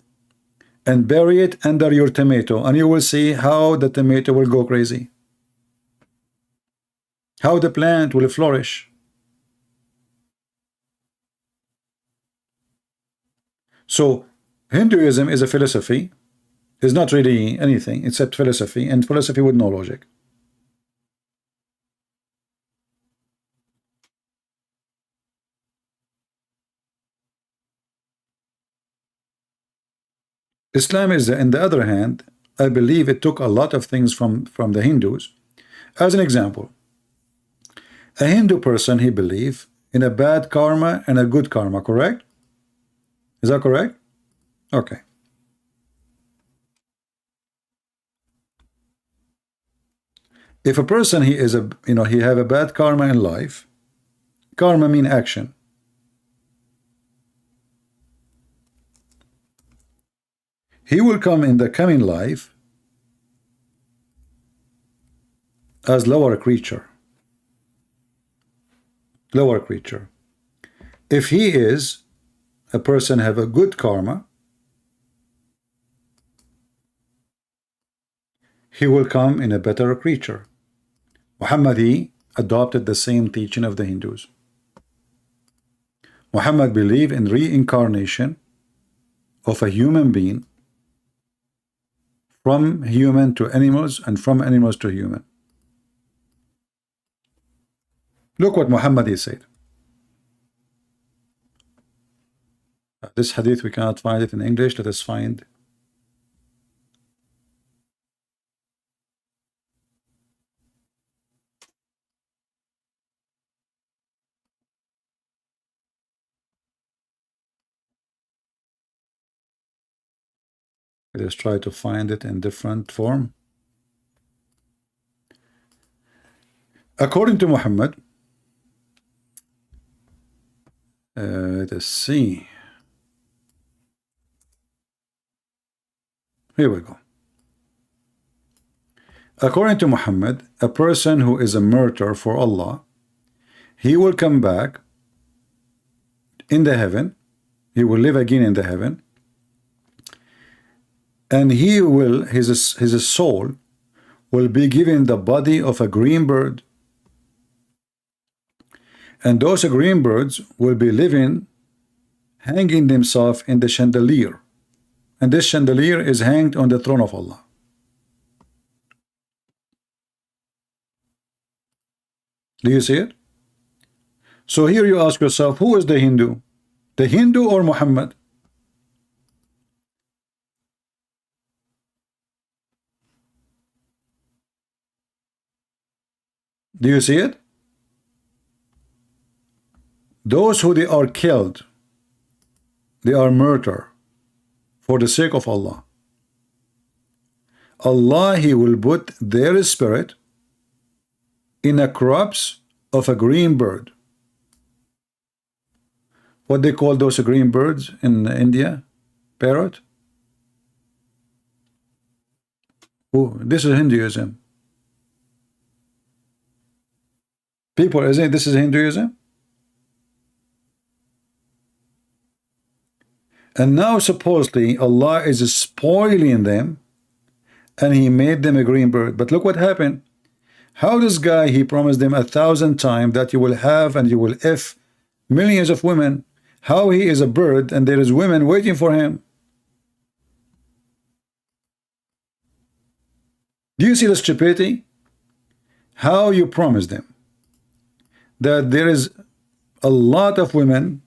and bury it under your tomato, and you will see how the tomato will go crazy. How the plant will flourish. So Hinduism is a philosophy. It's not really anything except philosophy, and philosophy with no logic. Islam is, on the other hand, I believe it took a lot of things from the Hindus. As an example, a Hindu person, he believes in a bad karma and a good karma, correct? Is that correct? Okay. If a person he is a he have a bad karma in life, karma mean action. He will come in the coming life as lower creature. Lower creature. If he is a person have a good karma, he will come in a better creature. Muhammad, he adopted the same teaching of the Hindus. Muhammad believed in reincarnation of a human being from human to animals and from animals to human. Look what Muhammad said. This hadith, we cannot find it in English. Let us find. Let's try to find it in different form. According to Muhammad, let's see. Here we go. According to Muhammad, a person who is a martyr for Allah, he will come back in the heaven. He will live again in the heaven, and he will, his soul will be given the body of a green bird, and those green birds will be living, hanging themselves in the chandelier, and this chandelier is hanged on the throne of Allah. Do you see it? So here you ask yourself, who is the Hindu? The Hindu or Muhammad? Do you see it? Those who they are killed, they are murdered for the sake of Allah. Allah, He will put their spirit in a corpse of a green bird. What they call those green birds in India? Parrot? Oh, this is Hinduism. People, isn't this is Hinduism? And now supposedly Allah is spoiling them, and He made them a green bird. But look what happened. How this guy, he promised them 1,000 times that you will have and you will F millions of women. How he is a bird and there is women waiting for him. Do you see the stupidity? How you promise them that there is a lot of women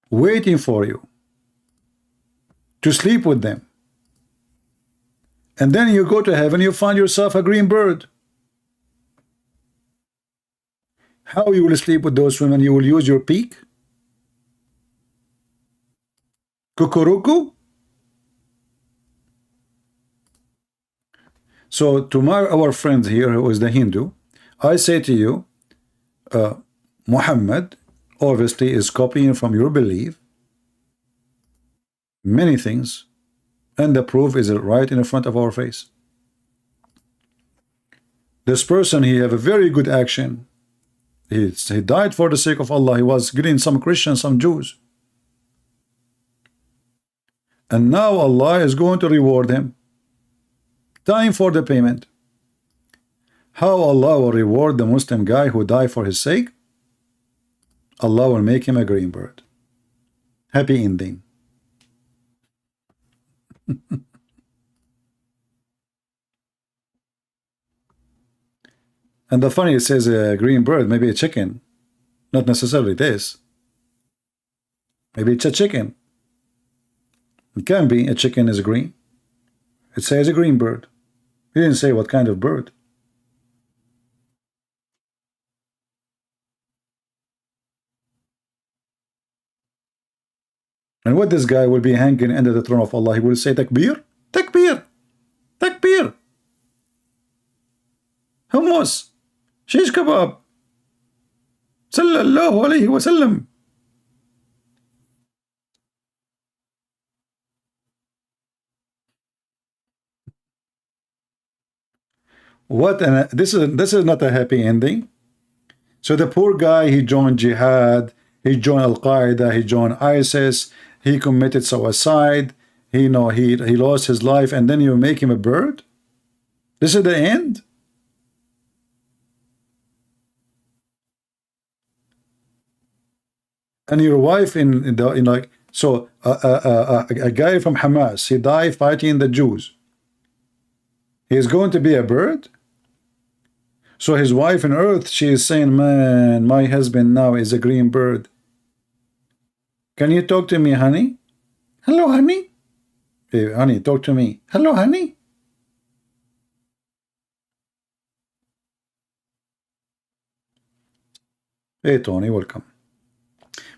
waiting for you to sleep with them, and then you go to heaven, you find yourself a green bird. How you will sleep with those women? You will use your beak? Kukuruku? So to our friend here who is the Hindu, I say to you, Muhammad obviously is copying from your belief many things, and the proof is right in front of our face. This person, he have a very good action. He died for the sake of Allah. He was getting some Christians, some Jews, and now Allah is going to reward him. Time for the payment. How Allah will reward the Muslim guy who died for his sake? Allah will make him a green bird. Happy ending. And the funny, it says a green bird, maybe a chicken, not necessarily this. Maybe it's a chicken. It can be a chicken is green. It says a green bird. He didn't say what kind of bird. And what this guy will be hanging under the throne of Allah, he will say takbir, takbir, takbir, hummus, shish kebab, sallallahu alayhi wa sallam. What? And this is not a happy ending. So the poor guy, he joined jihad, he joined Al-Qaeda, he joined ISIS, he committed suicide, he lost his life, and then you make him a bird? This is the end? And your wife a guy from Hamas, he died fighting the Jews. He is going to be a bird? So his wife on earth, she is saying, man, my husband now is a green bird. Can you talk to me, honey? Hello, honey. Hey, honey, talk to me. Hello, honey. Hey, Tony, welcome.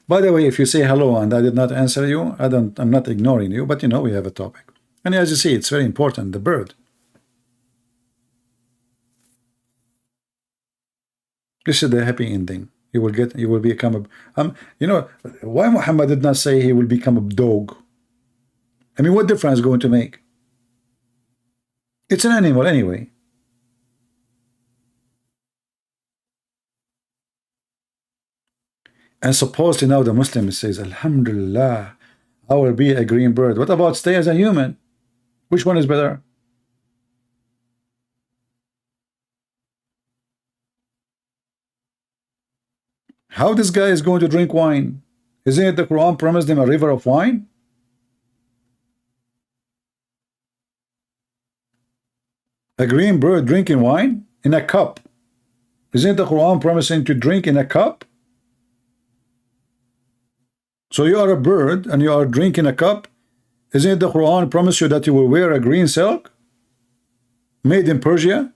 By the way, if you say hello and I did not answer you, I'm not ignoring you, but you know we have a topic. And as you see, it's very important, the bird. This is the happy ending. You will become a, you know, why Muhammad did not say he will become a dog? I mean, what difference is going to make? It's an animal anyway. And supposedly now the Muslim says, Alhamdulillah, I will be a green bird. What about stay as a human? Which one is better? How this guy is going to drink wine? Isn't it the Quran promised him a river of wine? A green bird drinking wine in a cup. Isn't the Quran promising to drink in a cup? So you are a bird and you are drinking a cup. Isn't it the Quran promise you that you will wear a green silk made in Persia?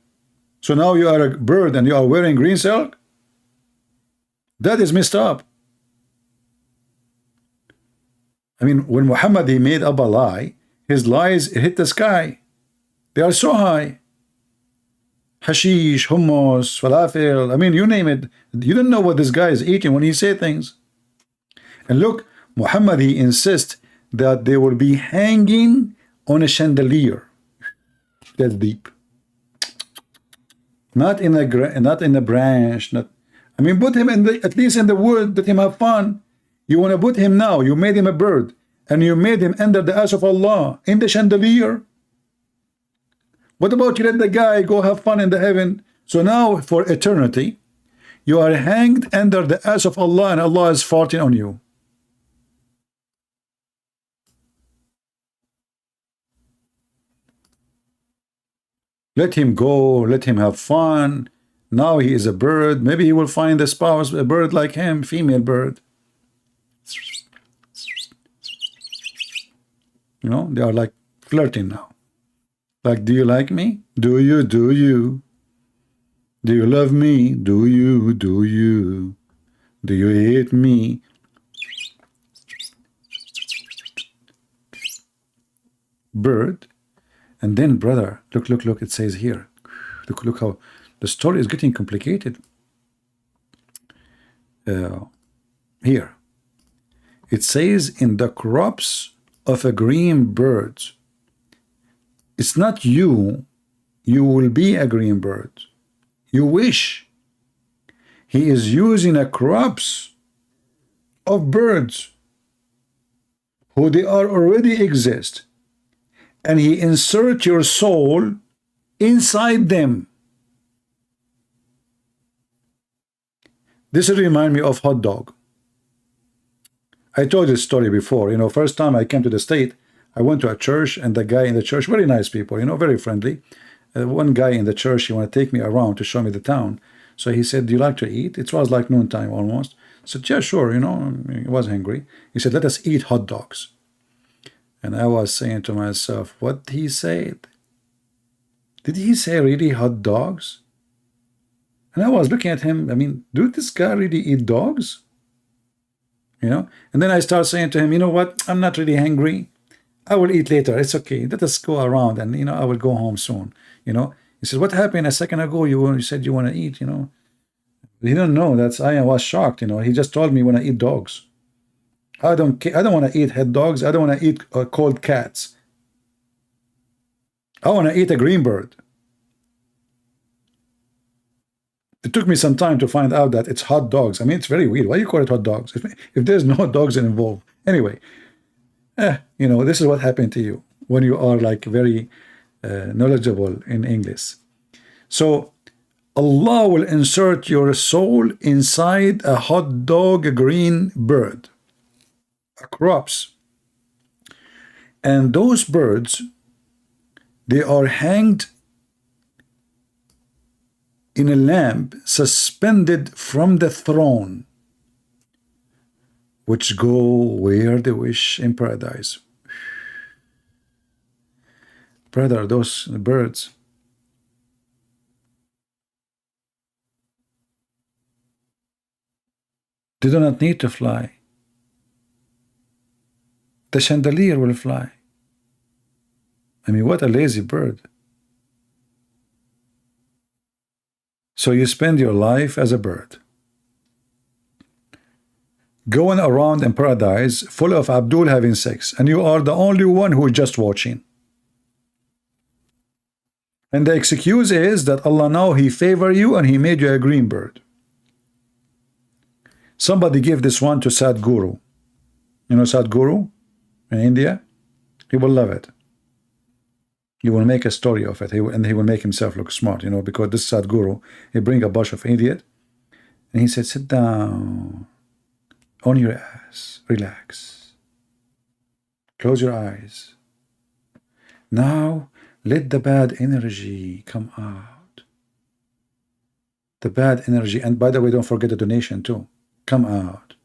So now you are a bird and you are wearing green silk? That is messed up. I mean, when Muhammad he made up a lie, his lies hit the sky. They are so high. Hashish, hummus, falafel, I mean, you name it. You don't know what this guy is eating when he say things. And look, Muhammad he insists that they will be hanging on a chandelier. That's deep. Not in a branch. Not. I mean, put him in at least in the wood. Let him have fun. You want to put him now. You made him a bird, and you made him under the eyes of Allah in the chandelier. What about you let the guy go have fun in the heaven? So now for eternity, you are hanged under the eyes of Allah, and Allah is farting on you. Let him go, let him have fun. Now he is a bird. Maybe he will find a spouse, a bird like him, female bird. You know, they are like flirting now. Like, do you like me? Do you? Do you? Do you love me? Do you? Do you? Do you hate me? Bird. And then, brother, look, it says here. Look how the story is getting complicated. Here. It says, in the crops of a green bird. It's not you will be a green bird. You wish. He is using a crops of birds who they are already exist. And he insert your soul inside them. This reminds me of hot dog. I told this story before. You know, first time I came to the state, I went to a church, and the guy in the church, very nice people, you know, very friendly. One guy in the church, he wanted to take me around to show me the town. So he said, do you like to eat? It was like noontime almost. I said, yeah, sure, you know, I was hungry. He said, let us eat hot dogs. And I was saying to myself, what he said? Did he say really hot dogs? And I was looking at him, I mean, do this guy really eat dogs? You know? And then I start saying to him, you know what? I'm not really hungry. I will eat later. It's okay. Let us go around and, you know, I will go home soon. You know? He said, what happened a second ago? You said you want to eat, you know? He don't know. I was shocked, you know. He just told me when I eat dogs. I don't want to eat head dogs. I don't want to eat cold cats. I want to eat a green bird. It took me some time to find out that it's hot dogs. I mean, it's very weird. Why you call it hot dogs? If there's no dogs involved. Anyway, you know, this is what happened to you when you are like very knowledgeable in English. So Allah will insert your soul inside a hot dog, a green bird. Crops, and those birds, they are hanged in a lamp suspended from the throne, which go where they wish in paradise. Brother, those birds, they do not need to fly. the chandelier will fly. I mean, what a lazy bird. So you spend your life as a bird, going around in paradise full of Abdul having sex, and you are the only one who is just watching. And the excuse is that Allah now He favor you and He made you a green bird. Somebody give this one to Sadhguru. You know Sadhguru in India? He will love it. He will make a story of it, and he will make himself look smart, you know, because this Sadhguru, he bring a bunch of idiot, and he said, sit down on your ass, relax, close your eyes. Now let the bad energy come out. The bad energy, and by the way, don't forget the donation too, come out.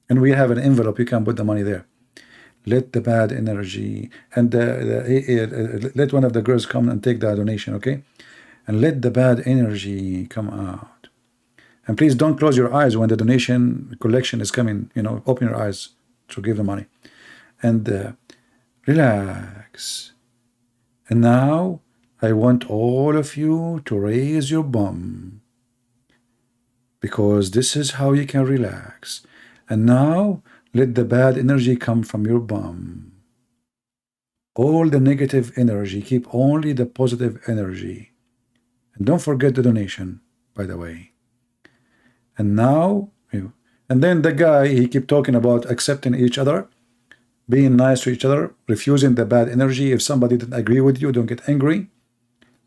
And we have an envelope, you can put the money there. Let the bad energy, and let one of the girls come and take the donation, okay? And let the bad energy come out. And please don't close your eyes when the donation collection is coming, you know, open your eyes to give the money. And relax. And now I want all of you to raise your bum, because this is how you can relax. And now let the bad energy come from your bum. All the negative energy, keep only the positive energy. And don't forget the donation, by the way. And now, and then the guy, he keep talking about accepting each other, being nice to each other, refusing the bad energy. If somebody didn't agree with you, don't get angry.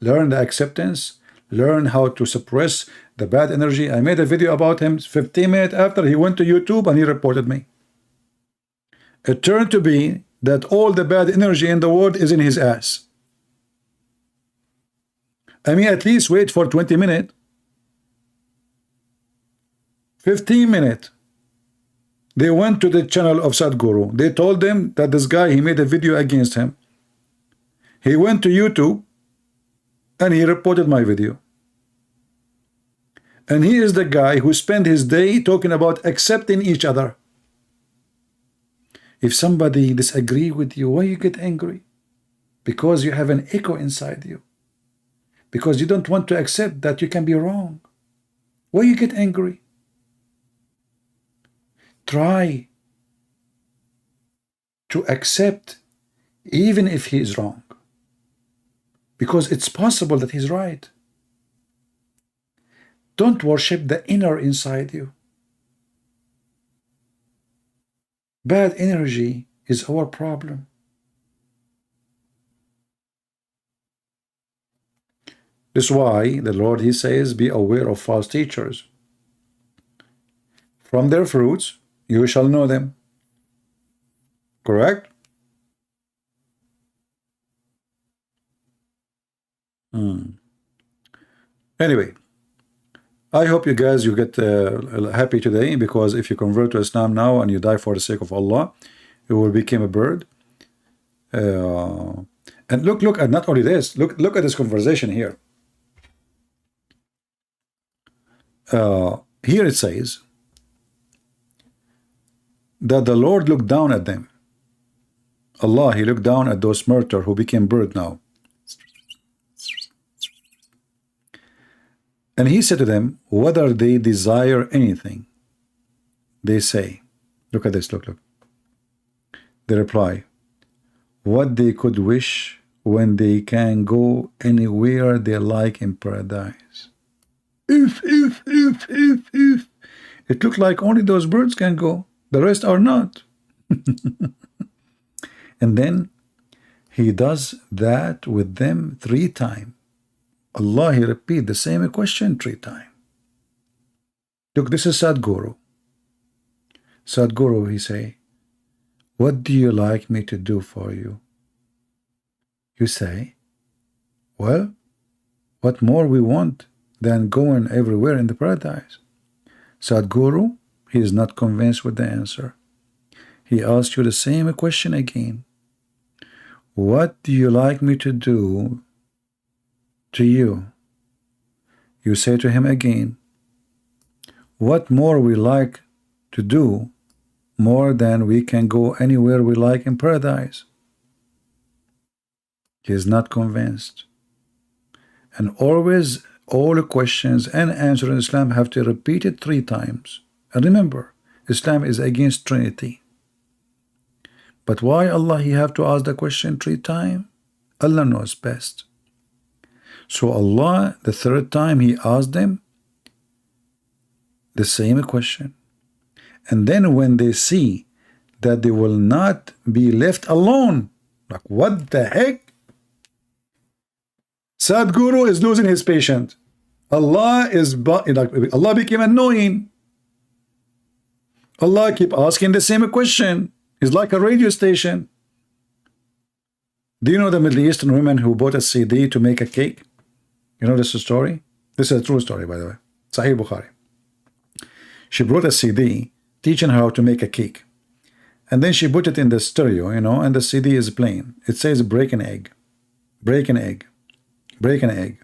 Learn the acceptance. Learn how to suppress the bad energy. I made a video about him 15 minutes after he went to YouTube and he reported me. It turned to be that all the bad energy in the world is in his ass. I mean, at least wait for 20 minutes. 15 minutes. They went to the channel of Sadhguru. They told them that this guy, he made a video against him. He went to YouTube and he reported my video. And he is the guy who spent his day talking about accepting each other. If somebody disagree with you, why you get angry? Because you have an echo inside you. Because you don't want to accept that you can be wrong. Why you get angry? Try to accept even if he is wrong. Because it's possible that he's right. Don't worship the inner inside you. Bad energy is our problem. This is why the Lord, he says, be aware of false teachers. From their fruits you shall know them. Correct? Anyway, I hope you guys, you get happy today, because if you convert to Islam now and you die for the sake of Allah, you will become a bird. And look at not only this, look at this conversation here. Here it says that the Lord looked down at them. Allah, he looked down at those murderers who became bird now. And he said to them, whether they desire anything, they say, look at this, look. They reply, what they could wish when they can go anywhere they like in paradise. If. It looked like only those birds can go, the rest are not. And then he does that with them 3 times. Allah, he repeat the same question 3 times. Look, this is Sadhguru. Sadhguru, he say, what do you like me to do for you? You say, well, what more we want than going everywhere in the paradise? Sadhguru, he is not convinced with the answer. He asks you the same question again. What do you like me to do to you? You say to him again, what more we like to do more than we can go anywhere we like in paradise. He is not convinced. And always, all the questions and answers in Islam have to repeat it 3 times. And remember, Islam is against Trinity. But why Allah he have to ask the question 3 times? Allah knows best. So Allah, the 3rd time he asked them the same question. And then when they see that they will not be left alone, like what the heck? Sadhguru is losing his patient. Allah became annoying. Allah keep asking the same question. It's like a radio station. Do you know the Middle Eastern women who bought a CD to make a cake? You know this story? This is a true story, by the way. Sahih Bukhari. She brought a CD teaching her how to make a cake. And then she put it in the stereo, you know, and the CD is playing. It says break an egg. Break an egg. Break an egg.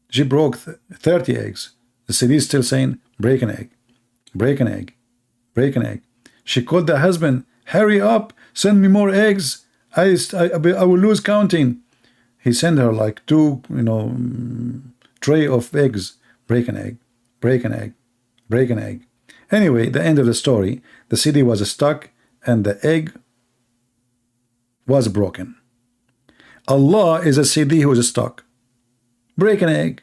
She broke 30 eggs. The CD is still saying break an egg. Break an egg. Break an egg. She called the husband, hurry up, send me more eggs. I will lose counting. He sent her like 2, you know, tray of eggs. Break an egg. Break an egg. Break an egg. Anyway, the end of the story, the CD was stuck and the egg was broken. Allah is a CD who is stuck. Break an egg.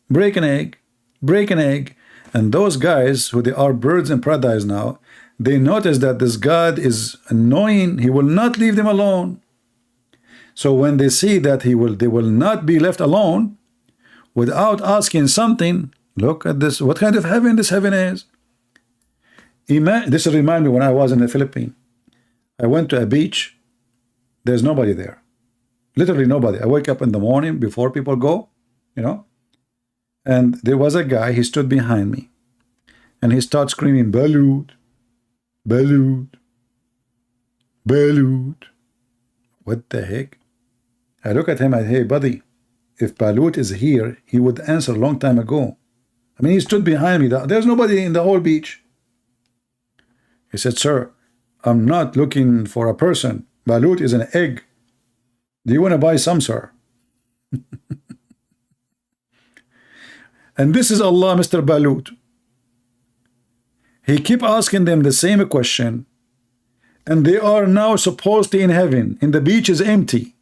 Break an egg. Break an egg. And those guys who they are birds in paradise now, they notice that this God is annoying. He will not leave them alone. So when they see that they will not be left alone without asking something, look at this. What kind of heaven this heaven is? This reminds me when I was in the Philippines. I went to a beach. There's nobody there. Literally nobody. I wake up in the morning before people go, you know, and there was a guy. He stood behind me and he started screaming, Balut, Balut, Balut. What the heck? I look at him and hey, buddy, if Balut is here, he would answer a long time ago. I mean, he stood behind me. There's nobody in the whole beach. He said, sir, I'm not looking for a person. Balut is an egg. Do you want to buy some, sir? And this is Allah, Mr. Balut. He keep asking them the same question. And they are now supposedly in heaven. And the beach is empty.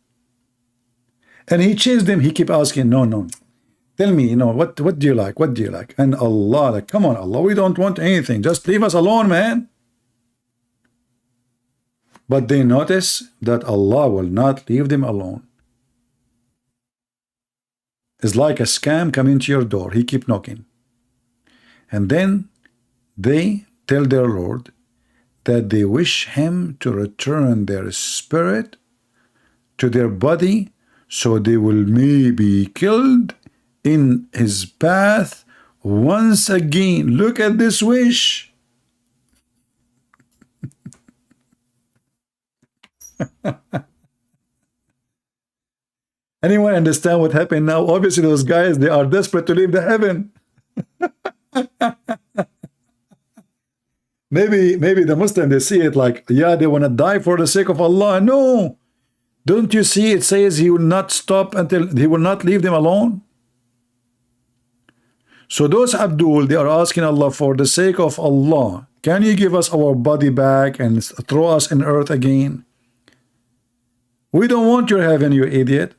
And he chased them. He keep asking, no. Tell me, you know, what do you like? What do you like? And Allah, like, come on, Allah, we don't want anything. Just leave us alone, man. But they notice that Allah will not leave them alone. It's like a scam coming to your door. He keep knocking. And then they tell their Lord that they wish him to return their spirit to their body so they will maybe be killed in his path once again. Look at this wish. Anyone understand what happened now? Obviously those guys, they are desperate to leave the heaven. maybe the Muslim, they see it like, yeah, they want to die for the sake of Allah. No, don't you see it says he will not stop until he will not leave them alone? So those Abdul, they are asking Allah, for the sake of Allah, can you give us our body back and throw us in earth again? We don't want your heaven, you idiot.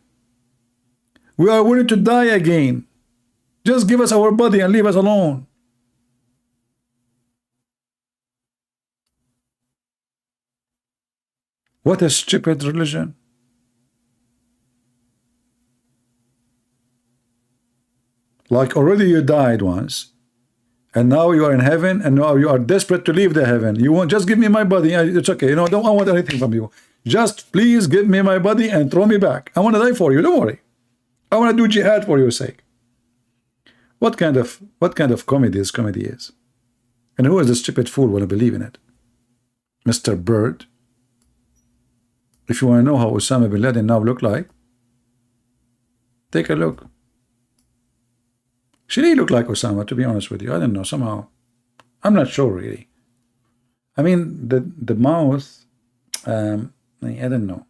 We are willing to die again. Just give us our body and leave us alone. What a stupid religion. Like already you died once, and now you are in heaven, and now you are desperate to leave the heaven. You want, just give me my body. It's okay. You know, I don't want anything from you. Just please give me my body and throw me back. I want to die for you. Don't worry. I want to do jihad for your sake. What kind of comedy is? And who is the stupid fool want to believe in it? Mr. Bird. If you want to know how Osama bin Laden now look like, take a look. Should he look like Osama, to be honest with you? I don't know, somehow. I'm not sure, really. I mean, the mouth, I don't know.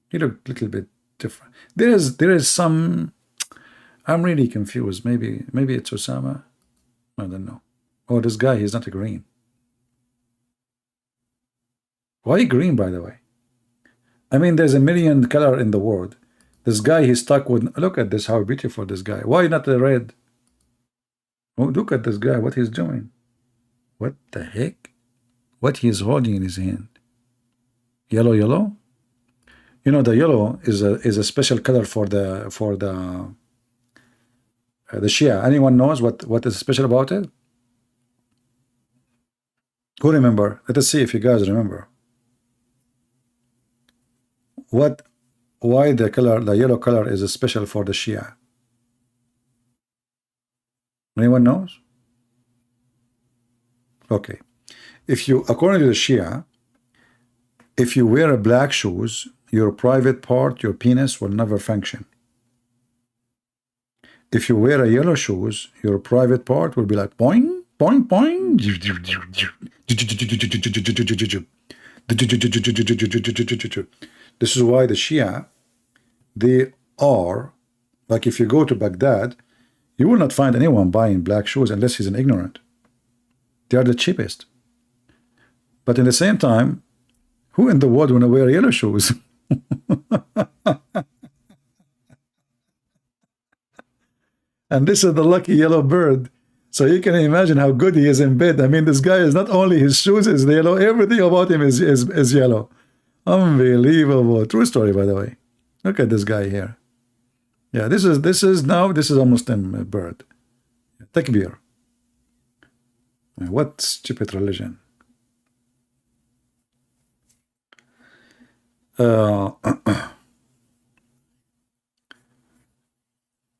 He looked a little bit different. There is some. I'm really confused. Maybe it's Osama. I don't know. Oh, this guy, he's not a green. Why green, by the way? I mean, there's a million color in the world. This guy, he's stuck with. Look at this. How beautiful this guy. Why not the red? Oh, look at this guy. What he's doing? What the heck? What he's holding in his hand? Yellow, yellow. You know, the yellow is a special color for the Shia. Anyone knows what is special about it? Who remember? Let us see if you guys remember. Why the yellow color is special for the Shia? Anyone knows? Okay. According to the Shia, if you wear black shoes, your private part, your penis, will never function. If you wear yellow shoes, your private part will be like boing, boing, boing. This is why the Shia, they are, like if you go to Baghdad, you will not find anyone buying black shoes unless he's an ignorant. They are the cheapest. But in the same time, who in the world want to wear yellow shoes? And this is the lucky yellow bird. So you can imagine how good he is in bed. I mean, this guy is not only his shoes is yellow, everything about him is yellow. Unbelievable. True story, by the way. Look at this guy here. Yeah, this is a Muslim bird. Takbir. What stupid religion.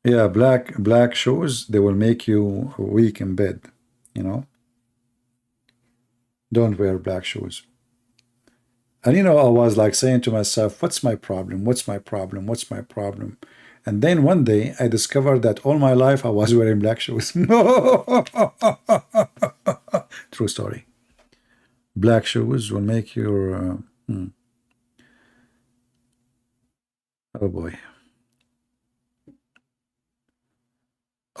Yeah, black shoes, they will make you weak in bed, you know. Don't wear black shoes. And you know, I was like saying to myself, what's my problem? What's my problem? What's my problem? And then one day I discovered that all my life I was wearing black shoes. True story. Black shoes will make your oh boy.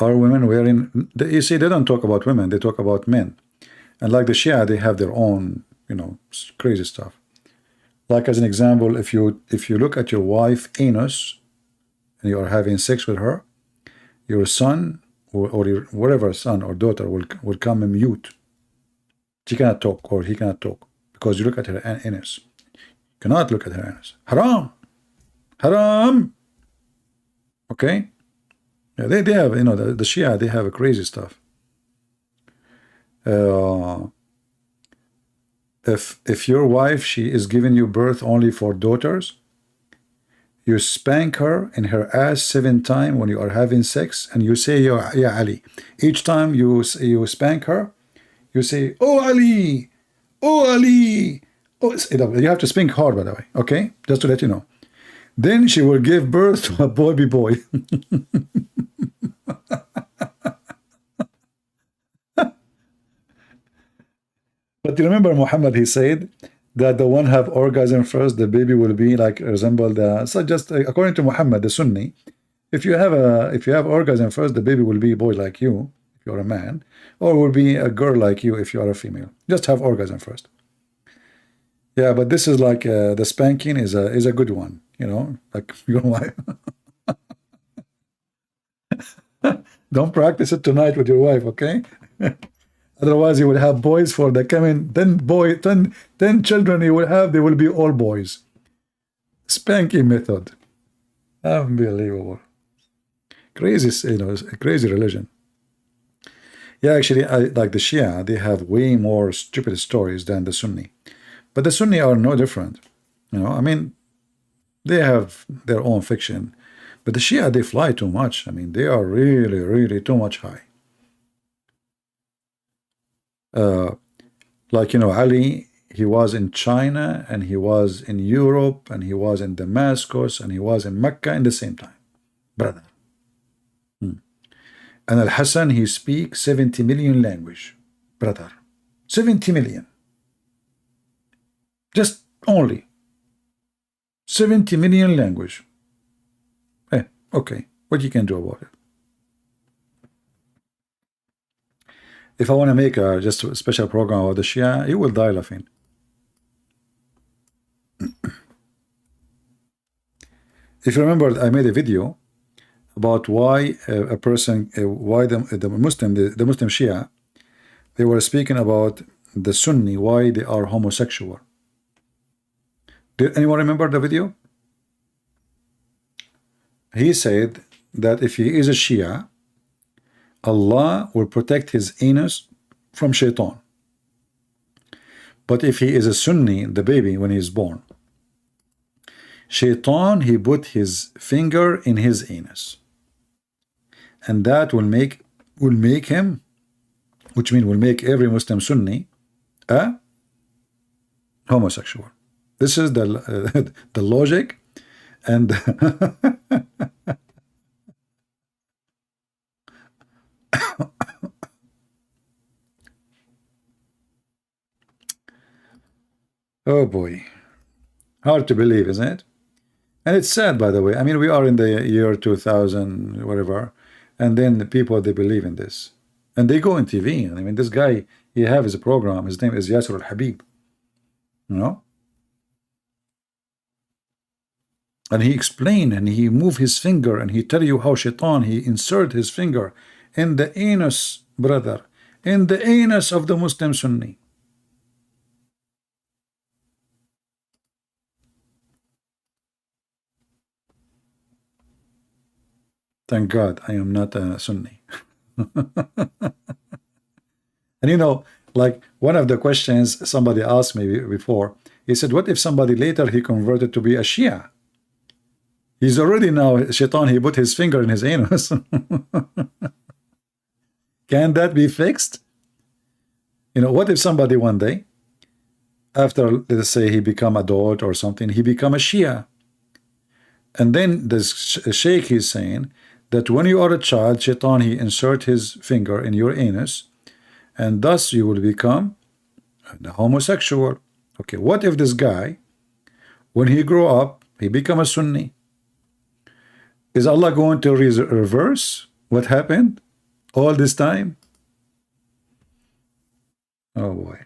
Are women wearing? You see, they don't talk about women; they talk about men. And like the Shia, they have their own, you know, crazy stuff. Like as an example, if you look at your wife anus, and you are having sex with her, your son or your whatever son or daughter will come and mute. She cannot talk or he cannot talk because you look at her anus. You cannot look at her anus. Haram, haram. Okay. Yeah, they have, you know, the Shia, they have a crazy stuff. If your wife, she is giving you birth only for daughters, you spank her in her ass 7 times when you are having sex, and you say, Ya Ali. Each time you spank her, you say, Oh Ali, oh Ali. Oh, you have to spank hard, by the way, okay? Just to let you know. Then she will give birth to a baby boy. But you remember Muhammad, he said that the one have orgasm first, the baby will be like resemble the. So just according to Muhammad, the Sunni, if you have orgasm first, the baby will be a boy like you if you're a man, or will be a girl like you if you are a female. Just have orgasm first. Yeah, but this is like the spanking is a good one, you know, like your wife. Don't practice it tonight with your wife, okay? Otherwise, you will have boys for the coming 10 children you will have, they will be all boys. Spanking method. Unbelievable. Crazy, you know, crazy religion. Yeah, actually, like the Shia, they have way more stupid stories than the Sunni. But the Sunni are no different. You know, I mean, they have their own fiction. But the Shia, they fly too much. I mean, they are really, really too much high. Like, you know, Ali, he was in China, and he was in Europe, and he was in Damascus, and he was in Mecca in the same time. Brother. And Al-Hassan, he speaks 70 million language. Brother. 70 million. Just only 70 million language. Okay, what you can do about it? If I want to make just a special program about the Shia, you will die laughing. If you remember, I made a video about why a person, why the Muslim Shia, they were speaking about the Sunni, why they are homosexual. Did anyone remember the video? He said that if he is a Shia, Allah will protect his anus from shaitan. But if he is a Sunni, the baby, when he is born, shaitan, he put his finger in his anus. And that will make him, which means will make every Muslim Sunni a homosexual. This is the the logic and oh boy, hard to believe, isn't it? And it's sad, by the way. I mean, we are in the year 2000, whatever, and then the people, they believe in this, and they go on TV. I mean, this guy, he have his program. His name is Yasser al-Habib, you know. And he explained, and he move his finger, and he tell you how shaitan, he insert his finger in the anus, brother, in the anus of the Muslim Sunni. Thank God I am not a Sunni. And you know, like one of the questions somebody asked me before, he said, what if somebody later he converted to be a Shia? He's already now, shaitan, he put his finger in his anus. Can that be fixed? You know, what if somebody one day, after, let's say, he become adult or something, he become a Shia. And then this sheikh is saying that when you are a child, shaitan, he insert his finger in your anus, and thus you will become a homosexual. Okay, what if this guy, when he grow up, he become a Sunni? Is Allah going to reverse what happened all this time? Oh boy.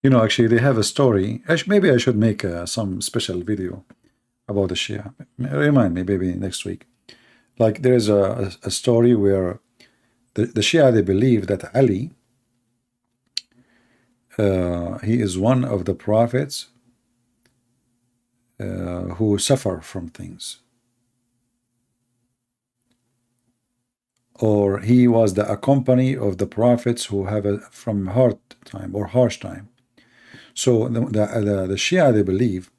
You know, actually, they have a story. Maybe I should make some special video about the Shia. Remind me, maybe next week. Like, there is a story where the Shia, they believe that Ali, he is one of the prophets who suffer from things. Or he was the accompany of the prophets who have from hard time or harsh time. So the Shia, they believe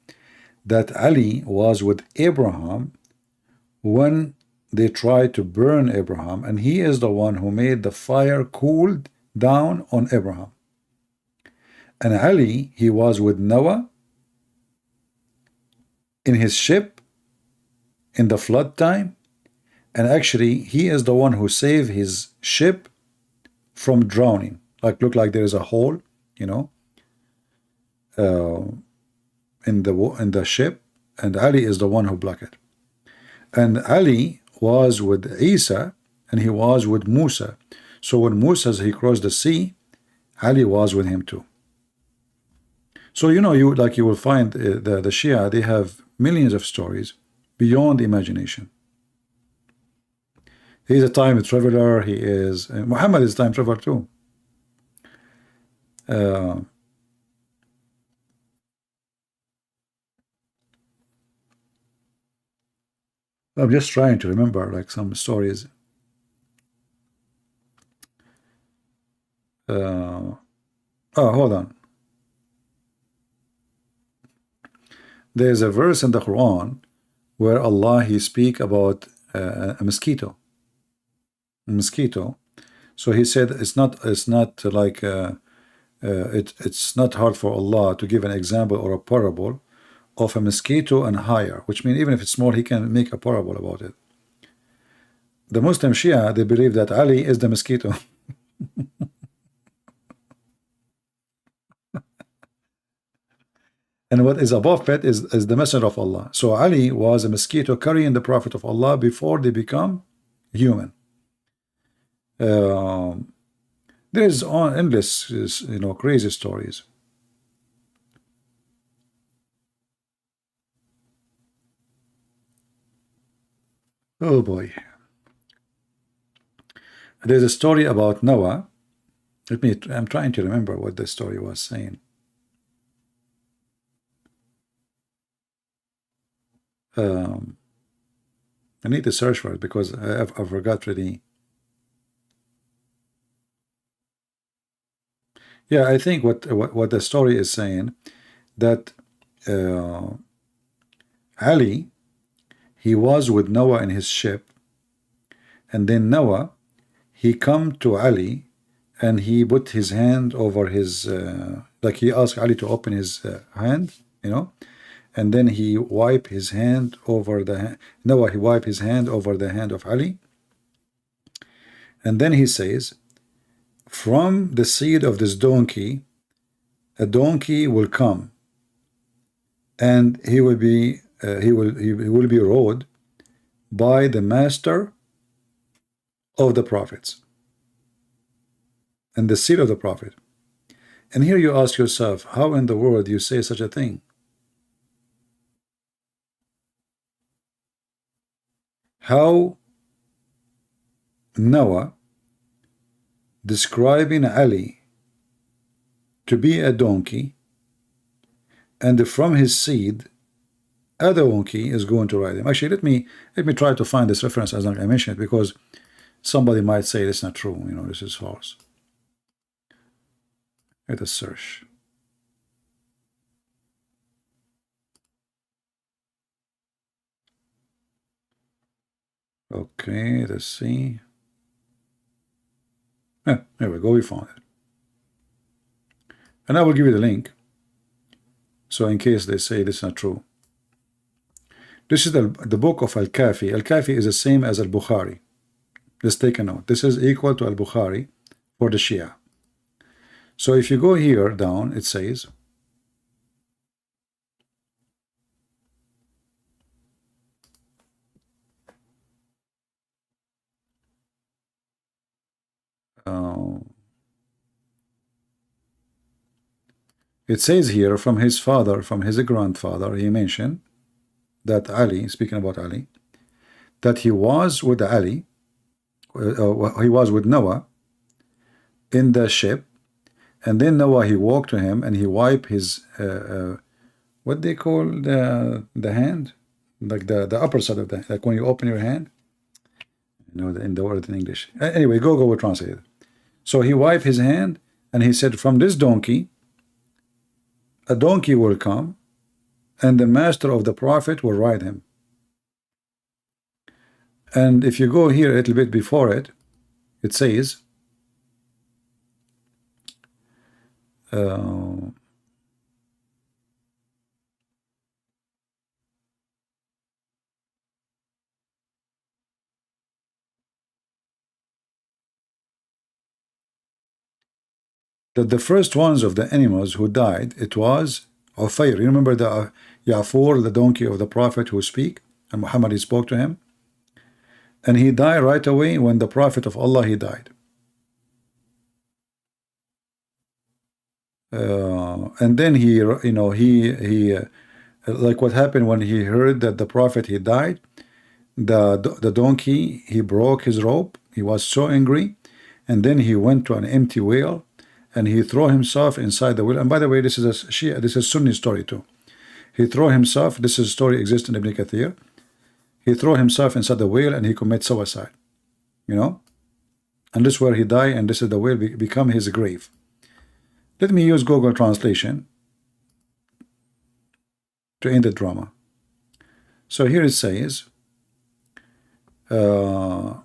that Ali was with Abraham when they tried to burn Abraham, and he is the one who made the fire cooled down on Abraham. And Ali, he was with Noah in his ship in the flood time, and actually he is the one who saved his ship from drowning. Like, look like there is a hole, you know, in the ship, and Ali is the one who blocked it. And Ali was with Isa, and he was with Musa. So when Musa, he crossed the sea, Ali was with him too. So you know, you will find the Shia, they have millions of stories beyond imagination. He's a time traveler. He is Muhammad is a time traveler too. I'm just trying to remember like some stories. Oh, hold on. There's a verse in the Quran where Allah, he speak about a mosquito. A mosquito. So he said it's not like it's not hard for Allah to give an example or a parable of a mosquito and higher, which means even if it's small, He can make a parable about it. The Muslim Shia, they believe that Ali is the mosquito. And what is above it is the messenger of Allah. So Ali was a mosquito carrying the Prophet of Allah before they become human. There is endless, crazy stories. Oh boy. There's a story about Noah. I'm trying to remember what the story was saying. I need to search for it because I forgot really. Yeah, I think what the story is saying, that Ali, he was with Noah in his ship, and then Noah, he come to Ali, and he put his hand over his, like he asked Ali to open his hand, and then he wiped his hand over the Noah, he wiped his hand over the hand of Ali, and then he says, from the seed of this donkey, a donkey will come, and he will be rode by the master of the prophets and the seed of the prophet. And here you ask yourself, how in the world you say such a thing? How Noah describing Ali to be a donkey, and from his seed a donkey is going to ride him. Actually, let me try to find this reference as I mentioned it, because somebody might say it's not true, this is false. Let us search. Okay, let's see. There we go, we found it. And I will give you the link, so in case they say this is not true. This is the book of Al-Kafi. Al-Kafi is the same as Al-Bukhari. Let's take a note. This is equal to Al-Bukhari for the Shia. So if you go here down, it says, it says here, from his father, from his grandfather, he mentioned that Ali, speaking about Ali, that he was with Ali, he was with Noah in the ship, and then Noah, he walked to him and he wiped his, what they call the hand, like the upper side of the, like when you open your hand, in the word in English. Anyway, go will translate it. So he wiped his hand and he said, from this donkey, a donkey will come, and the master of the prophet will ride him. And if you go here a little bit before it, it says, that the first ones of the animals who died, it was Ufayr. You remember the Ya'fur, the donkey of the prophet who speak, and Muhammad, he spoke to him, and he died right away when the prophet of Allah, he died. And then he like what happened when he heard that the prophet, he died, the donkey, he broke his rope. He was so angry, and then he went to an empty well, and he threw himself inside the well. And by the way, this is a Shia, this is Sunni story too. He threw himself, this is a story exists in Ibn Kathir. He threw himself inside the well and he committed suicide. And this is where he died, and this is the well become his grave. Let me use Google Translation to end the drama. So here it says that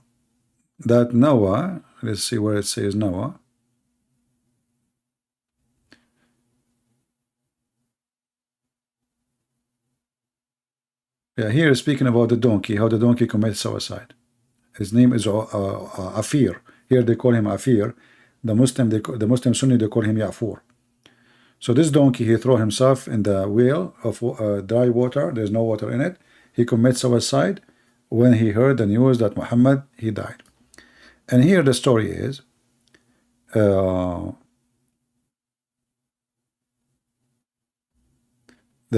Noah, let's see where it says Noah. Yeah, here speaking about the donkey, how the donkey commits suicide. His name is Afir. Here they call him Afir. The Muslim Sunni, they call him Ya'fur. So this donkey, he throw himself in the well of dry water. There's no water in it. He commits suicide when he heard the news that Muhammad, he died. And here the story is, the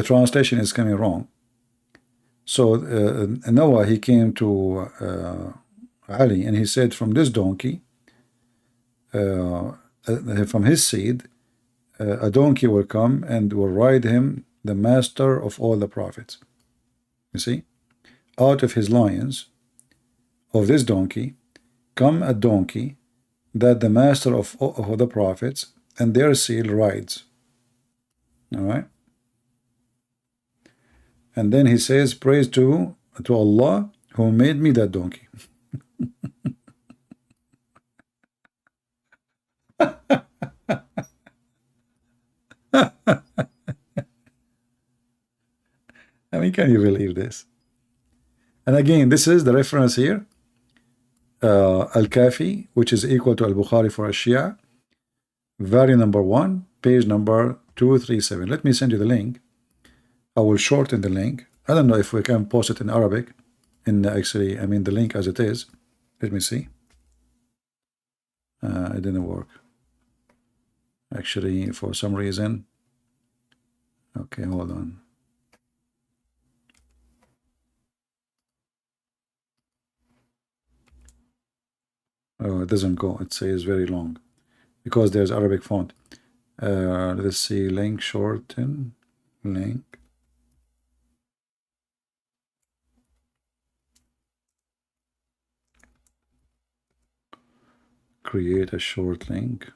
translation is coming wrong. So Noah, he came to Ali and he said, from this donkey, from his seed, a donkey will come and will ride him, the master of all the prophets. You see, out of his lions, of this donkey, come a donkey that the master of the prophets and their seed rides. All right. And then he says, praise to Allah who made me that donkey. I mean, can you believe this? And again, this is the reference here, Al-Kafi, which is equal to Al-Bukhari for a Shia, volume number 1, page number 237. Let me send you the link. I will shorten the link. I don't know if we can post it in Arabic. Actually, I mean the link as it is. Let me see. It didn't work. Actually, for some reason. Okay, hold on. Oh, it doesn't go. It says very long because there's Arabic font. Let's see, link, shorten, link. Create a short link.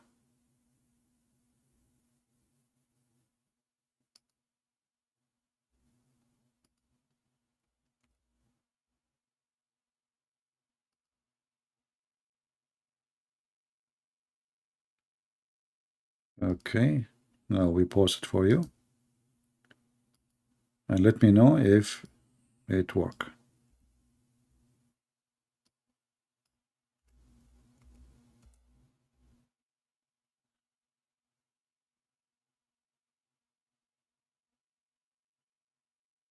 Okay, now we post it for you. And let me know if it works.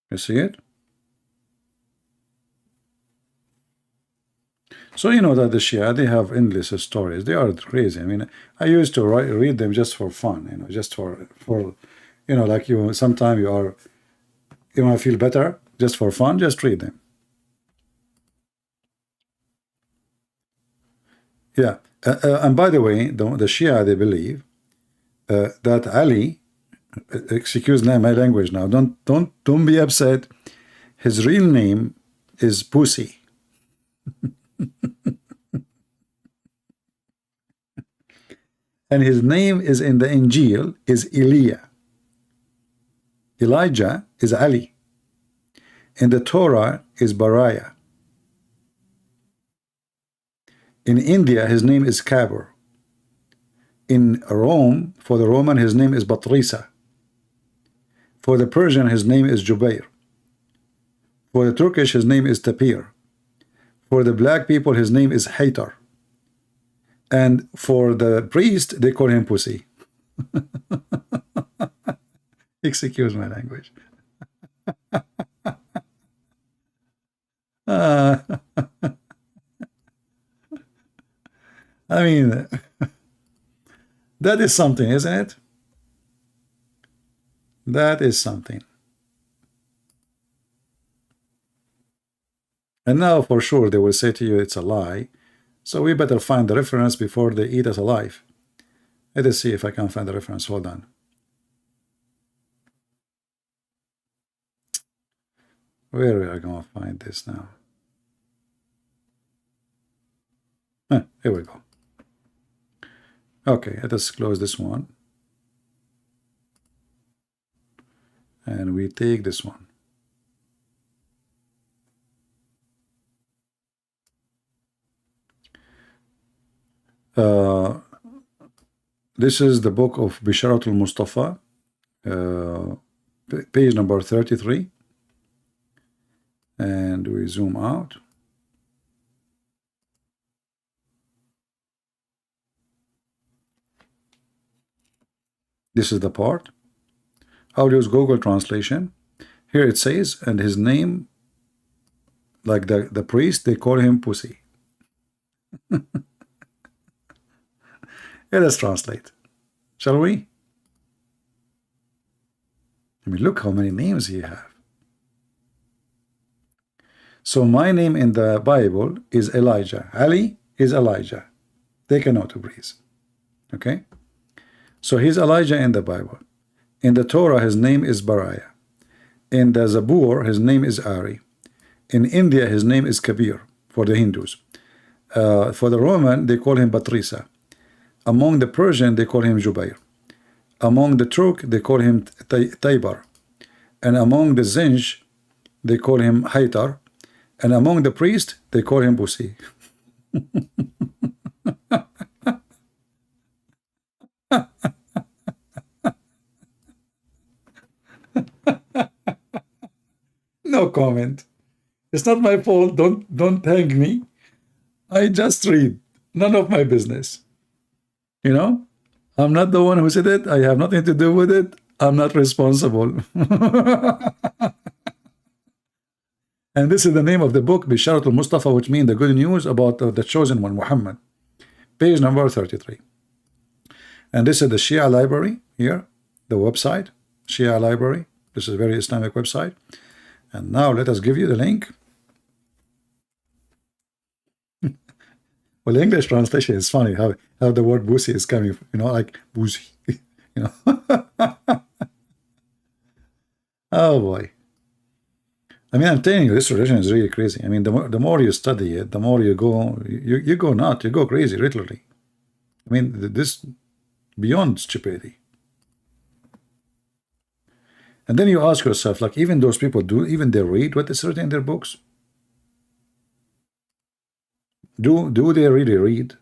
You see it? So you know that the Shia, they have endless stories. They are crazy. I mean, I used to read them just for fun, you know, just for you know, like you, sometimes you want to feel better, just for fun, just read them. Yeah, and by the way, the Shia, they believe that Ali, excuse my language now, don't be upset. His real name is Pussy. And his name is in the Injil is Elijah. Elijah is Ali. In the Torah is Bariah. In India, his name is Kabur. In Rome, for the Roman, his name is Batrisa. For the Persian, his name is Jubair. For the Turkish, his name is Tapir. For the black people, his name is Haytar. And for the priest, they call him Pussy. Excuse my language. I mean, that is something, isn't it? That is something. And now for sure they will say to you it's a lie. So we better find the reference before they eat us alive. Let us see if I can find the reference. Hold on. Where are we going to find this now? Here we go. Okay, let us close this one. And we take this one. This is the book of Bisharatul Mustafa, page number 33. and we zoom out. This is the part. I'll use Google Translation. Here it says, and his name, like the priest, they call him Pussy. Yeah, let's translate. Shall we? I mean, look how many names he have. So my name in the Bible is Elijah. Ali is Elijah. Take a note, please. Okay? So he's Elijah in the Bible. In the Torah, his name is Bariah. In the Zabur, his name is Ari. In India, his name is Kabir for the Hindus. For the Roman, they call him Batrisa. Among the Persian, they call him Jubair. Among the Turk, they call him Taybar. And among the Zinj, they call him Haytar. And among the priest, they call him Busi. No comment. It's not my fault. Don't hang me. I just read. None of my business. You know? I'm not the one who said it. I have nothing to do with it. I'm not responsible. And this is the name of the book, Bisharatul Mustafa, which means the good news about the chosen one, Muhammad. Page number 33. And this is the Shia library here, the website, Shia library. This is a very Islamic website. And now let us give you the link. Well, the English translation is funny how the word Busi is coming, you know, like Busi, you know. Oh boy. I mean, I'm telling you, this religion is really crazy. I mean, the more you study it, the more you go nuts, you go crazy, literally. I mean, this beyond stupidity. And then you ask yourself, like, even those people even they read what is written in their books? Do they really read?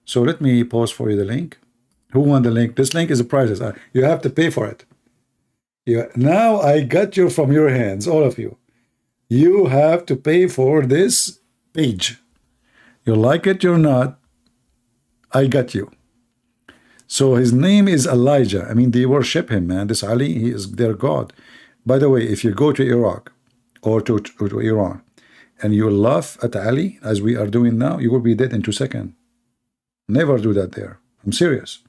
So let me pause for you the link. Who won the link? This link is a priceless. You have to pay for it. Now I got you from your hands, all of you. You have to pay for this page. You like it or not, I got you. So his name is Elijah. I mean, they worship him, man. This Ali, he is their God. By the way, if you go to Iraq or to Iran and you laugh at Ali, as we are doing now, you will be dead in 2 seconds. Never do that there. I'm serious.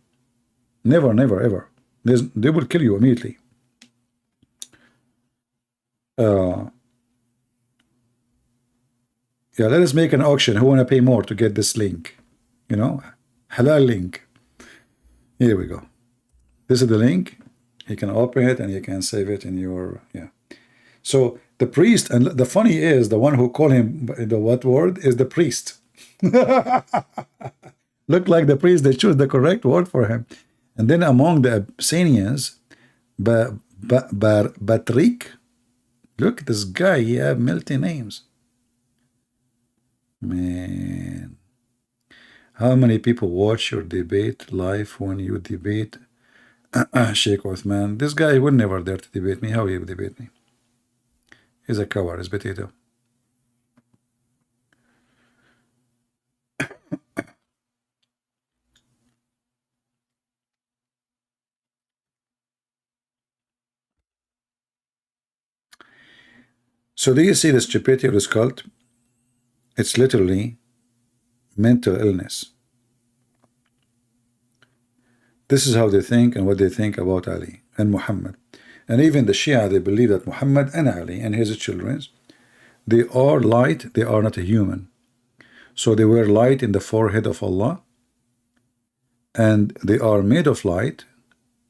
Never, never, ever. They will kill you immediately. Yeah, let us make an auction. Who want to pay more to get this link? You know, halal link. Here we go. This is the link. You can open it and you can save it in your, yeah. So the priest, and the funny is, the one who called him the what word is the priest. Look like the priest, they choose the correct word for him. And then among the Abyssinians, Batrik, look, this guy, he have multi names. Man. How many people watch your debate live when you debate Sheikh Othman? This guy would never dare to debate me. How he would debate me? He's a coward, he's potato. So do you see the stupidity of this cult? It's literally mental illness. This is how they think and what they think about Ali and Muhammad. And even the Shia, they believe that Muhammad and Ali and his children, they are light, they are not a human. So they were light in the forehead of Allah, and they are made of light.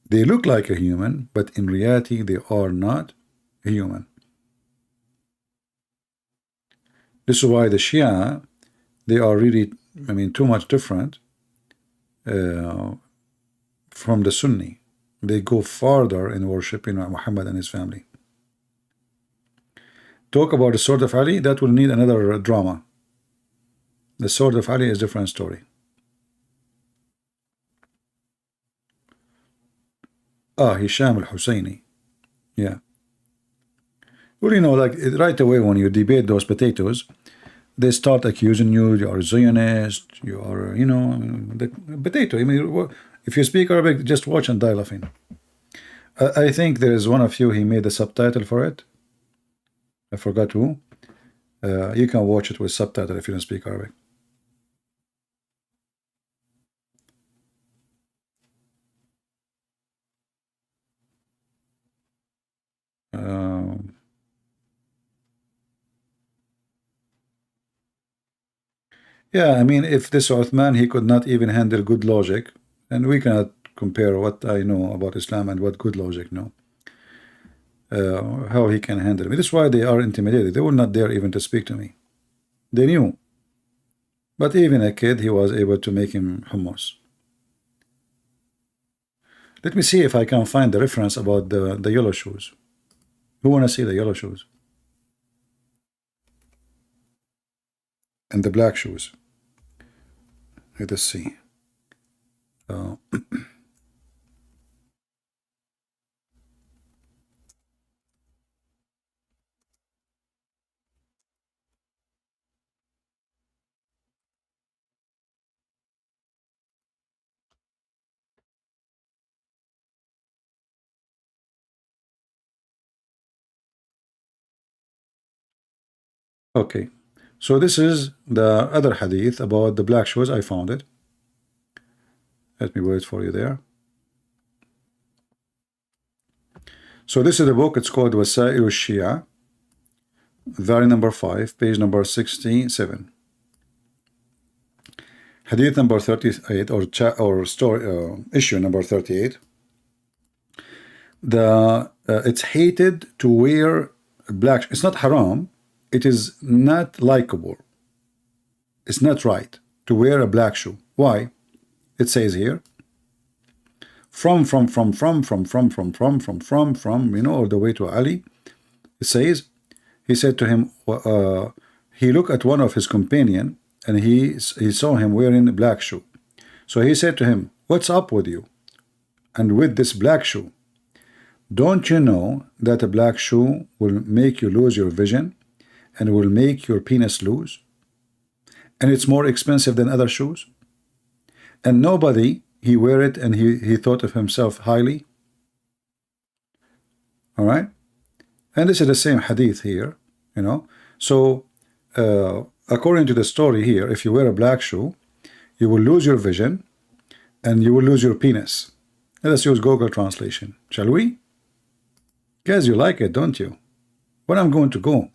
They look like a human, but in reality they are not a human. This is why the Shia, they are really, I mean, too much different from the Sunni. They go farther in worshiping Muhammad and his family. Talk about the sword of Ali, that will need another drama. The sword of Ali is a different story. Hisham al-Husayni. Yeah. Well, you know, like right away when you debate those potatoes, they start accusing you. You are a Zionist. You are, you know, the potato. I mean, if you speak Arabic, just watch and die laughing. I think there is one of you. He made a subtitle for it. I forgot who. You can watch it with subtitle if you don't speak Arabic. Yeah, I mean, if this Uthman, he could not even handle good logic, and we cannot compare what I know about Islam and what good logic know. How he can handle me. That's why they are intimidated. They will not dare even to speak to me. They knew. But even a kid, he was able to make him hummus. Let me see if I can find the reference about the yellow shoes. Who want to see the yellow shoes? And the black shoes. Let us see. Okay, so this is the other hadith about the black shoes. I found it. Let me wait for you there. So this is the book. It's called Wasa'il al-Shia, volume number 5, page number 67. Hadith number 38, or story, issue number 38. It's hated to wear black. It's not haram. It is not likable. It's not right to wear a black shoe. Why? It says here, from, you know, all the way to Ali. It says, he said to him, he looked at one of his companion, and he saw him wearing a black shoe. So he said to him, what's up with you and with this black shoe? Don't you know that a black shoe will make you lose your vision and will make your penis loose? And it's more expensive than other shoes? And nobody, he wear it and he thought of himself highly. All right? And this is the same hadith here, you know. So, according to the story here, if you wear a black shoe, you will lose your vision and you will lose your penis. Let us use Google translation, shall we? Guys, you like it, don't you? When I'm going to go?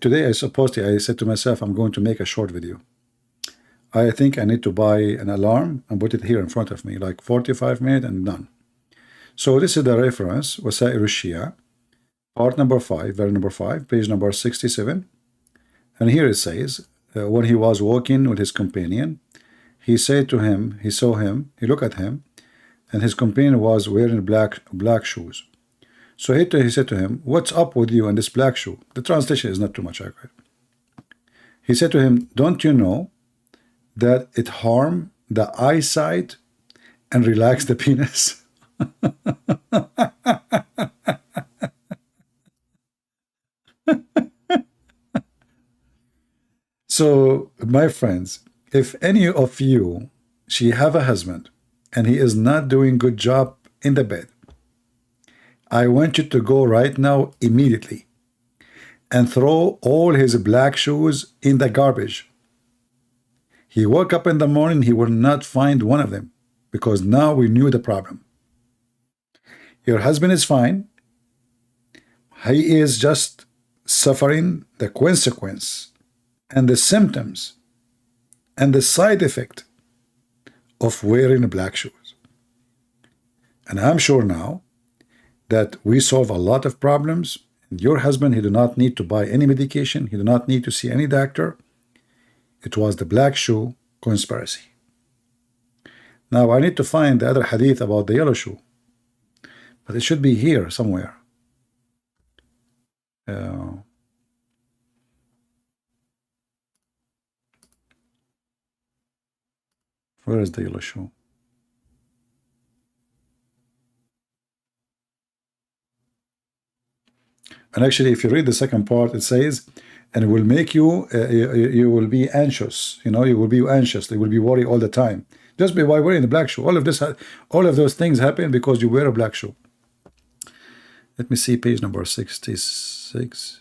Today, I said to myself, I'm going to make a short video. I think I need to buy an alarm and put it here in front of me, like 45 minutes and done. So this is the reference, Wasa'il al-Shia, part number 5, volume number 5, page number 67. And here it says, when he was walking with his companion, he said to him, he saw him, he looked at him, and his companion was wearing black shoes. So he said to him, what's up with you and this black shoe? The translation is not too much accurate. He said to him, don't you know that it harm the eyesight and relax the penis? So, my friends, if any of you, she have a husband and he is not doing good job in the bed, I want you to go right now immediately and throw all his black shoes in the garbage. He woke up in the morning, he will not find one of them because now we knew the problem. Your husband is fine. He is just suffering the consequence and the symptoms and the side effect of wearing black shoes. And I'm sure now that we solve a lot of problems. And your husband, he do not need to buy any medication. He do not need to see any doctor. It was the black shoe conspiracy. Now I need to find the other hadith about the yellow shoe, but it should be here somewhere. Where is the yellow shoe? And actually, if you read the second part, it says, and it will make you, you will be anxious. You know, you will be anxious. You will be worried all the time. Just by wearing the black shoe. All of this, all of those things happen because you wear a black shoe. Let me see page number 66.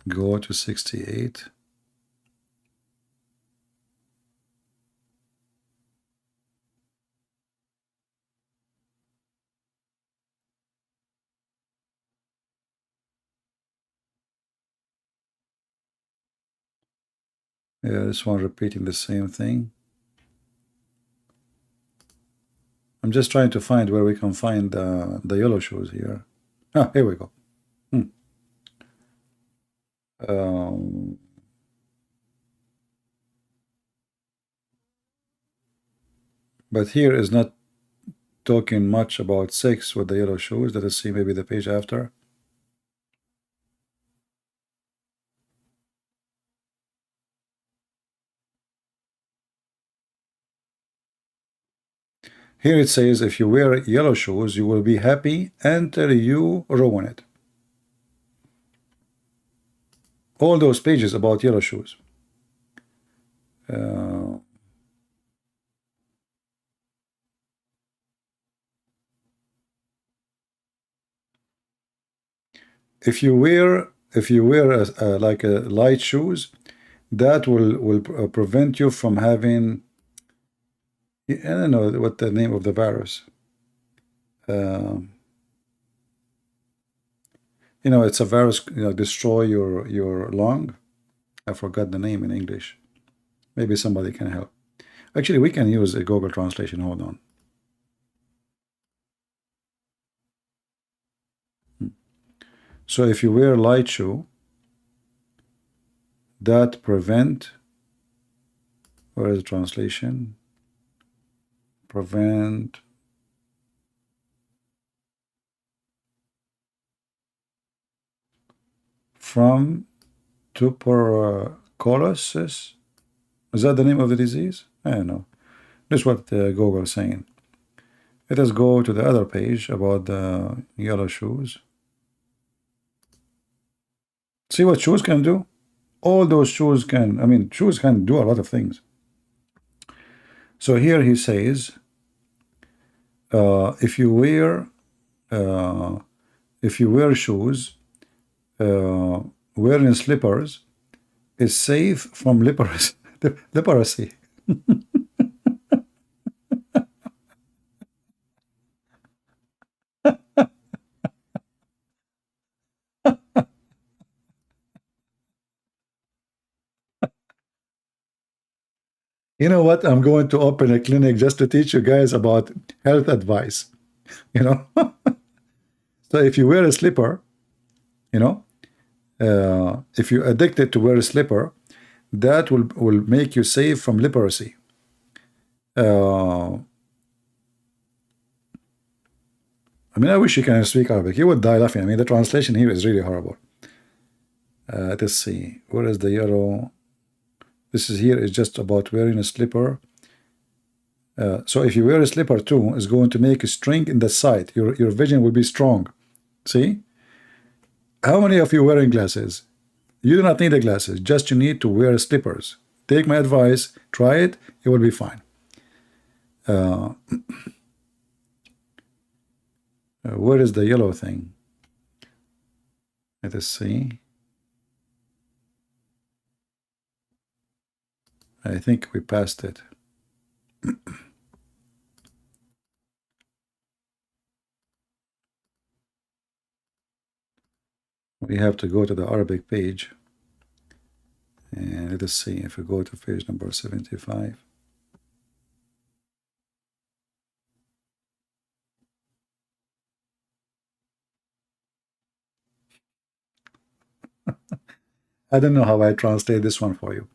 Go to 68. Yeah, this one repeating the same thing. I'm just trying to find where we can find the yellow shoes here. Ah, here we go. But here is not talking much about 6 with the yellow shoes. Let us see maybe the page after. Here it says, if you wear yellow shoes, you will be happy until you ruin it. All those pages about yellow shoes. If you wear like a light shoes, that will prevent you from having, I don't know what the name of the virus. You know, it's a virus, you know, destroy your lung. I forgot the name in English. Maybe somebody can help. Actually, we can use a Google translation. Hold on. So if you wear light shoe, that prevent, where is the translation? Prevent from tuberculosis. Is that the name of the disease? I don't know. This is what Google is saying. Let us go to the other page about the yellow shoes. See what shoes can do? All those shoes can, I mean, shoes can do a lot of things. So here he says, if you wear shoes, wearing slippers is safe from leprosy. You know what? I'm going to open a clinic just to teach you guys about health advice. You know, so if you wear a slipper, you know, if you're addicted to wear a slipper, that will make you safe from leprosy. I mean, I wish you can speak Arabic. You would die laughing. I mean, the translation here is really horrible. Let's see. Where is the yellow? This is here is just about wearing a slipper. So if you wear a slipper too, it's going to make a strength in the sight. Your vision will be strong. See? How many of you are wearing glasses? You do not need the glasses. Just you need to wear slippers. Take my advice. Try it. It will be fine. Where is the yellow thing? Let us see. I think we passed it. We have to go to the Arabic page. And let us see if we go to page number 75. I don't know how I translate this one for you.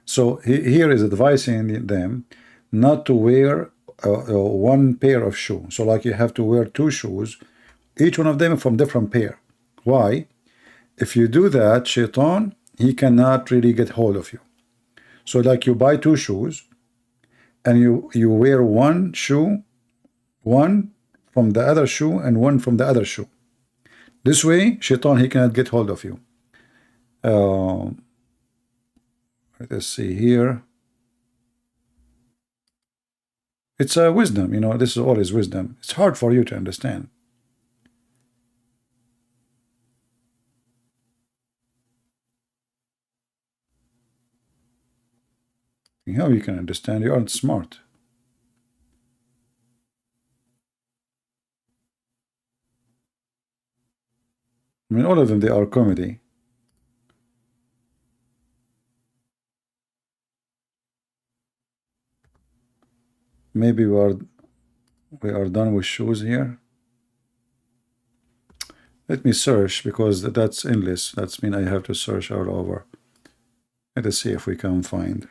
So here is advising them not to wear one pair of shoes. So like you have to wear 2 shoes, each one of them from different pair. Why? If you do that, Shaitan, he cannot really get hold of you. So like you buy two shoes and you wear one shoe, one from the other shoe and one from the other shoe. This way, Shaitan, he cannot get hold of you. Let's see here. It's a wisdom, you know, this is always wisdom. It's hard for you to understand. How you can understand? You aren't smart. I mean, all of them, they are comedy. Maybe we are done with shoes here. Let me search, because that's endless. That's mean I have to search all over. Let us see if we can find.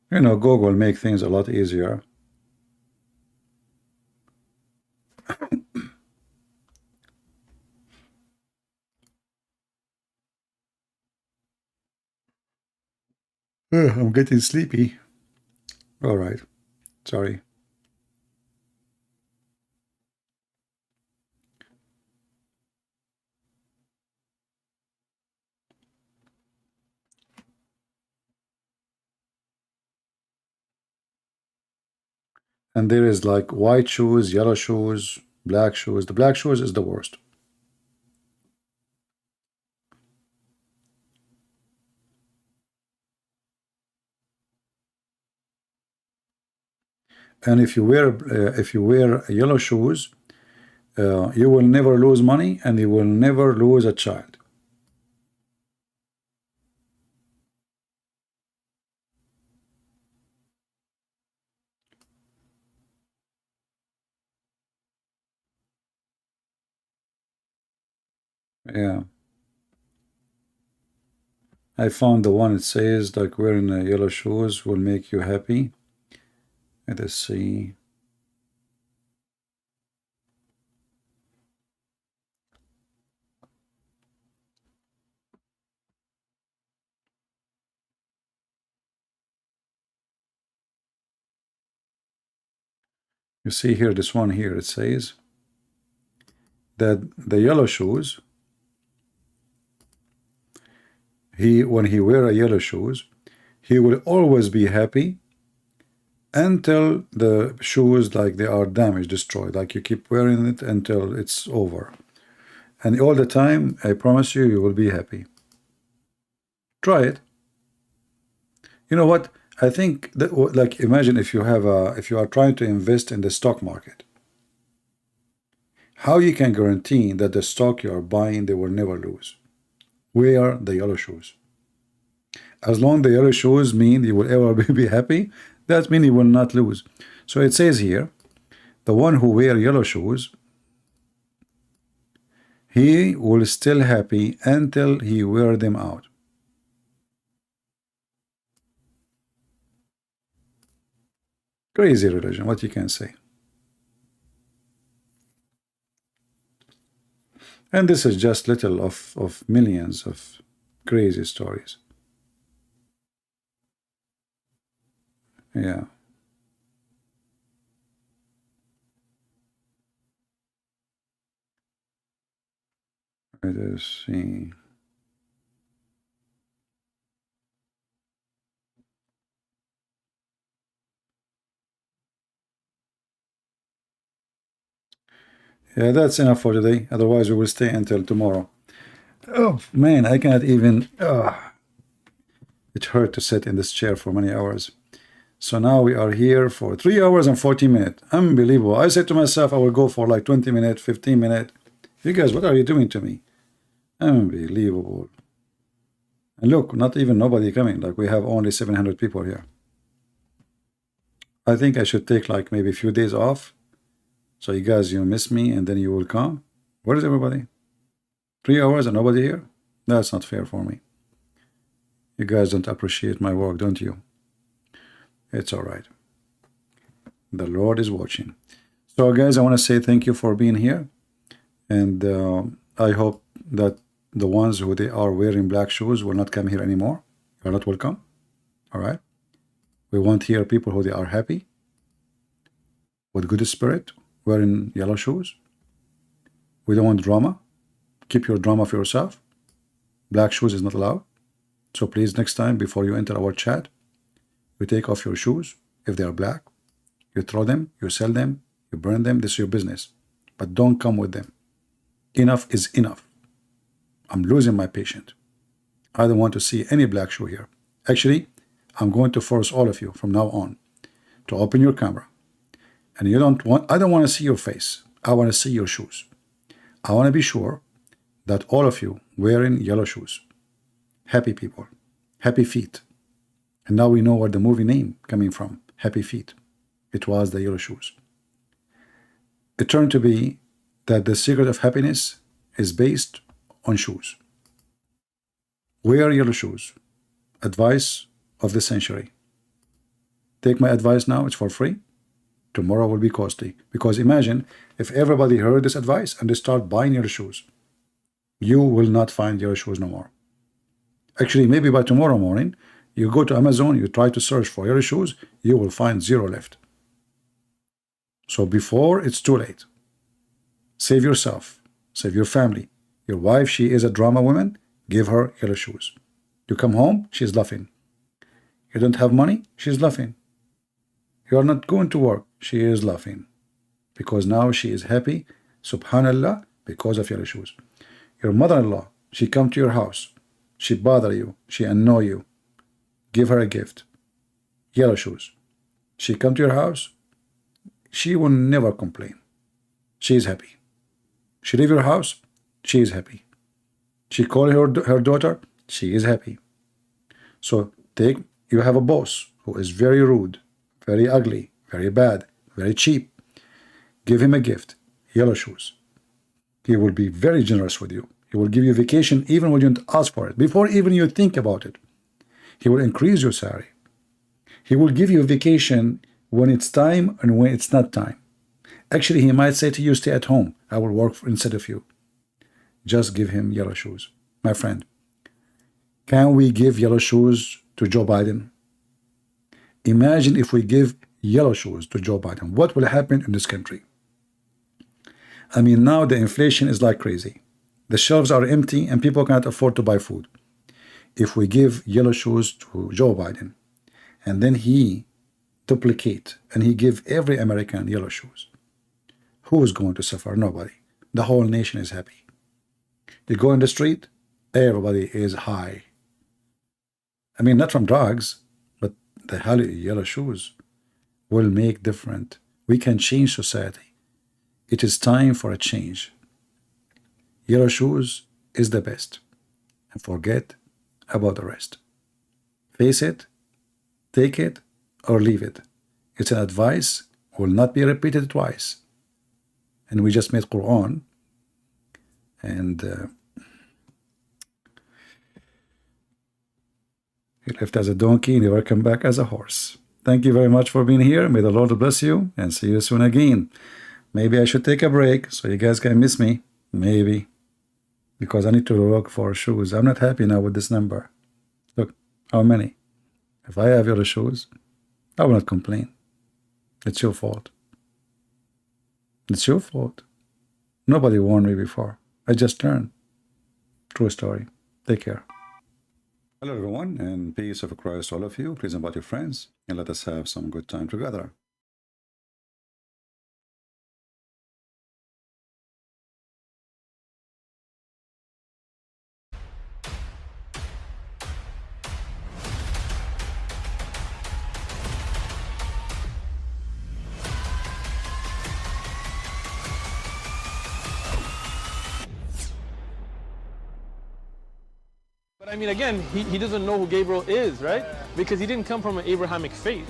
You know, Google make things a lot easier. I'm getting sleepy. All right. Sorry. And there is like white shoes, yellow shoes, black shoes. The black shoes is the worst. And if you wear yellow shoes, you will never lose money and you will never lose a child. Yeah. I found the one. It says like wearing yellow shoes will make you happy. Let us see. You see here, this one here, it says that the yellow shoes, when he wear a yellow shoes, he will always be happy until the shoes, like they are damaged, destroyed, like you keep wearing it until it's over. And all the time, I promise you, you will be happy. Try it. You know what? I think that, like, imagine if you are trying to invest in the stock market. How you can guarantee that the stock you are buying, they will never lose? Wear the yellow shoes. As long as the yellow shoes mean you will ever be happy, that means you will not lose. So it says here, the one who wear yellow shoes, he will still happy until he wear them out. Crazy religion, what you can say. And this is just little of millions of crazy stories. Yeah. Let us see. Yeah, that's enough for today. Otherwise, we will stay until tomorrow. Oh, man, I cannot even... it hurt to sit in this chair for many hours. So now we are here for 3 hours and 40 minutes. Unbelievable. I said to myself, I will go for like 20 minutes, 15 minutes. You guys, what are you doing to me? Unbelievable. And look, not even nobody coming. Like, we have only 700 people here. I think I should take like maybe a few days off. So you guys, you miss me and then you will come. Where is everybody? 3 hours and nobody here? That's not fair for me. You guys don't appreciate my work, don't you? It's all right. The Lord is watching. So guys, I want to say thank you for being here. And I hope that the ones who they are wearing black shoes will not come here anymore. You're not welcome. All right. We want here people who they are happy, with good spirit, wearing yellow shoes. We don't want drama. Keep your drama for yourself. Black shoes is not allowed. So please, next time before you enter our chat, you take off your shoes if they are black. You throw them, you sell them, you burn them. This is your business. But don't come with them. Enough is enough. I'm losing my patience. I don't want to see any black shoe here. Actually, I'm going to force all of you from now on to open your camera. And I don't want to see your face. I want to see your shoes. I want to be sure that all of you wearing yellow shoes. Happy people. Happy feet. And now we know where the movie name coming from. Happy feet. It was the yellow shoes. It turned to be that the secret of happiness is based on shoes. Wear yellow shoes. Advice of the century. Take my advice now, it's for free. Tomorrow will be costly. Because imagine if everybody heard this advice and they start buying yellow shoes. You will not find yellow shoes no more. Actually, maybe by tomorrow morning, you go to Amazon, you try to search for yellow shoes, you will find 0 left. So before it's too late, save yourself, save your family. Your wife, she is a drama woman, give her yellow shoes. You come home, she's laughing. You don't have money, she's laughing. You are not going to work, she is laughing. Because now she is happy, subhanallah, because of yellow shoes. Your mother-in-law, she come to your house, she bother you, she annoy you. Give her a gift. Yellow shoes. She come to your house, she will never complain. She is happy. She leave your house, she is happy. She call her daughter, she is happy. So you have a boss who is very rude, very ugly, very bad, very cheap. Give him a gift, yellow shoes. He will be very generous with you. He will give you vacation even when you don't ask for it. Before even you think about it. He will increase your salary. He will give you a vacation when it's time and when it's not time. Actually, he might say to you, stay at home. I will work instead of you. Just give him yellow shoes. My friend, can we give yellow shoes to Joe Biden? Imagine if we give yellow shoes to Joe Biden. What will happen in this country? I mean, now the inflation is like crazy. The shelves are empty and people cannot afford to buy food. If we give yellow shoes to Joe Biden and then he duplicate and he give every American yellow shoes, who is going to suffer? Nobody. The whole nation is happy. You go in the street, everybody is high. I mean, not from drugs, but the yellow shoes will make different. We can change society. It is time for a change. Yellow shoes is the best. And forget about the rest. Face it, take it, or leave it. It's an advice, will not be repeated twice. And we just made Quran. And he left as a donkey, never come back as a horse. Thank you very much for being here. May the Lord bless you and see you soon again. Maybe I should take a break so you guys can miss me. Maybe. Because I need to look for shoes. I'm not happy now with this number. Look, how many? If I have your shoes, I will not complain. It's your fault. It's your fault. Nobody warned me before. I just learned. True story. Take care. Hello everyone, and peace of Christ all of you. Please invite your friends and let us have some good time together. But I mean, again, he doesn't know who Gabriel is, right? Because he didn't come from an Abrahamic faith.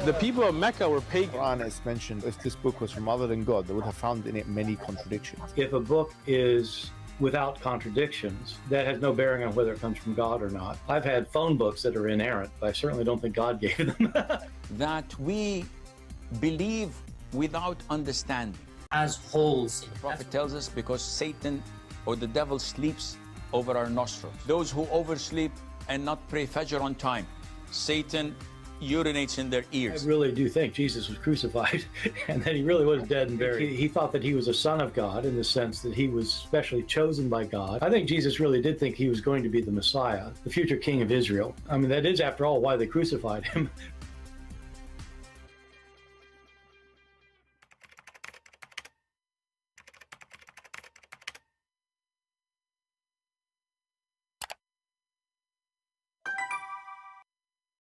The people of Mecca were pagan. Quran is mentioned. If this book was from other than God, they would have found in it many contradictions. If a book is without contradictions, that has no bearing on whether it comes from God or not. I've had phone books that are inerrant, but I certainly don't think God gave them. That we believe without understanding. as holes. The prophet tells us because Satan or the devil sleeps over our nostrils. Those who oversleep and not pray Fajr on time, Satan urinates in their ears. I really do think Jesus was crucified and that he really was dead and buried. He thought that he was a son of God in the sense that he was specially chosen by God. I think Jesus really did think he was going to be the Messiah, the future king of Israel. I mean, that is, after all, why they crucified him.